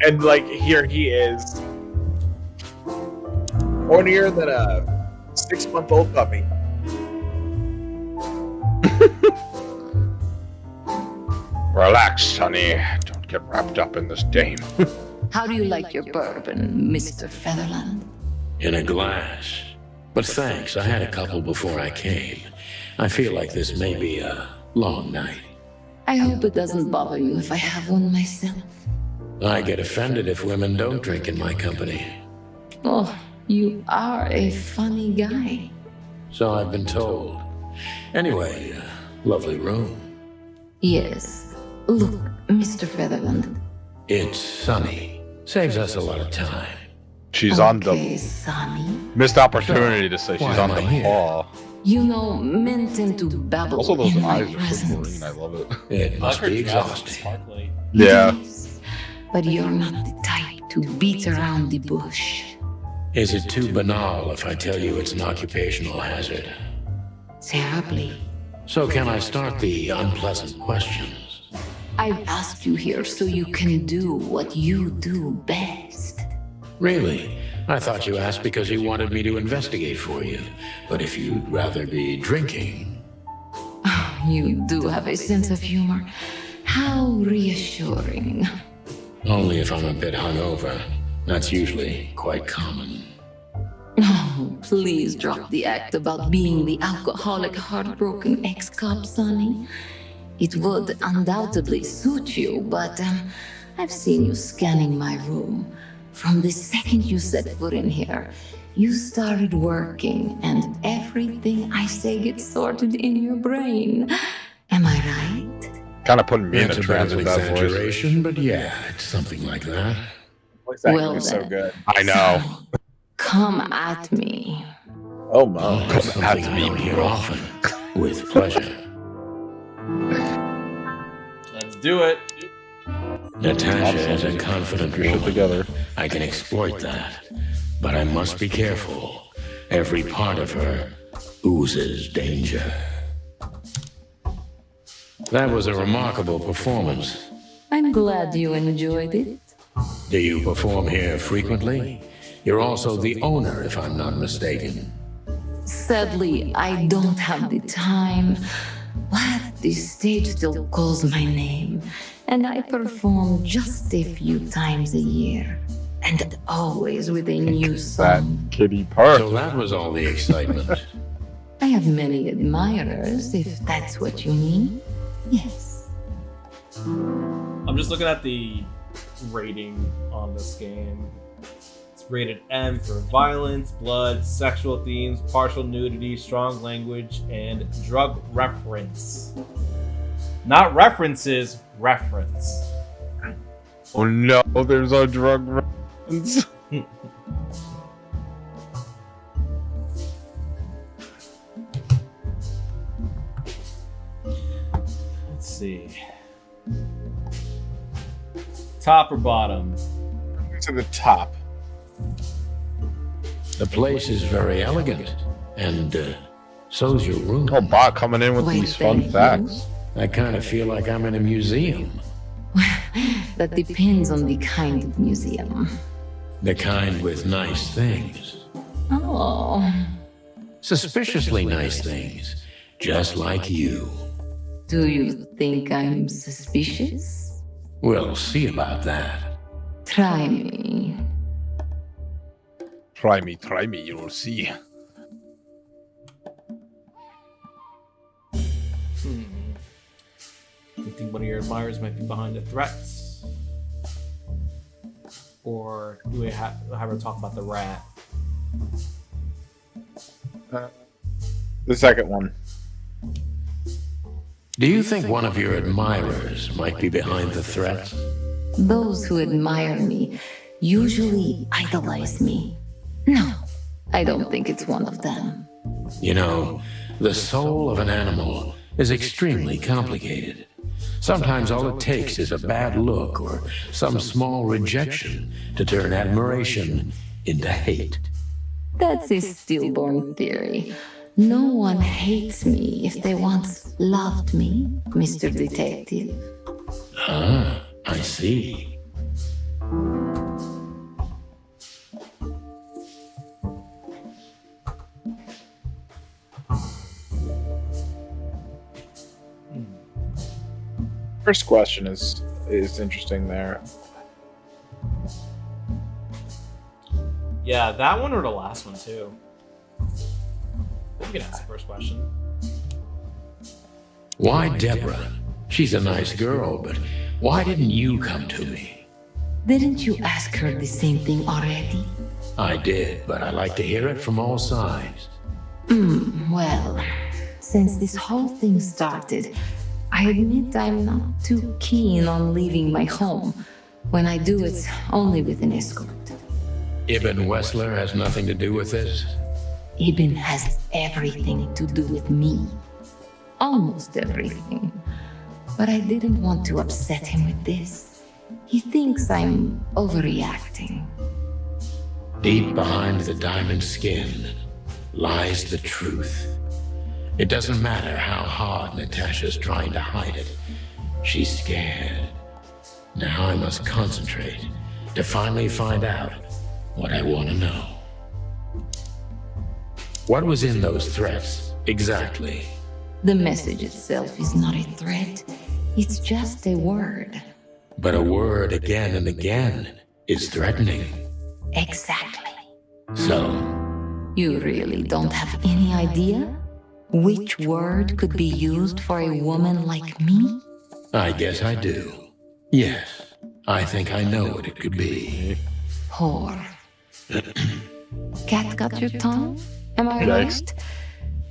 and like here he is, hornier than a 6-month-old puppy. Relax, honey. Don't get wrapped up in this dame. How do you like your bourbon, Mr. Featherland? In a glass. But thanks, I had a couple before I came. I feel like this may be a long night. I hope it doesn't bother you if I have one myself. I get offended if women don't drink in my company. Oh, you are a funny guy. So I've been told. Anyway, lovely room. Yes. Look, Mr. Featherland. It's sunny. Saves us a lot of time. She's on Okay, the Sonny. missed opportunity to say Why she's on am the I here? ball. You know, men tend to babble Also, those in my eyes are so presence. green. I love it. It must be exhausting. Sparkly. Yeah. But you're not the type to beat around the bush. Is it too banal if I tell you it's an occupational hazard? Terribly. So can I start the unpleasant questions? I've asked you here so you can do what you do best. Really? I thought you asked because you wanted me to investigate for you. But if you'd rather be drinking... You do have a sense of humor. How reassuring. Only if I'm a bit hungover. That's usually quite common. Oh, please drop the act about being the alcoholic, heartbroken ex-cop, Sonny. It would undoubtedly suit you, but I've seen you scanning my room. From the second you set foot in here, you started working, and everything I say gets sorted in your brain. Am I right? Kind of putting me in That's a a bit trance of an with that voice. exaggeration, but yeah, it's something like that. Voice acting Well is so then. good. I know. Come at me. Oh my. Oh, that's something I don't hear often. With pleasure. Let's do it. Natasha is a confident Push it woman. together. I can exploit that. But I must be careful. Every part of her oozes danger. That was a remarkable performance. I'm glad you enjoyed it. Do you perform here frequently? You're also the owner, if I'm not mistaken. Sadly, I don't have the time, but the stage still calls my name, and I perform just a few times a year, and always with a new That song. kitty purr. So that was all the excitement. I have many admirers, if that's what you mean. Yes. I'm just looking at the rating on this game. It's rated M for violence, blood, sexual themes, partial nudity, strong language, and drug reference. Not references, reference. Oh no, there's a drug reference. Let's see. Top or bottom? To the top. The place is very elegant, and so's your room. Oh, Bot coming in with Wait, these fun thank you. facts. I kind of feel like I'm in a museum. That depends on the kind of museum. The kind with nice things. Oh, Suspiciously nice things. Just like you. do you think I'm suspicious? We'll see about that. Try me. Try me, you'll see. You think one of your admirers might be behind the threats? Or do we have her talk about the rat? The second one. Do you think one of your admirers might be behind the threats? Those who admire me usually idolize me. No, I don't think it's one of them. You know, the soul of an animal is extremely complicated. Sometimes all it takes is a bad look or some small rejection to turn admiration into hate. That's a stillborn theory. No one hates me if they once loved me, Mr. Detective. Ah, I see. First question is interesting there. Yeah, that one or the last one too. You can ask the first question. Why Deborah? She's a nice girl, but why didn't you come to me? Didn't you ask her the same thing already? I did, but I like to hear it from all sides. Well, since this whole thing started, I admit I'm not too keen on leaving my home. When I do, it's only with an escort. Ibn Wessler has nothing to do with this? Ibn has everything to do with me. Almost everything. But I didn't want to upset him with this. He thinks I'm overreacting. Deep behind the diamond skin lies the truth. It doesn't matter how hard Natasha's trying to hide it. She's scared. Now I must concentrate to finally find out what I want to know. What was in those threats, exactly? The message itself is not a threat. It's just a word. But a word again and again is threatening. Exactly. So, You really don't have any idea which word could be used for a woman like me? I guess I do. Yes, I think I know what it could be. Whore. Cat got your tongue? Am I Yikes. right?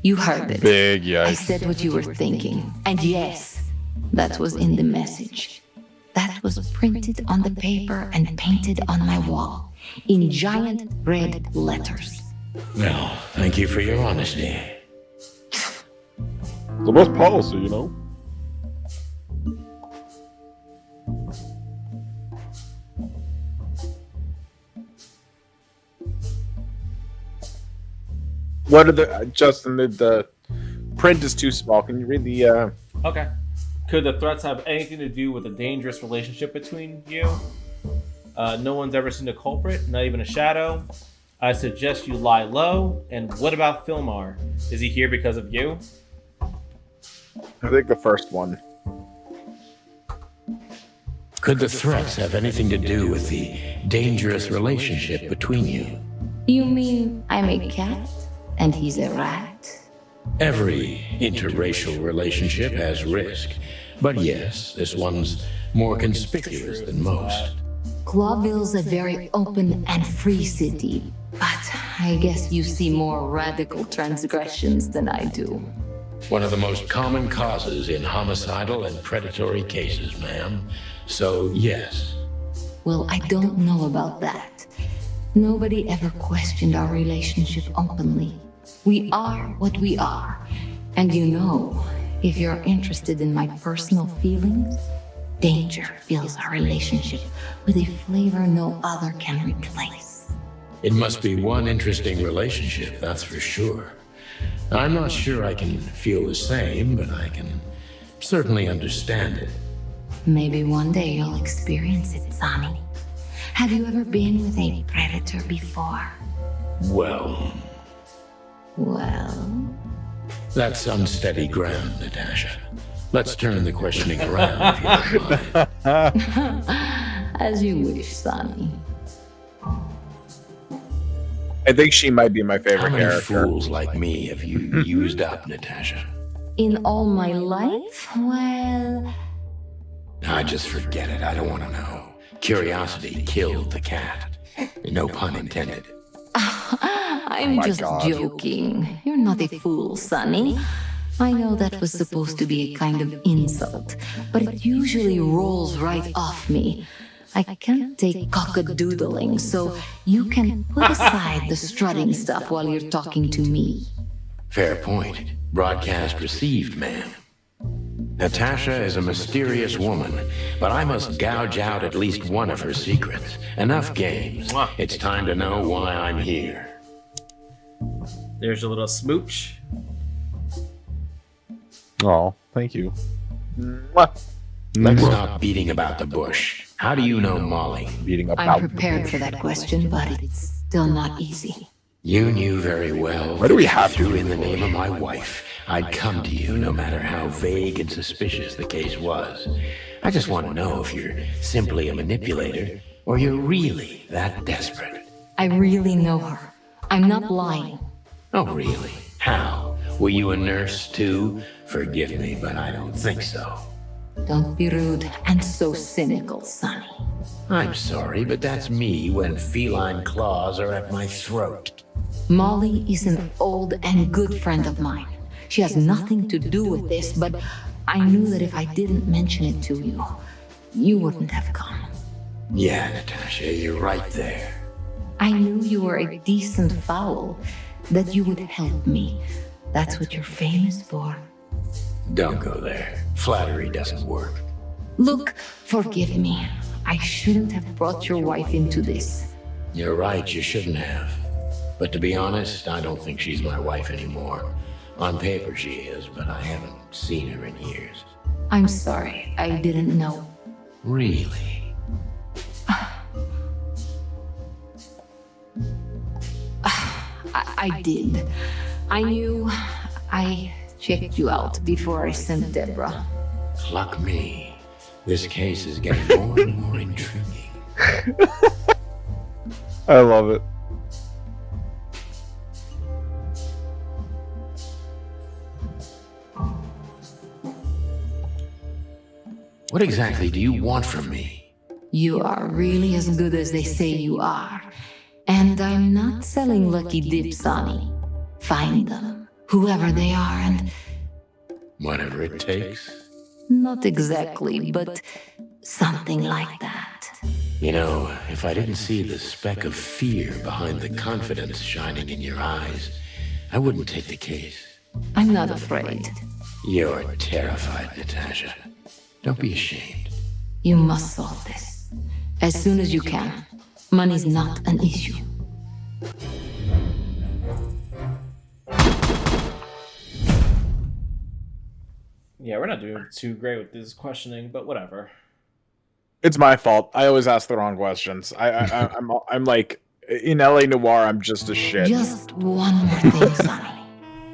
You heard it. Big I yikes. said what you were thinking. And yes, that was in the message. That was printed on the paper and painted on my wall in giant red letters. Well, thank you for your honesty. The most policy, you know? What are the Justin? The print is too small. Can you read the? Okay. Could the threats have anything to do with a dangerous relationship between you? No one's ever seen a culprit, not even a shadow. I suggest you lie low. And what about Filmar? Is he here because of you? I think the first one. Could the threats have anything to do with the dangerous relationship between you? You mean I'm a cat and he's a rat? Every interracial relationship has risk. But yes, this one's more conspicuous than most. Clawville's a very open and free city, but I guess you see more radical transgressions than I do. One of the most common causes in homicidal and predatory cases, ma'am. So, yes. Well, I don't know about that. Nobody ever questioned our relationship openly. We are what we are. And you know, if you're interested in my personal feelings, danger fills our relationship with a flavor no other can replace. It must be one interesting relationship, that's for sure. I'm not sure I can feel the same, but I can certainly understand it. Maybe one day you'll experience it, Sonny. Have you ever been with a predator before? Well, Well, that's unsteady ground, Natasha. Let's turn the questioning around, if you don't mind. as you wish, Sonny. I think she might be my favorite How many character. fools like me have you used up, Natasha? In all my life, well, I just forget it. I don't want to know. Curiosity killed the cat. No pun intended. I'm my just God. joking. You're not a fool, Sonny. I know that was supposed to be a kind of insult, but it usually rolls right off me. I can't take cock-a-doodling, so you can put aside the strutting stuff while you're talking to me. Fair point. Broadcast received, ma'am. Natasha is a mysterious woman, but I must gouge out at least one of her secrets. Enough games. It's time to know why I'm here. There's a little smooch. Oh, thank you. Let's stop beating about the bush. How do you know Molly? Beating I'm prepared for that question, but it's still not easy. You knew very well. Why do we have to? In the name of my wife, I'd come to you no matter how vague and suspicious the case was. I just want to know if you're simply a manipulator or you're really that desperate. I really know her. I'm not lying. Oh, really? How? Were you a nurse too? Forgive me, but I don't think so. Don't be rude and so cynical, Sonny. I'm sorry, but that's me when feline claws are at my throat. Molly is an old and good friend of mine. She has nothing to do with this, but I knew that if I didn't mention it to you, you wouldn't have come. Yeah, Natasha, you're right there. I knew you were a decent fowl, that you would help me. That's what you're famous for. Don't go there. Flattery doesn't work. Look, forgive me. I shouldn't have brought your wife into this. You're right, you shouldn't have. But to be honest, I don't think she's my wife anymore. On paper she is, but I haven't seen her in years. I'm sorry, I didn't know. Really? I did. I knew. I checked you out before I sent Deborah. Luck me. This case is getting more and more intriguing. I love it. What exactly do you want from me? You are really as good as they say you are. And I'm not selling lucky dips, Sonny. Find them, whoever they are, and... Whatever it takes? Not exactly, but something like that. You know, if I didn't see the speck of fear behind the confidence shining in your eyes, I wouldn't take the case. I'm not afraid. You're terrified, Natasha. Don't be ashamed. You must solve this. As soon as you can. Money's not an issue. Yeah, we're not doing too great with this questioning, but whatever. It's my fault. I always ask the wrong questions. I'm like in LA Noir. I'm just a shit. Just one more thing, Sonny.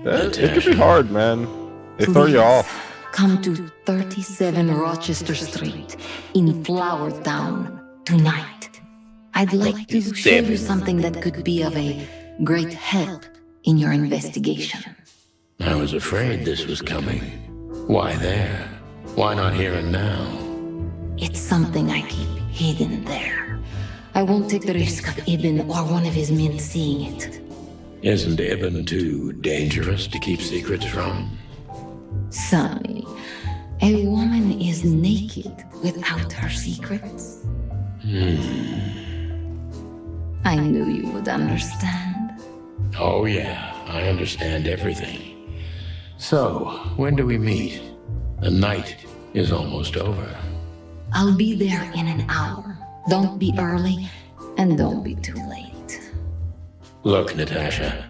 It could be hard, man. They throw you off. Come to 37 Rochester Street in Flower Town tonight. I'd like to show you something that could be of a great help in your investigation. I was afraid this was coming. Why there? Why not here and now? It's something I keep hidden there. I won't take the risk of Ibn or one of his men seeing it. Isn't Ibn too dangerous to keep secrets from? Sonny, a woman is naked without her secrets. I knew you would understand. Oh yeah, I understand everything. So, when do we meet? The night is almost over. I'll be there in an hour. Don't be early, and don't be too late. Look, Natasha,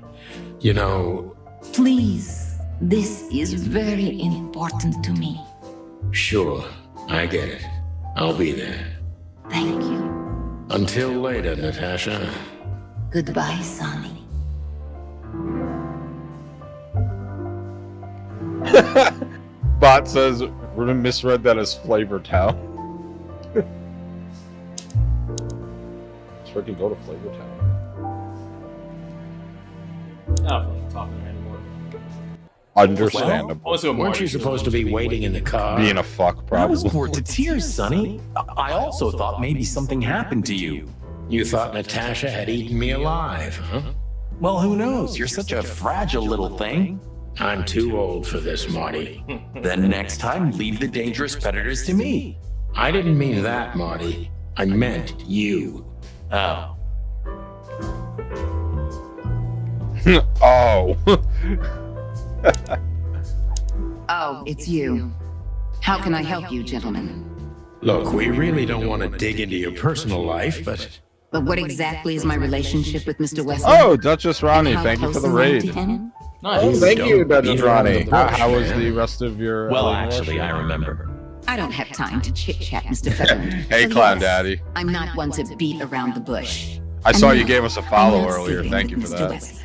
you know... Please, this is very important to me. Sure, I get it. I'll be there. Thank you. Until later, Natasha. Goodbye, Sonny. Bot says we're gonna misread that as Flavor Town. So I can go to Flavor Town. I don't feel like talking anymore. Understandable. Well, weren't you supposed to be waiting in the car? Being a fuck, I probably. was bored to tears, Sonny. I also thought maybe something happened to you. You thought Natasha had eaten me alive, huh? Well, who knows? You're such a fragile little thing. I'm too old for this, Marty. Then next time, leave the dangerous predators to me. I didn't mean that, Marty. I meant you. Oh. Oh. Oh, it's you. How can I help you, gentlemen? Look, we really don't want to dig into your personal life, but what exactly is my relationship with Mr. Wesley? Oh, Duchess Ronnie, And how thank you for close the am I raid. to him? Oh, thank you, Duchess Ronnie. bush, How was man. the rest of your... Well, actually, I remember. I don't have time to chit-chat, Mr. Featherland. Hey, So Clown yes, Daddy. I'm not one to beat around the bush. I saw And you no, gave us a I'm follow not earlier. sleeping Thank you with for Mr. that. Wesley.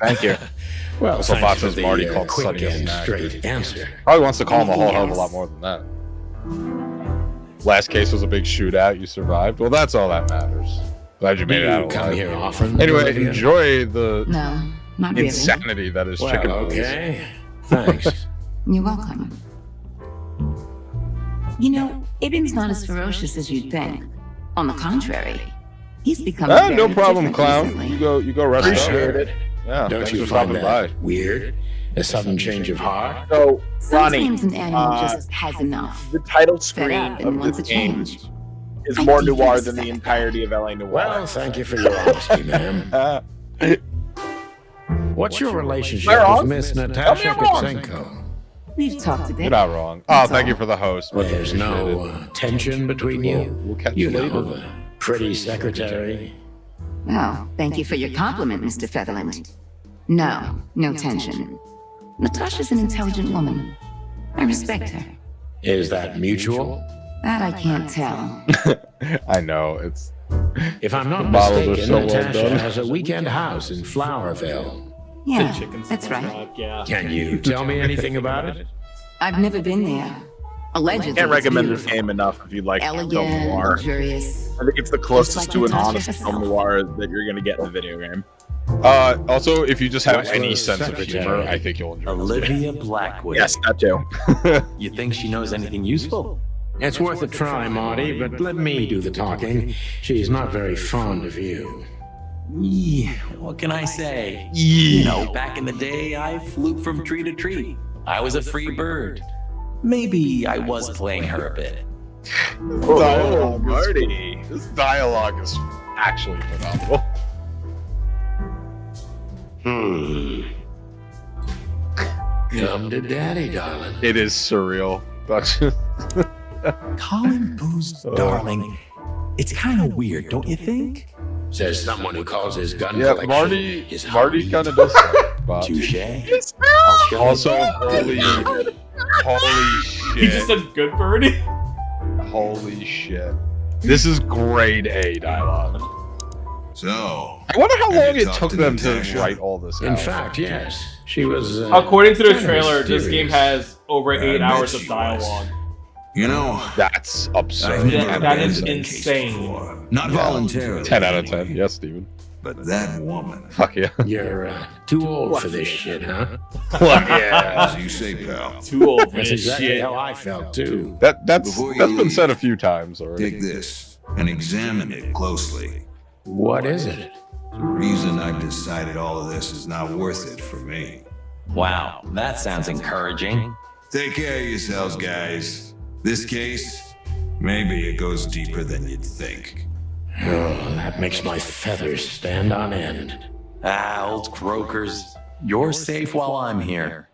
Thank you. well, Also, thanks for Bot's the Marty called quick Sonny a and snack. straight answer. Probably wants to call him a whole hell of a Yes. lot more than that. Last case was a big shootout. You survived. Well, that's all that matters. Glad you Do made it out you alive. come here often? Anyway, Olivia? enjoy the No, not really. insanity that is Well, chicken. okay. Thanks. You're welcome. You know, Ibn's not as ferocious as you'd think. On the contrary, he's become very No problem, different clown. recently. You go rest Appreciate up. it. Yeah, Don't thanks you for find stopping that by. weird? A sudden change of heart? So, Ronnie, Sometimes an animal just has enough. the title Fed screen up and of wants this a game change. is I more do noir respect than the entirety of LA Noir. Well, thank you for your honesty, ma'am. What's your relationship Am I wrong? with Miss Tell Natasha me I'm wrong. Katsenko? We've talked a bit. You're not wrong. Oh, thank you for the host. Well, there's no tension between you? We'll catch You you know, later. the pretty secretary. Oh, thank you for your compliment, Mr. Featherland. No, no tension. Natasha's an intelligent woman. I respect her. Is that mutual? That I can't tell. I know it's. If I'm The not models are mistaken, so well Natasha done. has a weekend house in Flowerville. Yeah, Chicken that's right. Sandwich, yeah. Can you tell me anything about it? I've never been there. Allegedly, Can't it's recommend this beautiful. game enough if you like film Elegant, noir. luxurious. I think it's the closest like to an Natasha honest film herself. noir that you're going to get in the video game. Also, if you just have What's any the sense of secretary? humor, I think you'll enjoy this game. Olivia Blackwood. Yes, that too. You think she knows anything useful? It's worth a try, Marty, but let me do the talking. She's not very fond of you. What can I say? You know, back in the day, I flew from tree to tree. I was a free bird. Maybe I was playing her a bit. Oh, Marty. This dialogue is actually phenomenal. Come to daddy, darling. It is surreal. Duchess. Calling booze darling. It's kind of weird, don't you think? Says someone who calls his gun Yeah, collection Marty his kind hobby. of does that, Bob. Touche. Also, holy He just shit. said good birdie. Holy shit. This is grade A dialogue. So, I wonder how have long you it talked took to them to Natasha? write all this out. In fact, yes. She was. According to the kind of trailer, this game mysterious. has over 8 bet hours of she dialogue. you know, That's absurd. I've never That been is in a case insane. before. Not voluntarily. 10 out of 10. anyway. Yes, Steven. But that woman. Fuck yeah. You're too old for this shit, huh? As you say, pal. Too old for That's this exactly shit. how I felt too. That's Before you been leave, said a few times already. Take this and examine it closely. What is it? The reason I've decided all of this is not worth it for me. Wow, that sounds encouraging. Take care of yourselves, guys. This case, maybe it goes deeper than you'd think. Oh, that makes my feathers stand on end. Ah, old croakers. You're safe while I'm here.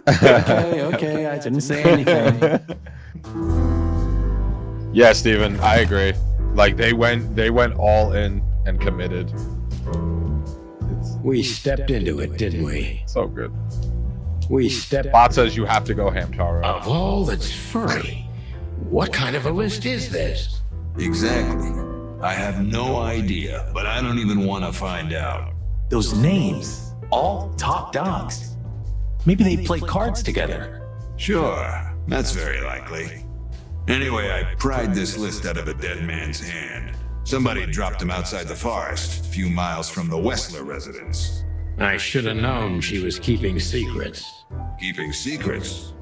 Okay, I didn't say anything. Yeah, Steven, I agree. Like they went all in and committed. We stepped into it, didn't we? So good. We stepped. Bot says you have to go Hamtaro. Of all that's furry, what kind of a list is this? Exactly. I have no idea, but I don't even want to find out. Those names, all top dogs. Maybe they play cards together. Sure, that's very likely. Anyway, I pried this list out of a dead man's hand. Somebody dropped him outside the forest, a few miles from the Wessler residence. I should have known she was keeping secrets. Keeping secrets?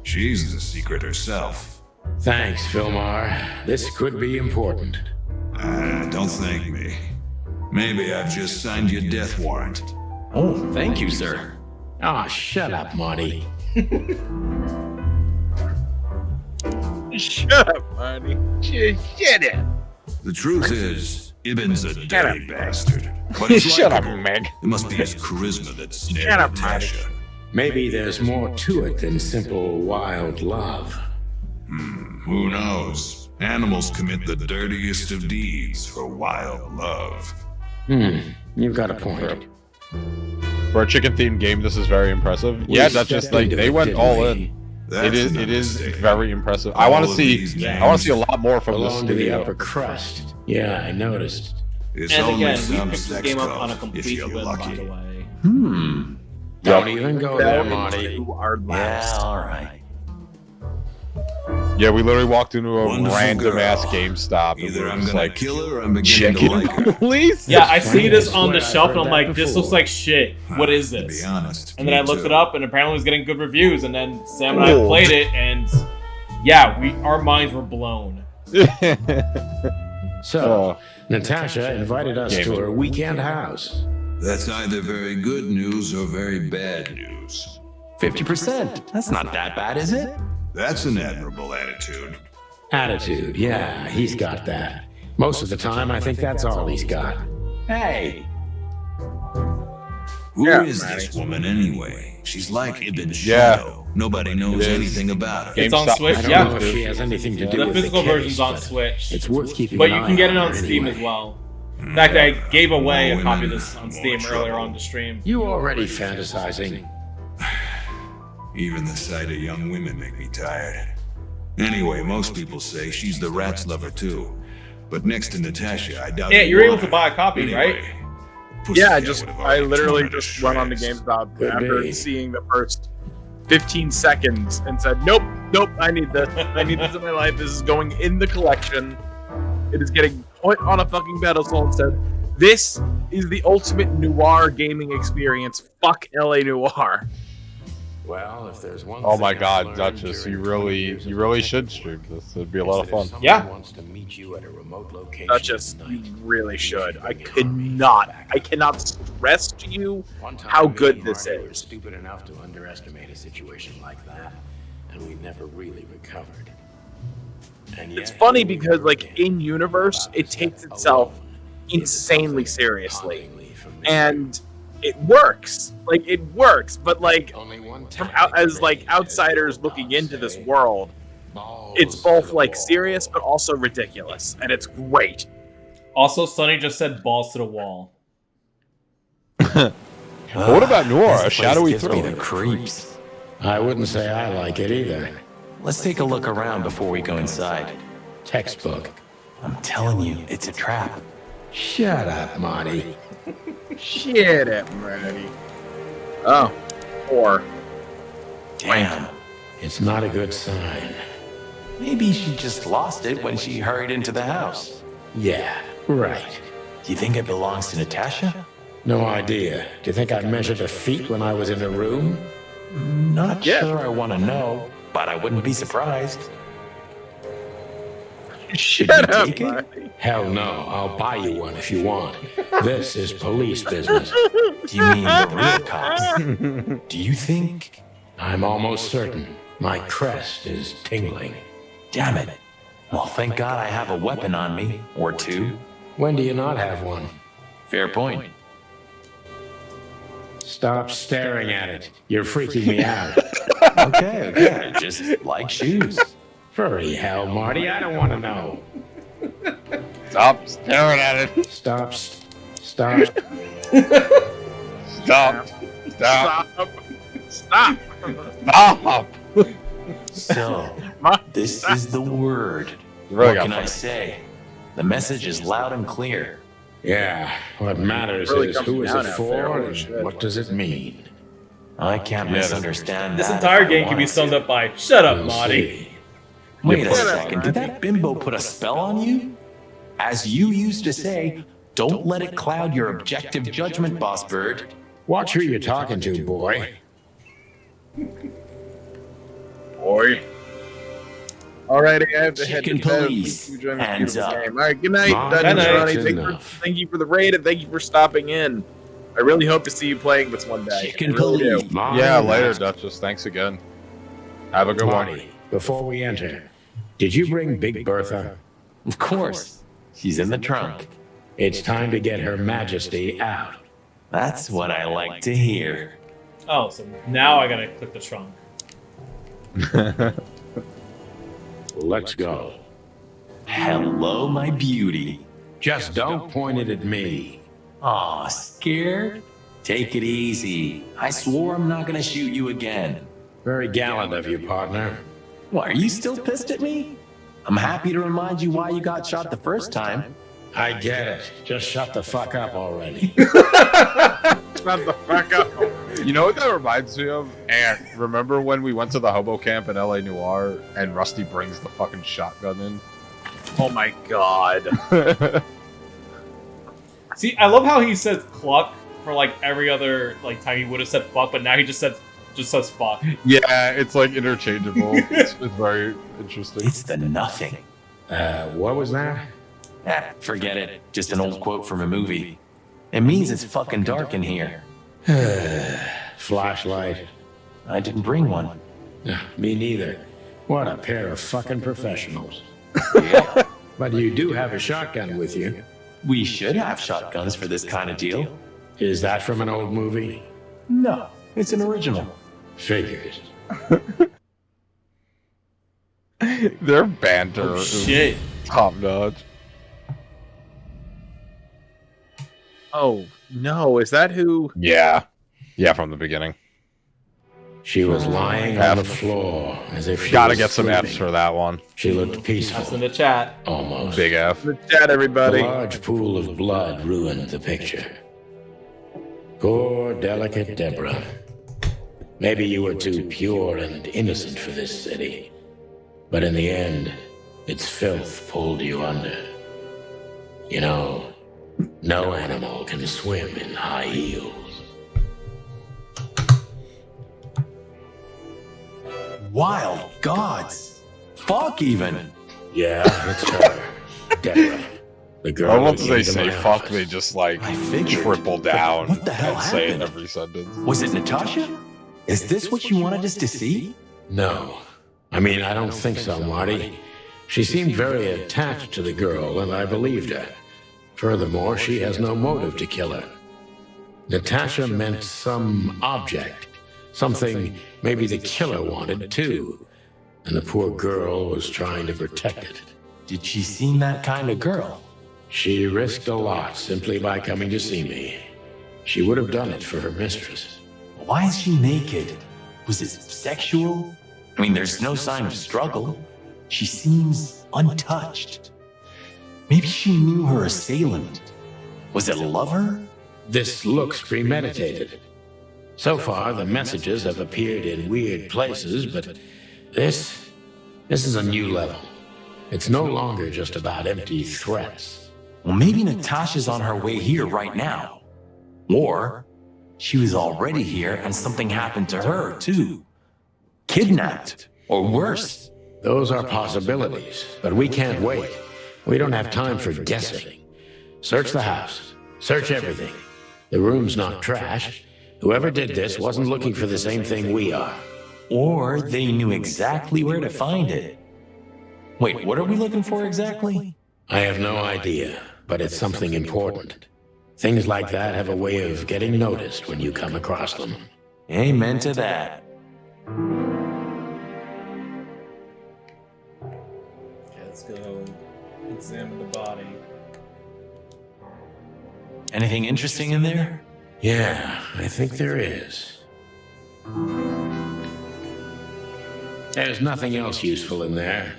She's the secret herself. Thanks, Filmar. This could be important. Don't thank me. Maybe I've just signed your death warrant. Oh, thank you, sir. Ah, shut up, Marty. Shut up, Marty. Shut up. The truth is, Ibn's a dirty bastard. But he's Shut up, likable. Meg. It must be his charisma that snared Shut up, Natasha. Maybe there's more to it than simple wild love. Who knows? Animals commit the dirtiest of deeds for wild love. You've got a point. For a chicken-themed game, this is very impressive. Yeah, that's just like they went all in. It is very impressive. I want to see a lot more from this Belong to the studio. upper crust. Yeah, I noticed. It's And only again, we some picked this sex game up on a cult, complete if you're whim, by lucky. the way. Don't even go there, Marty. Yeah, all right. Yeah, we literally walked into a Wonderful random ass girl. GameStop. And Either we were I'm just gonna like, kill her or I'm beginning to chicken like her. police? Yeah, I see this on the I've shelf and heard I'm like, that this before. looks like shit. What is To this? be honest. And then I me looked too. it up and apparently it was getting good reviews. And then Sam and I Cool. played it and yeah, our minds were blown. So, Natasha invited us to Gaming. her weekend house. That's either very good news or very bad news. 50%. That's not that bad, is it? That's an admirable attitude. Attitude, yeah, he's got that. Most of the time, I think that's all he's got. Hey, Who Yeah, is Matty. this woman anyway? She's like Ibn Yeah. Shadow. Nobody knows It is. anything about her. It's on GameStop. Switch, I don't yeah. know if she has anything to do The with physical the case, version's on but Switch. It's worth keeping But an you eye can get it on her Steam anyway. as well. In fact, I gave away a More copy of women, this on more Steam trouble. earlier on the stream. You already fantasizing. Even the sight of young women make me tired. Anyway, most people say she's the rat's lover too. But next to Natasha, I doubt Yeah, you you're able want to her. buy a copy, Anyway, right? Yeah, Pussycat would've I already literally torn her to just went on to shreds. GameStop Could after be. seeing the first 15 seconds and said, nope, I need this. I need this in my life. This is going in the collection. It is getting put on a fucking pedestal and said, this is the ultimate noir gaming experience. Fuck LA Noir. Well, if there's one Oh my thing I God, learned Duchess, during you 40 years of really life, should stream this. It'd be a lot of is that fun. if someone Yeah. wants to meet you at a remote location Duchess, at you night, really should. I bring your cannot, army I cannot stress to you One time, how me good and this Marty were is. stupid enough to underestimate a situation like that, and we never really recovered. And It's yet, funny here we because, were like, again, in universe, about it to takes step itself alone into insanely something seriously. hauntingly familiar. And it works. Like, it works, but, like, Only one from time out, in as, like, range, outsiders as looking Bob into this say, world, balls it's to both, the like, wall. serious but also ridiculous. And it's great. Also, Sonny just said balls to the wall. But what about Noir, a This place shadowy gives me the thriller? creeps. I wouldn't say I like it either. Let's take a look around before we go inside. Textbook. I'm telling you, it's a trap. Shut up, Marty. Shit, Marty. Oh. Or. Damn. It's not a good sign. Maybe she just lost it when she hurried into the house. Yeah, right. Do you think it belongs to Natasha? No idea. Do you think I measured her feet when I was in the room? Not Yeah. sure I want to know, but I wouldn't be surprised. Shut you up, take it? Marty. Hell no, I'll buy you one if you want. This is police business. Do you mean the real cops? Do you think? I'm almost certain my crest is tingling. Damn it. Well, thank God I have a weapon on me, or two. When do you not have one? Fair point. Stop staring at it. You're freaking me out. Okay, just like shoes. Furry hell, Marty, I don't want to know. Stop staring at it. Stop. Stop. Stop. Stop. Stop. Stop. So, this is the word. You really What got can I funny. say? The message is loud and clear. Yeah, what matters Really is comes who is down it out for there, holy and shit. what does it mean. I can't misunderstand This that entire if I game can be wanted summed to. up by "Shut up, We'll Marty." see. Wait a Shut up, second, did that bimbo put a spell on you? As you used to say, don't let it cloud your objective judgment, Boss Bird. Watch who you're talking to, boy. Boy. Alrighty, I have to head to Chicken bed. police. Thank you for joining this Hands beautiful up. game. Alright, good night, Mom, Dungeons good night. Ronnie. Enough. Thank you for the raid and thank you for stopping in. I really hope to see you playing this one day. Chicken I really do. police. Yeah, later, Duchess. Thanks again. Have a good one. Marty, before we enter, did you bring Big Bertha? Of course. She's in the trunk. It's time to get Her Majesty out. That's what I like to hear. Oh, so now I gotta click the trunk. Let's go. Hello, my beauty. Just don't point it at me. Aw, scared? Take it easy. I swore I'm not gonna shoot you again. Very gallant of you, partner. What, are you still pissed at me? I'm happy to remind you why you got shot the first time. I get it. Just shut the fuck up already. Shut the fuck up. You know what that reminds me of? And remember when we went to the hobo camp in LA Noir and Rusty brings the fucking shotgun in? Oh my god. See, I love how he says cluck for like every other like time he would have said fuck, but now he just says fuck. Yeah, it's like interchangeable. it's very interesting. It's the nothing. What was that? Forget it. Just an old quote from a movie. It means it's fucking dark in here. Flashlight. I didn't bring one. Me neither. What a pair of fucking professionals. Yeah. But you do have a shotgun with you. We should have shotguns for this kind of deal. Is that from an old movie? No, it's an original. Figures. Their banter shit. is top notch. Oh no, is that who? Yeah. Yeah, from the beginning. She was lying on the floor as if she Gotta was get some sleeping. F's for that one. She looked peaceful. That's in the chat. Almost. Big F. The chat, everybody. A large pool of blood ruined the picture. Poor, delicate Deborah. Maybe you were too pure and innocent for this city. But in the end, its filth pulled you under. You know, no animal can swim in high heels. Wild gods. Fuck even. Yeah, it's her. Deborah. The girl. I want to who say came to my fuck, office. they just like I figured. triple down What the hell and say it happened? every sentence. Was it Natasha? Is this what you wanted us to see? No. I mean, I don't think so, Marty. She seemed very attached to the girl, and I believed her. Furthermore, she has no motive to kill her. Natasha meant some object. Something maybe the killer wanted, too. And the poor girl was trying to protect it. Did she seem that kind of girl? She risked a lot simply by coming to see me. She would have done it for her mistress. Why is she naked? Was it sexual? I mean, there's no sign of struggle. She seems untouched. Maybe she knew her assailant. Was it a lover? This looks premeditated. So far, the messages have appeared in weird places, but this is a new level. It's no longer just about empty threats. Well, maybe Natasha's on her way here right now. Or she was already here and something happened to her, too. Kidnapped, or worse. Those are possibilities, but we can't wait. We don't have time for guessing. Search the house. Search everything. The room's not trashed. Whoever did this wasn't looking for the same thing we are. Or they knew exactly where to find it. Wait, what are we looking for exactly? I have no idea, but it's something important. Things like that have a way of getting noticed when you come across them. Amen to that. Let's go examine the body. Anything interesting in there? Yeah, I think there is. There's nothing else useful in there.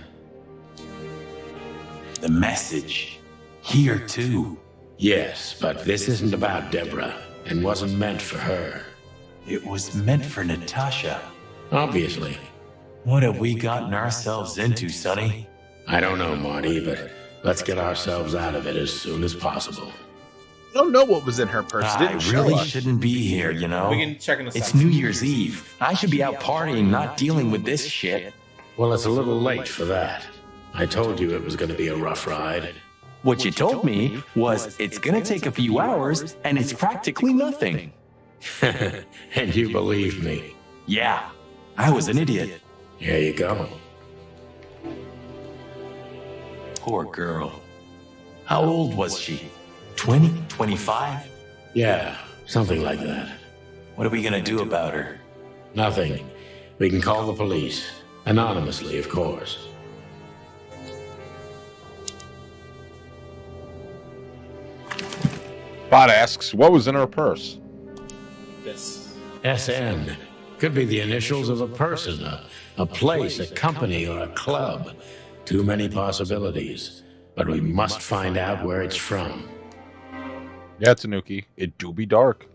The message. Here, too. Yes, but this isn't about Deborah, and wasn't meant for her. It was meant for Natasha. Obviously. What have we gotten ourselves into, Sonny? I don't know, Marty, but let's get ourselves out of it as soon as possible. I don't know what was in her purse. It I didn't show really us. shouldn't be here, you know? We can check in a It's second. New Year's Eve. I should be out partying, not dealing with this shit. Well, it's a little late for that. I told you it was going to be a rough ride. What you told me was it's gonna take a few hours and it's practically nothing. And you believed me. Yeah, I was an idiot. Here you go. Poor girl. How old was she? 20, 25? Yeah, something like that. What are we gonna do about her? Nothing. We can call the police. Anonymously, of course. Bot asks, what was in her purse? This. SN. Could be the initials of a person, a place, a company, or a club. Too many possibilities. But we must find out where it's from. Yeah, Tanuki. It do be dark.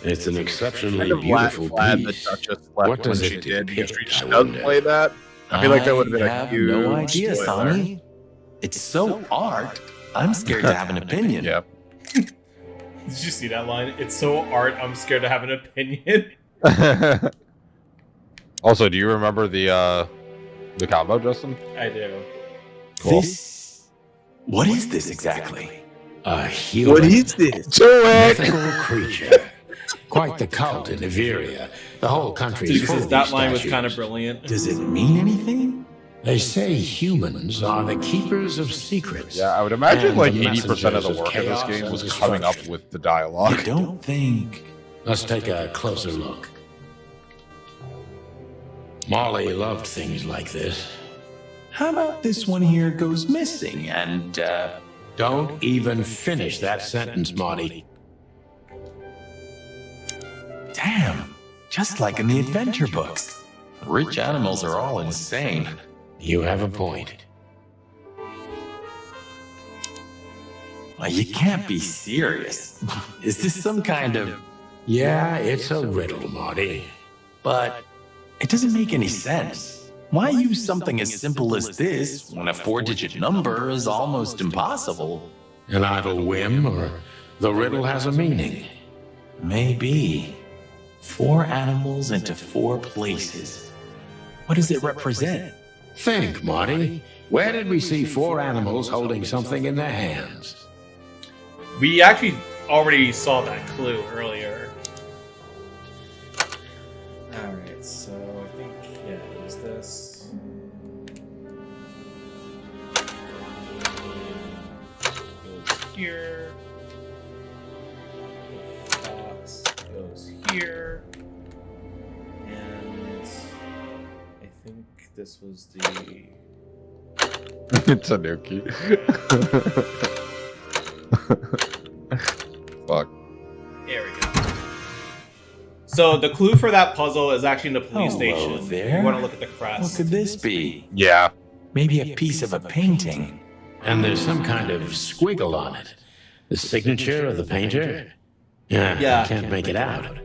It's an exceptionally Kind of beautiful glad piece. the Duchess left What does when she it did, because depict, she I does wonder? play that. I feel like that would have been a have huge no idea, spoiler. Sonny. It's so art. I'm scared to have an opinion. Yep. Did you see that line? It's so art, I'm scared to have an opinion. Also, do you remember the combo, Justin? I do. Cool. What is this exactly? A human. What is this? Mythical creature. Quite the cult in Iveria. The whole country is full of That these line was statues. kind of brilliant. Does it mean anything? They say humans are the keepers of secrets. Yeah, I would imagine and like the 80% of the messengers work of this chaos game and was coming up destruction. with the dialogue. I don't think. Let's take a closer look. Molly loved things like this. How about this one here goes missing and, Don't even finish that sentence, Marty. damn, just like in the adventure books. Rich animals are all insane. You have a point. Well, you can't be serious. Is this some kind of... Yeah, it's a riddle, Marty. But it doesn't make any sense. Why use something as simple as this when a 4-digit number is almost impossible? An idle whim, or the riddle has a meaning. Maybe. 4 animals into 4 places. What does it represent? Think, Marty. Where did we see 4 animals holding something in their hands? We actually already saw that clue earlier. Alright, so I think, yeah, it was this. Goes here. The fox goes here. And I think this was the... Tanuki. Fuck. There we go. So the clue for that puzzle is actually in the police Hello station. there. You want to look at the crest. What could this be? Yeah. Maybe a piece of a painting. And there's some kind of squiggle on it. The signature of the painter? Yeah. I can't make it out.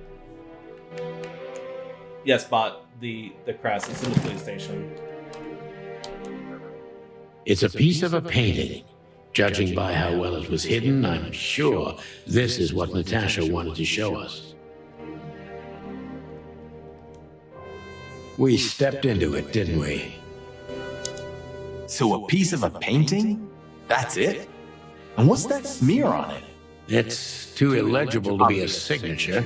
Yes, but the crest is in the police station. It's a piece of a painting. Judging by how well it was hidden, I'm sure this is what Natasha wanted to show us. We stepped into it, didn't we? So a piece of a painting? That's it? And what's that smear on it? It's too illegible to be a signature.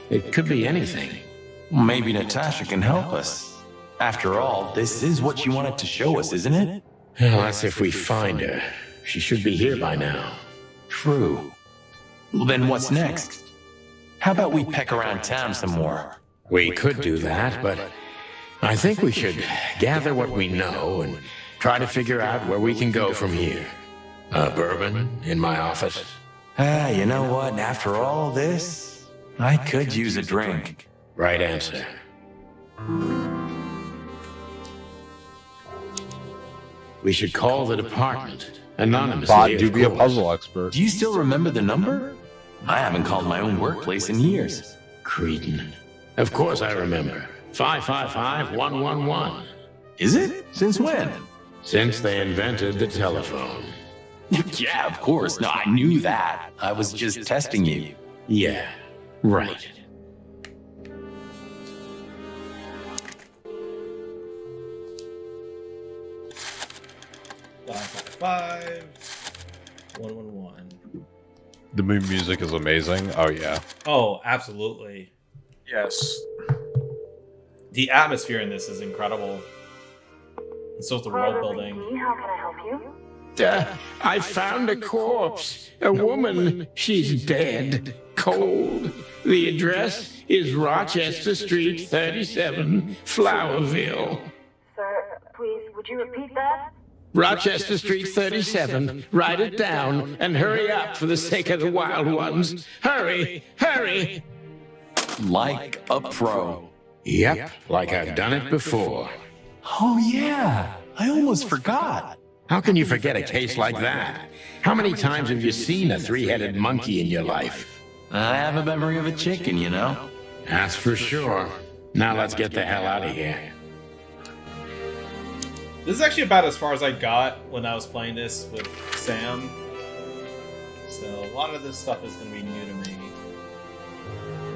It could be anything. Maybe Natasha can help us. After all, this is what she wanted to show us, isn't it? Well, that's if we find her. She should be here by now. True. Well, then what's next? How about we peck around town some more? We could do that, but I think we should gather what we know and try to figure out where we can go from here. Bourbon in my office. You know what? After all this, I could use a drink. Right answer. We should call the department. Anonymously, Bot, of do be a course. puzzle expert. Do you still remember the number? I haven't called my own workplace in years. Cretin. Of course I remember. 555-111. Is it? Since when? Since they invented the telephone. Yeah, of course. No, I knew that. I was just testing you. Yeah, right. Five, 111. The music is amazing. Oh, yeah. Oh, absolutely. Yes. The atmosphere in this is incredible. And so is the world building. How can I help you? Doctor, I found a corpse. A woman. She's dead. Cold. The address is Rochester Street 37, Flowerville. Sir, please, would you repeat that? Rochester Street 37. Write it down and hurry up for the sake of the wild ones. Hurry! Hurry! Like a pro. Yep, like I've done it before. Oh, yeah. I almost forgot. How can you forget a case like that? How many times have you seen a three-headed monkey in your life? I have a memory of a chicken, you know? That's for sure. Now let's get the hell out of here. This is actually about as far as I got when I was playing this with Sam. So a lot of this stuff is going to be new to me.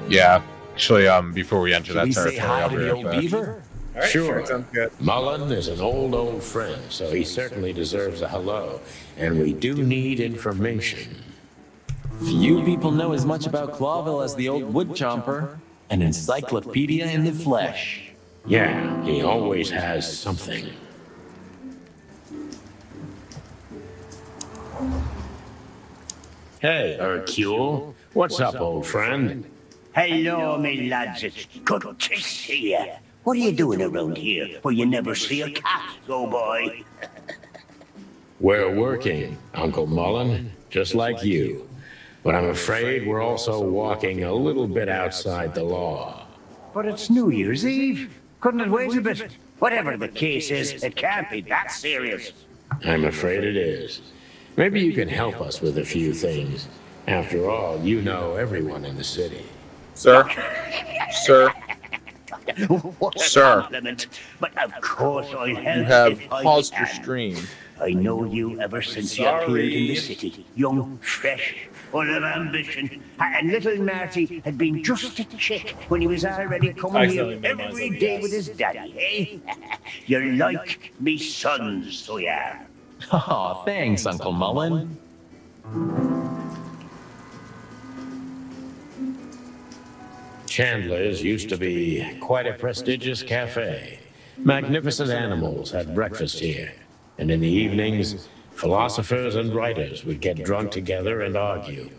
Yeah. Actually, before we enter that we territory, say hi I'll to be the right old back. beaver? All right, Sure. Sounds good. Mullen is an old friend, so he certainly deserves a hello. And we do need information. Few people know as much about Clawville as the old wood chomper. An encyclopedia in the flesh. Yeah, he always has something. Hey, Hercule. What's up, old friend? Hello, me lads. It's good to see you. What are you doing around here where you never see a cat go by? We're working, Uncle Mullen, just like you. But I'm afraid we're also walking a little bit outside the law. But it's New Year's Eve. Couldn't it wait a bit? Whatever the case is, it can't be that serious. I'm afraid it is. Maybe you can help us with a few things. After all, you know everyone in the city. Sir? Sir? What a Sir. compliment. But of course I'll help You have if I paused your can. stream. I know you ever since you appeared in the city. Young, fresh, full of ambition. And little Marty had been just a chick when he was already coming here every day with his daddy, eh? You're like me sons, so you are. Aw, thanks, Uncle Mullen. Chandler's used to be quite a prestigious cafe. Magnificent animals had breakfast here. And in the evenings, philosophers and writers would get drunk together and argue.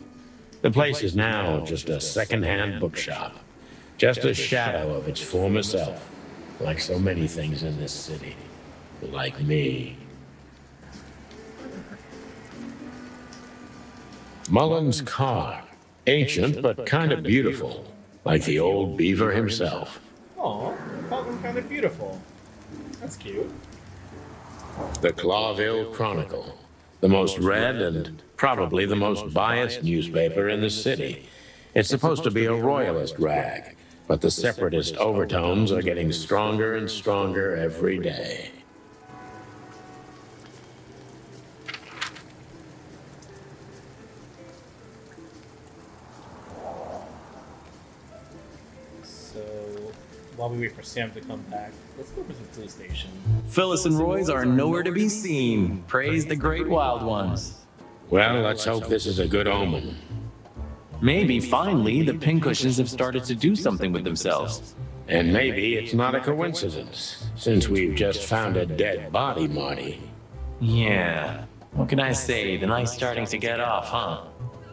The place is now just a second-hand bookshop. Just a shadow of its former self. Like so many things in this city. Like me. Mullen's car. Ancient, but kind of beautiful. Like the old beaver himself. Aw, called him kind of beautiful. That's cute. The Clawville Chronicle. The most read and probably the most biased newspaper in the city. It's supposed to be a royalist rag, but the separatist overtones are getting stronger and stronger every day. So, while we wait for Sam to come back, let's go to the police station. Phyllis and Roy's are nowhere to be seen. Praise the great wild ones. Well, let's hope this is a good omen. Maybe, finally, the pincushions have started to do something with themselves. And maybe it's not a coincidence, since we've just found a dead body, Marty. Yeah. What can I say? The night's starting to get off, huh?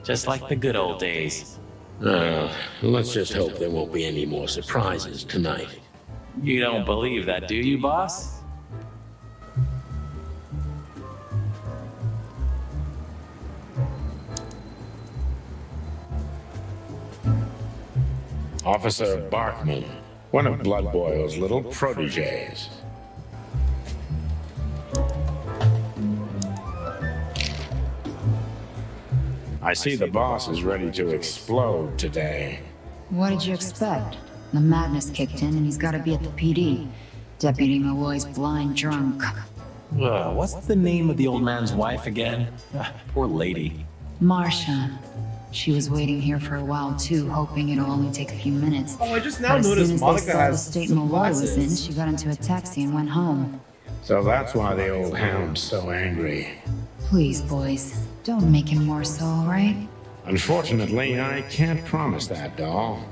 Just like the good old days. Let's just hope there won't be any more surprises tonight. You don't believe that, do you, boss? Officer Barkman, one of Blood Boil's little proteges. I see the boss is ready to explode today. What did you expect? The madness kicked in and he's gotta be at the PD. Deputy Malloy's blind drunk. What's the name of the old man's wife again? Poor lady. Marcia. She was waiting here for a while too, hoping it'll only take a few minutes. Oh, I just now But noticed as Monica soon as they saw the has state some Malloy was in, glasses. she got into a taxi and went home. So that's why the old hound's so angry. Please, boys, don't make him more so, all right? Unfortunately, I can't promise that, doll.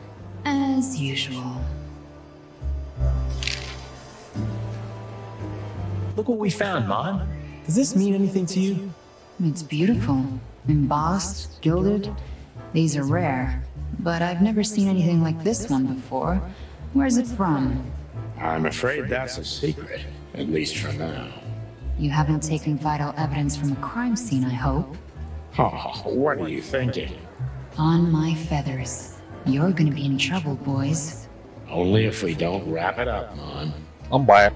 As usual. Look what we found, Mon. Does this mean anything to you? It's beautiful. Embossed, gilded. These are rare, but I've never seen anything like this one before. Where's it from? I'm afraid that's a secret, at least for now. You haven't taken vital evidence from a crime scene, I hope. Oh, what are you thinking? On my feathers. You're gonna be in trouble, boys. Only if we don't wrap it up, Mon. I'm back.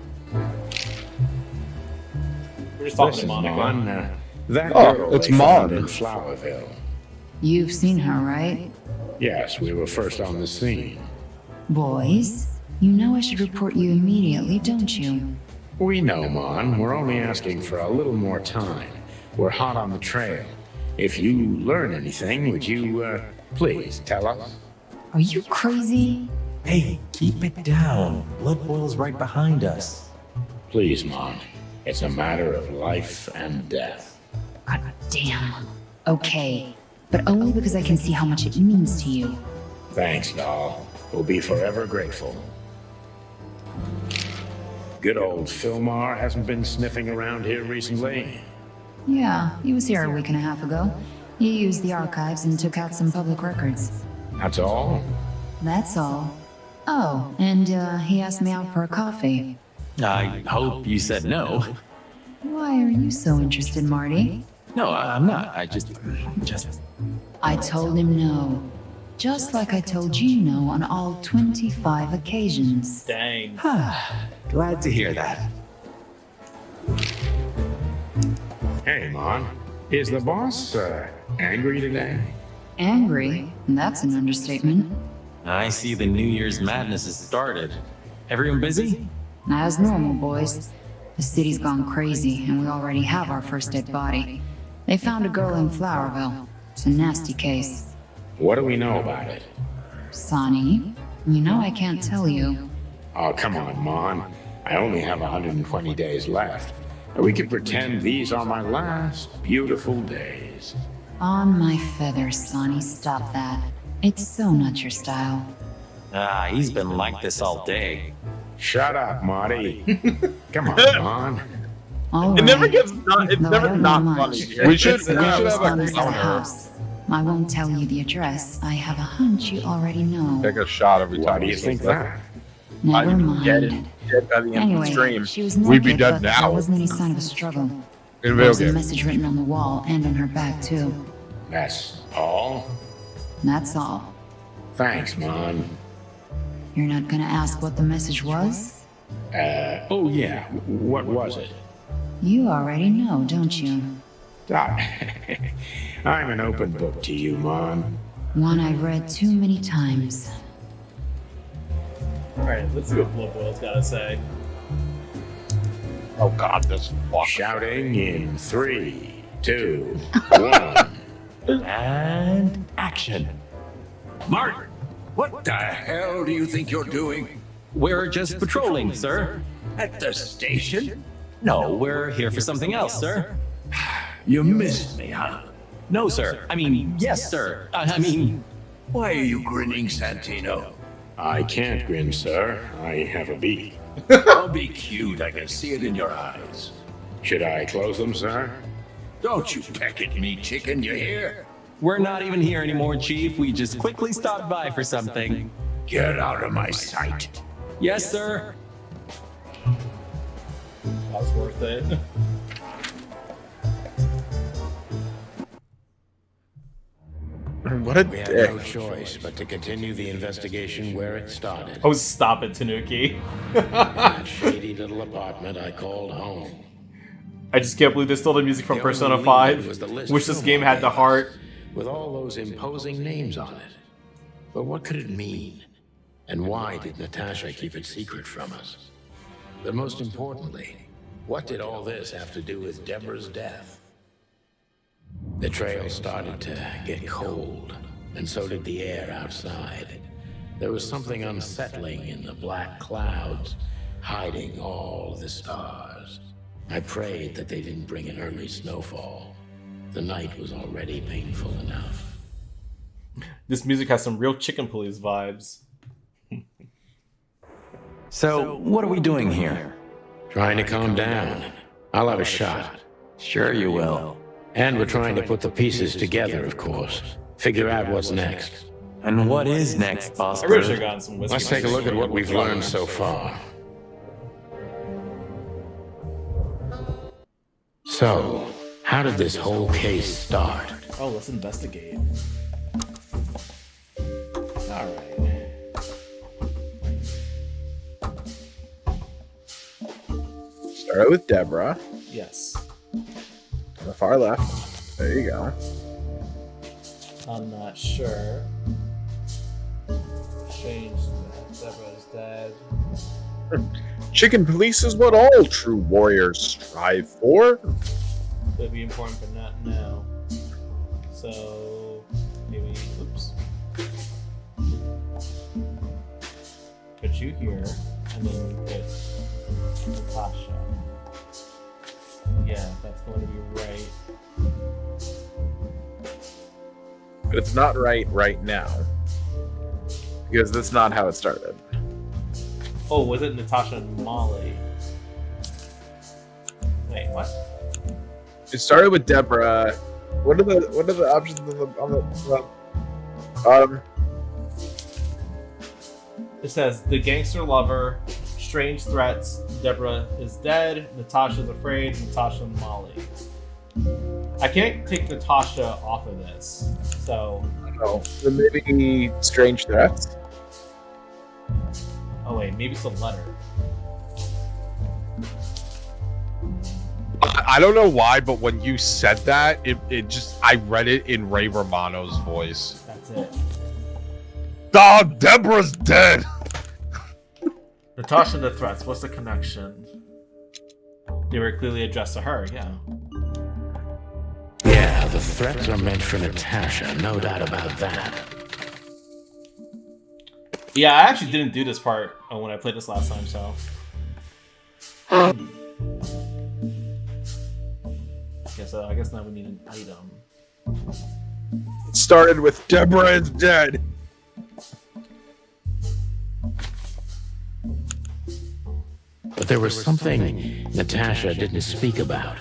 We're just talking Listen, to Monica. Mon, that Oh, girl it's they found Mon. in Flowerville. You've seen her, right? Yes, we were first on the scene. Boys, you know I should report you immediately, don't you? We know, Mon. We're only asking for a little more time. We're hot on the trail. If you learn anything, would you, please tell us? Are you crazy? Hey, keep it down. Blood boil's right behind us. Please, Mon. It's a matter of life and death. God damn. Okay, but only because I can see how much it means to you. Thanks, doll. We'll be forever grateful. Good old Philmar hasn't been sniffing around here recently. Yeah, he was here a week and a half ago. He used the archives and took out some public records. That's all? That's all. Oh, and he asked me out for a coffee. I hope you said no. Why are you so interested, Marty? No, I'm not. I just... I told him no. Just like I told you no on all 25 occasions. Dang. Glad to hear that. Hey, Mon. Is the boss, angry today? Angry? That's an understatement. I see the New Year's madness has started. Everyone busy? As normal, boys. The city's gone crazy, and we already have our first dead body. They found a girl in Flowerville. It's a nasty case. What do we know about it? Sonny, you know I can't tell you. Oh, come on, Mon. I only have 120 days left. We could pretend these are my last beautiful days. On my feathers, Sonny, stop that. It's so not your style. He's been like this all day. Shut up, Marty. Come on, Mon. All It never right. gets not. It's Though I never don't know not much. funny. We should have Responders a to the counter. house. I won't tell you the address. I have a hunch you already know. Take a shot every time. Why do you think that? Never I'd be mind. dead by the end of the Anyway, stream. she was We'd be naked, dead but now. there wasn't any sign of a struggle. In There video was a game. message written on the wall and on her back, too. That's all? That's all. Thanks, Mon. You're not gonna ask what the message was? Oh yeah, what was it? You already know, don't you? I'm an open book to you, Mon. One I've read too many times. Alright, let's see what Blood Boil's gotta say. Oh God, this fuck. Shouting in 3, 2, 1. And action. Martin, what the hell do you think you're doing? We're just patrolling, sir. At the station? No, we're here for something else, sir. You missed me, huh? No, sir. I mean, yes, sir. I mean... Why are you grinning, Santino? I can't grin, sir. I have a beak. Don't be cute, I can see it in your eyes. Should I close them, sir? Don't you peck at me, chicken, you hear? We're not even here anymore, Chief. We just quickly stopped by for something. Get out of my sight. Yes, sir. That was worth it. What a We had dick. no choice but to continue the investigation where it started. Oh, stop it, Tanuki. That shady little apartment I called home. I just can't believe they stole the music from The only Persona lead 5. was the list Wish this Philmar game had the gave us, heart. with all those imposing names on it. But what could it mean? And why did Natasha keep it secret from us? But most importantly, what did all this have to do with Deborah's death? The trail started to get cold, and so did the air outside. There was something unsettling in the black clouds, hiding all the stars. I prayed that they didn't bring an early snowfall. The night was already painful enough. This music has some real Chicken Police vibes. So, what are we doing here? Trying to calm down. I'll have a shot. Sure you will. And we're trying to put the pieces together, of course. Figure out what's next. And what is next, boss? I really should have gotten some whiskey. Let's take a look at what we've learned so far. So, how did this whole case start? Oh, let's investigate. Alright. Started with Deborah. Yes. On the far left. There you go. I'm not sure. Strange that Deborah's dead. Chicken police is what all true warriors strive for. Could be important, but not now. So maybe, oops. Put you here, and then we put Natasha. Yeah, that's going to be right. But it's not right now. Because that's not how it started. Oh, was it Natasha and Molly? Wait, what? It started with Deborah. What are the options on the bottom? It says the gangster lover, strange threats, Deborah is dead, Natasha's afraid, Natasha and Molly. I can't take Natasha off of this, so. Oh, then maybe strange threats. Oh wait, maybe it's a letter. I don't know why, but when you said that, it just, I read it in Ray Romano's voice. That's it. Dog, Deborah's dead. Natasha and the threats, what's the connection? They were clearly addressed to her, yeah. Yeah, the threats are meant for Natasha, no doubt about that. Yeah, I actually didn't do this part when I played this last time, so. I guess now we need an item. It started with Deborah is dead. But there was something Natasha didn't speak about.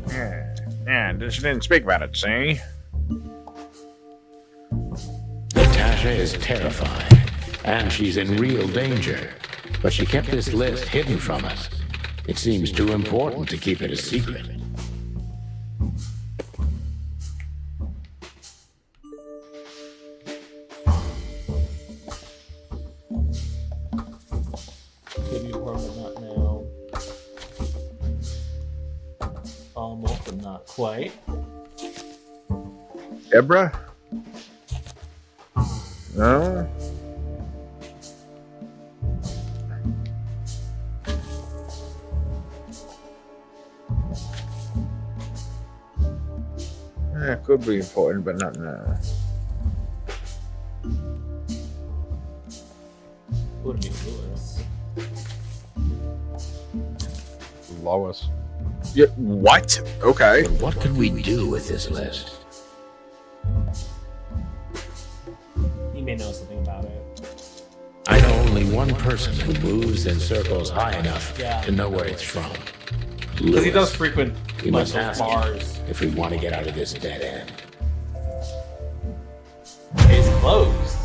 Yeah, she didn't speak about it, see? Natasha is terrified, and she's in real danger. But she kept this list hidden from us. It seems too important to keep it a secret. Could be important, but not now. Almost, but not quite. Deborah? No? Yeah, it could be important, but not now. Would be Lewis. Lois. Yeah, what? Okay. But what could we do with this list? He may know something about it. I know only one person who moves in circles high enough to know where it's from. Because he does frequent We must those ask bars. him if we want to get out of this dead end. It's closed.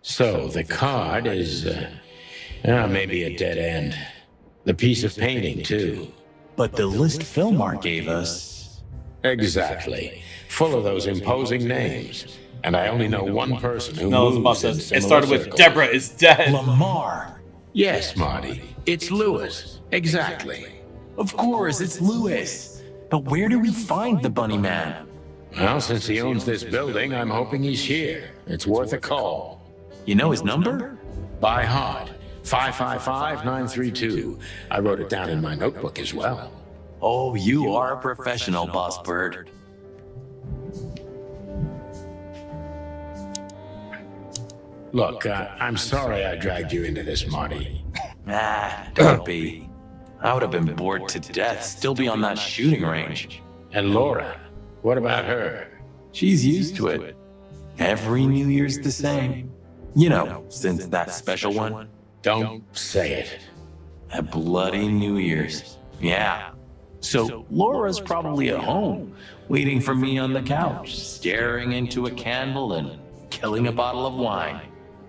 So the card is maybe a dead end. The piece of painting too. But the list Philmar gave us. Exactly. Full of those imposing names. And I only know one person who No, it was moves about in to- similar it started with circles. Deborah is dead. Lamar. Yes, Marty. It's Lewis. Exactly. Of course, it's Lewis. But where do we find the Bunny Man? Well, since he owns this building, I'm hoping he's here. It's worth a call. You know his number? By heart. 555-932. I wrote it down in my notebook as well. Oh, you are a professional, Boss Bird. Look, I'm sorry I dragged you into this, Marty. Don't be. I would have been bored to death, still be on that shooting range. And Laura, what about her? She's used to it. Every New Year's the same. You know, since that special one. Don't say it. That bloody New Year's. Yeah. So Laura's probably at home, waiting for me on the couch, staring into a candle and killing a bottle of wine.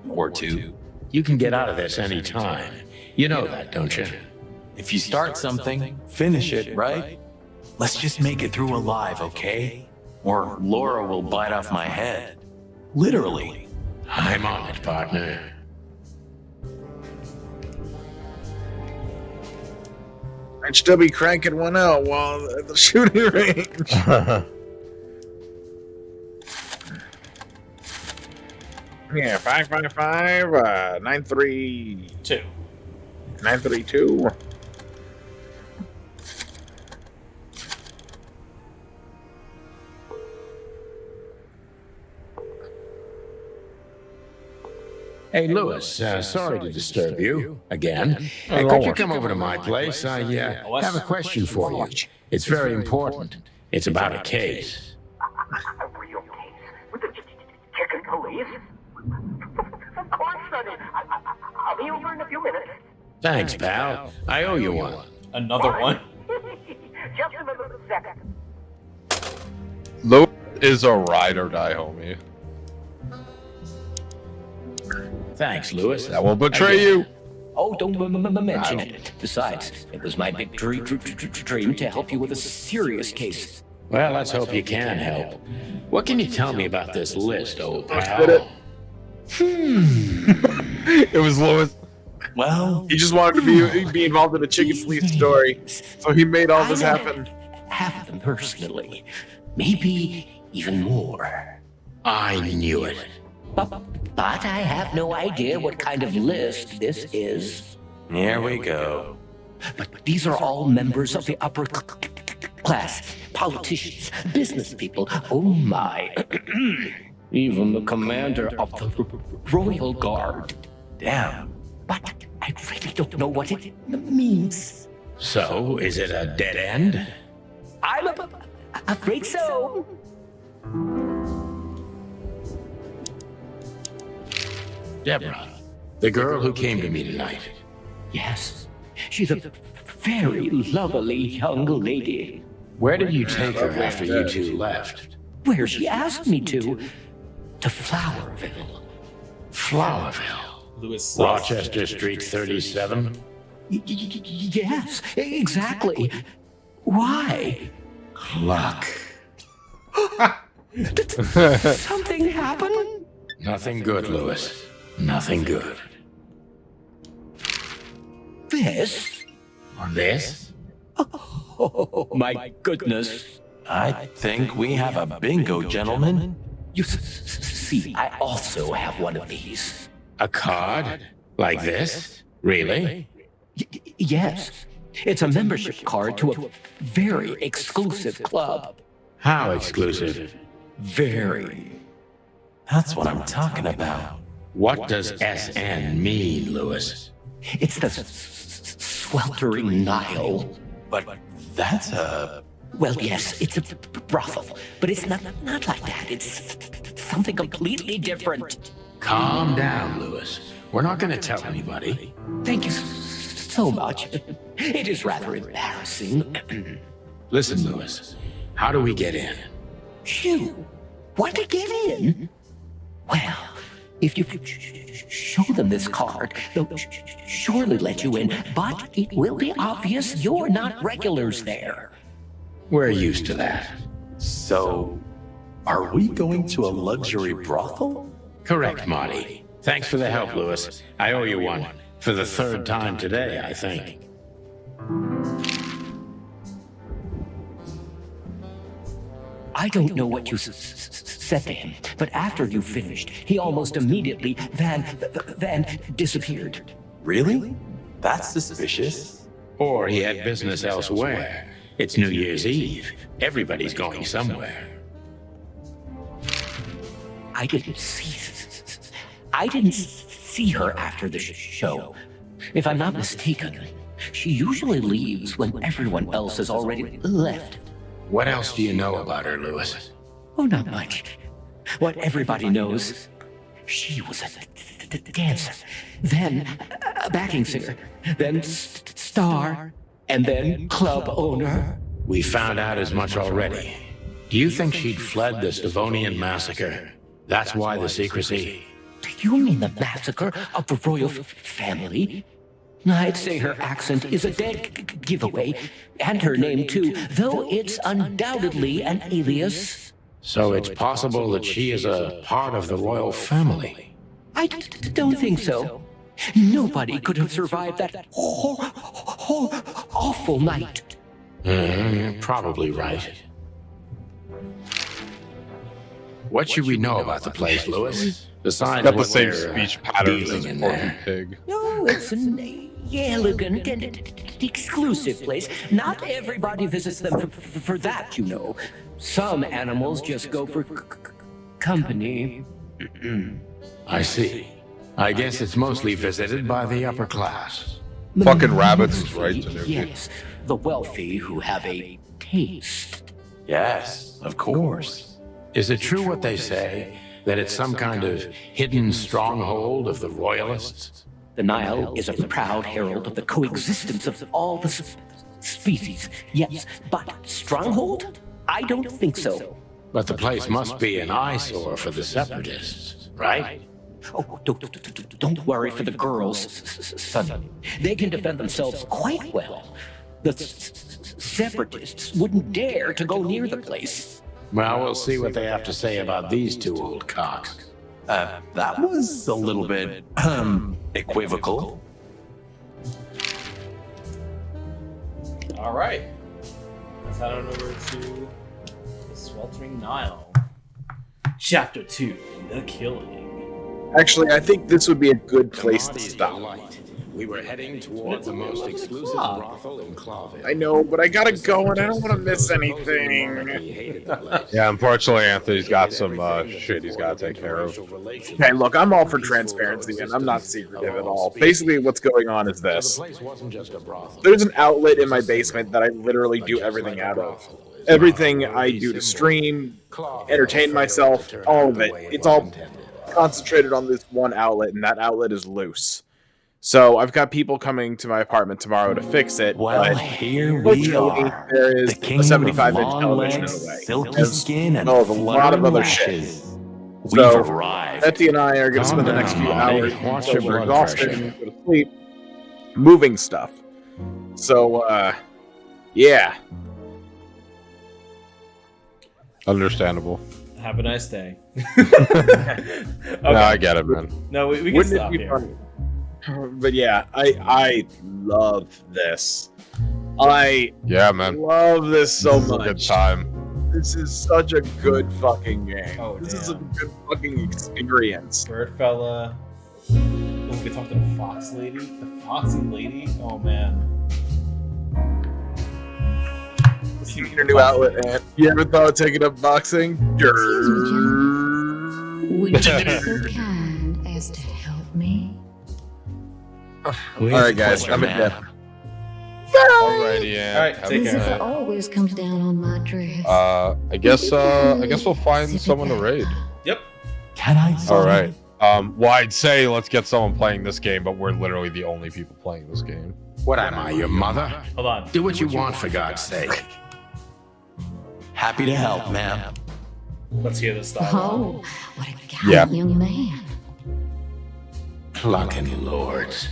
Or two. You can get out of this any time. You know that, don't you? If you start something, finish it, right? Let's just make it through alive, okay? Or Laura will bite off my head. Literally. I'm on it, partner. I'd still be cranking one out while at the shooting range. Yeah, 555 932 932. Hey, Lewis, sorry to disturb you again. Could you come over to my place? I have a question for you. It's very important. It's about a case. A real case? With the chicken police? Of course, Sonny. I'll be over in a few minutes. Thanks, pal. I owe you one. Another one? Just another second. Lowe is a ride or die, homie. Thanks, Lewis. I won't betray you. Oh, don't mention it. Besides, it was my big dream to help you with a serious case. Well, let's hope you can help. What can you tell me about this list, old pal? It was Lewis. Well, he just wanted to be involved in a chicken police story, so he made all this happen. Half of them personally, maybe even more. I knew it. But I have no idea what kind of list this is. Here we go. But these are all members of the upper class, politicians, business people. Oh my. Even the commander of the Royal Guard. Damn. But I really don't know what it means. So, is it a dead end? I'm afraid so. Deborah, the girl who came to me tonight. Yes, she's a very lovely young lady. Where did you take her after you two left? Where she asked me to Flowerville. Flowerville? Rochester Street 37? Yes, exactly. Why? Luck. Something happened? Nothing good, Lewis. Nothing good. This? This? Oh, my goodness. I think we have a bingo, gentlemen. You see, I also have one of these. A card? Like this? Really? Yes. It's a membership card to a very exclusive club. How exclusive? Very. That's what I'm talking about. What does SN mean, Lewis? It's the sweltering Nile. But that's a... Well, yes, it's a brothel, but it's not like that. It's something completely different. Calm down, Lewis. We're not going to tell anybody. Thank you so much. It is rather embarrassing. Listen, Lewis, how do we get in? You want to get in? Well, if you show them this card, they'll surely let you in, but it will be obvious you're not regulars there. We're used to that. So, are we going to a luxury brothel? Correct, Marty. Thanks for the help, Lewis. I owe you one. For the third time today, I think. I don't know what you said to him, but after you finished, he almost immediately van disappeared. Really? That's suspicious. Or he had business elsewhere. It's New Year's Eve. Everybody's going somewhere. I didn't see her after the show. If I'm not mistaken, she usually leaves when everyone else has already left. What else do you know about her, Lewis? Oh, not much. What everybody knows She was a dancer, then a backing singer, then star, and then club owner. We found out as much already. Do you think she'd fled the Stavonian massacre? That's why the secrecy. Do you mean the massacre of the royal family? I'd say her accent is a dead giveaway, and her name too, though it's undoubtedly an alias. So it's possible that she is a part of the royal family. I don't think so. Nobody could have survived that awful night. You're probably right. What should we know about the place, Lewis? Besides got the what same we're, speech patterns dealing as in Porky there. Pig. No, it's an elegant and exclusive place. Not everybody visits them for that, you know. Some animals just go for company. I see. I guess it's mostly visited by the upper class. Fucking rabbits is right to Yes, the wealthy who have a taste. Yes, of course. Is it true what they say, that it's some kind of hidden stronghold of the royalists? The Nile is a proud herald of the coexistence of all the species. Yes, but stronghold? I don't think so. But the place must be an eyesore for the separatists, right? Oh, don't worry for the girls, son. They can defend themselves quite well. The separatists wouldn't dare to go near the place. Well, we'll see what they have to say about these two old cocks. That was a little bit, equivocal. All right. Let's head on over to the Sweltering Nile. Chapter 2, The Killing. Actually, I think this would be a good place to stop. We were heading toward the most exclusive brothel in Clawville. I know, but I gotta go and I don't want to miss anything. Yeah, unfortunately, Anthony's got some shit he's got to take care of. Hey, look, I'm all for transparency, and I'm not secretive at all. Basically, what's going on is this. There's an outlet in my basement that I literally do everything out of. Everything I do to stream, entertain myself, all of it. It's all concentrated on this one outlet, and that outlet is loose. So I've got people coming to my apartment tomorrow to fix it. Well, here we are. There is The king a 75-inch of television in long the way. legs, silky There's skin, and a lot of other lashes. shit. We've So arrived. Betsy and I are going to Calm spend the next down, few Monty. hours Watch until your we're blood exhausted pressure. and go to sleep, moving stuff. So, yeah. Understandable. Have a nice day. No, I get it, man. No, we can Wouldn't stop it be here. funny? But yeah, I love this. I Yeah, man. love this so This is a much. good time. This is such a good fucking game. Oh, this is a damn. good fucking experience. Bird fella. Oh, we can talk to the fox lady. The foxy lady? Oh, man. You need a new outlet, man. You ever thought of taking up boxing? Would you be so kind as to help me? Alright, guys, I'm in bed. Alrighty, yeah. All right, Have take a care. good As if it night. always comes down on my dress. I guess we'll find someone to raid. Yep. Can I? All right. Well, I'd say let's get someone playing this game, but we're literally the only people playing this game. What am I, your mother? Hold on. Do what you want, for God's sake. Happy to help, ma'am. Let's hear this style. Oh, what a gallant Yeah. young man. Clucking lords.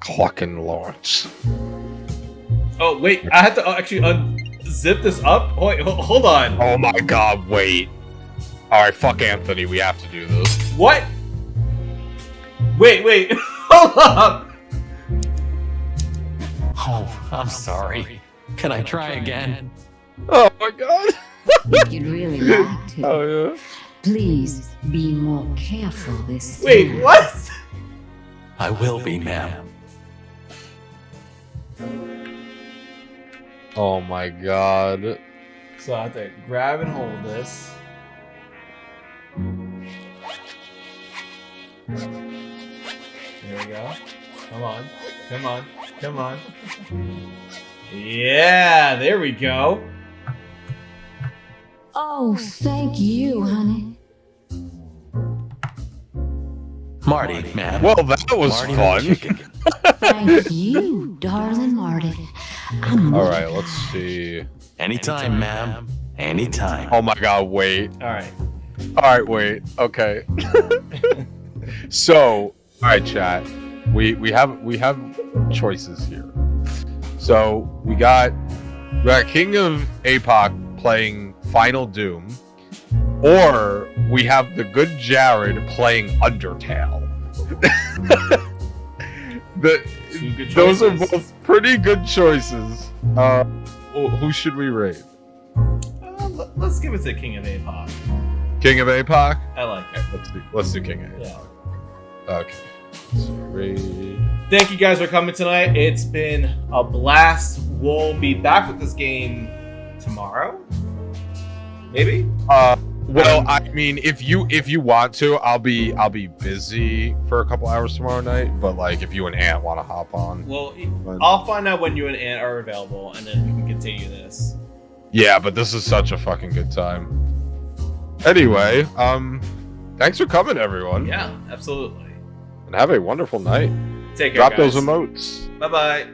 Clucking lords. Oh, wait. I have to actually unzip this up? Oh, wait, hold on. Oh my God! Wait. All right, fuck Anthony. We have to do this. What? Wait. Hold up. Oh, I'm sorry. Can I try again? Oh my God. If you'd really like to, Oh yeah. please be more careful this time. Wait, what? I will be, ma'am. Oh my God. So I have to grab and hold this. There we go. Come on. Yeah, there we go. Oh, thank you, honey. Marty, man. Well, that was Marty fun. Thank you, darling Marty. All right, let's see. Anytime, ma'am. Anytime. Oh my god, wait. All right. All right, wait. Okay. So, all right, chat. We have choices here. So we got King of APOC playing Final Doom, or we have the good Jared playing Undertale. Those are both pretty good choices. Who should we rate? Let's give it to King of APOC. King of APOC? I like it. Let's do King of APOC. Yeah. Okay. Let's rate. Thank you guys for coming tonight. It's been a blast. We'll be back with this game tomorrow. Maybe? Well, I mean, if you want to, I'll be busy for a couple hours tomorrow night. But like, if you and Ant want to hop on, well, I'll find out when you and Ant are available, and then we can continue this. Yeah, but this is such a fucking good time. Anyway, thanks for coming, everyone. Yeah, absolutely. And have a wonderful night. Take care, Drop guys. those emotes. Bye bye.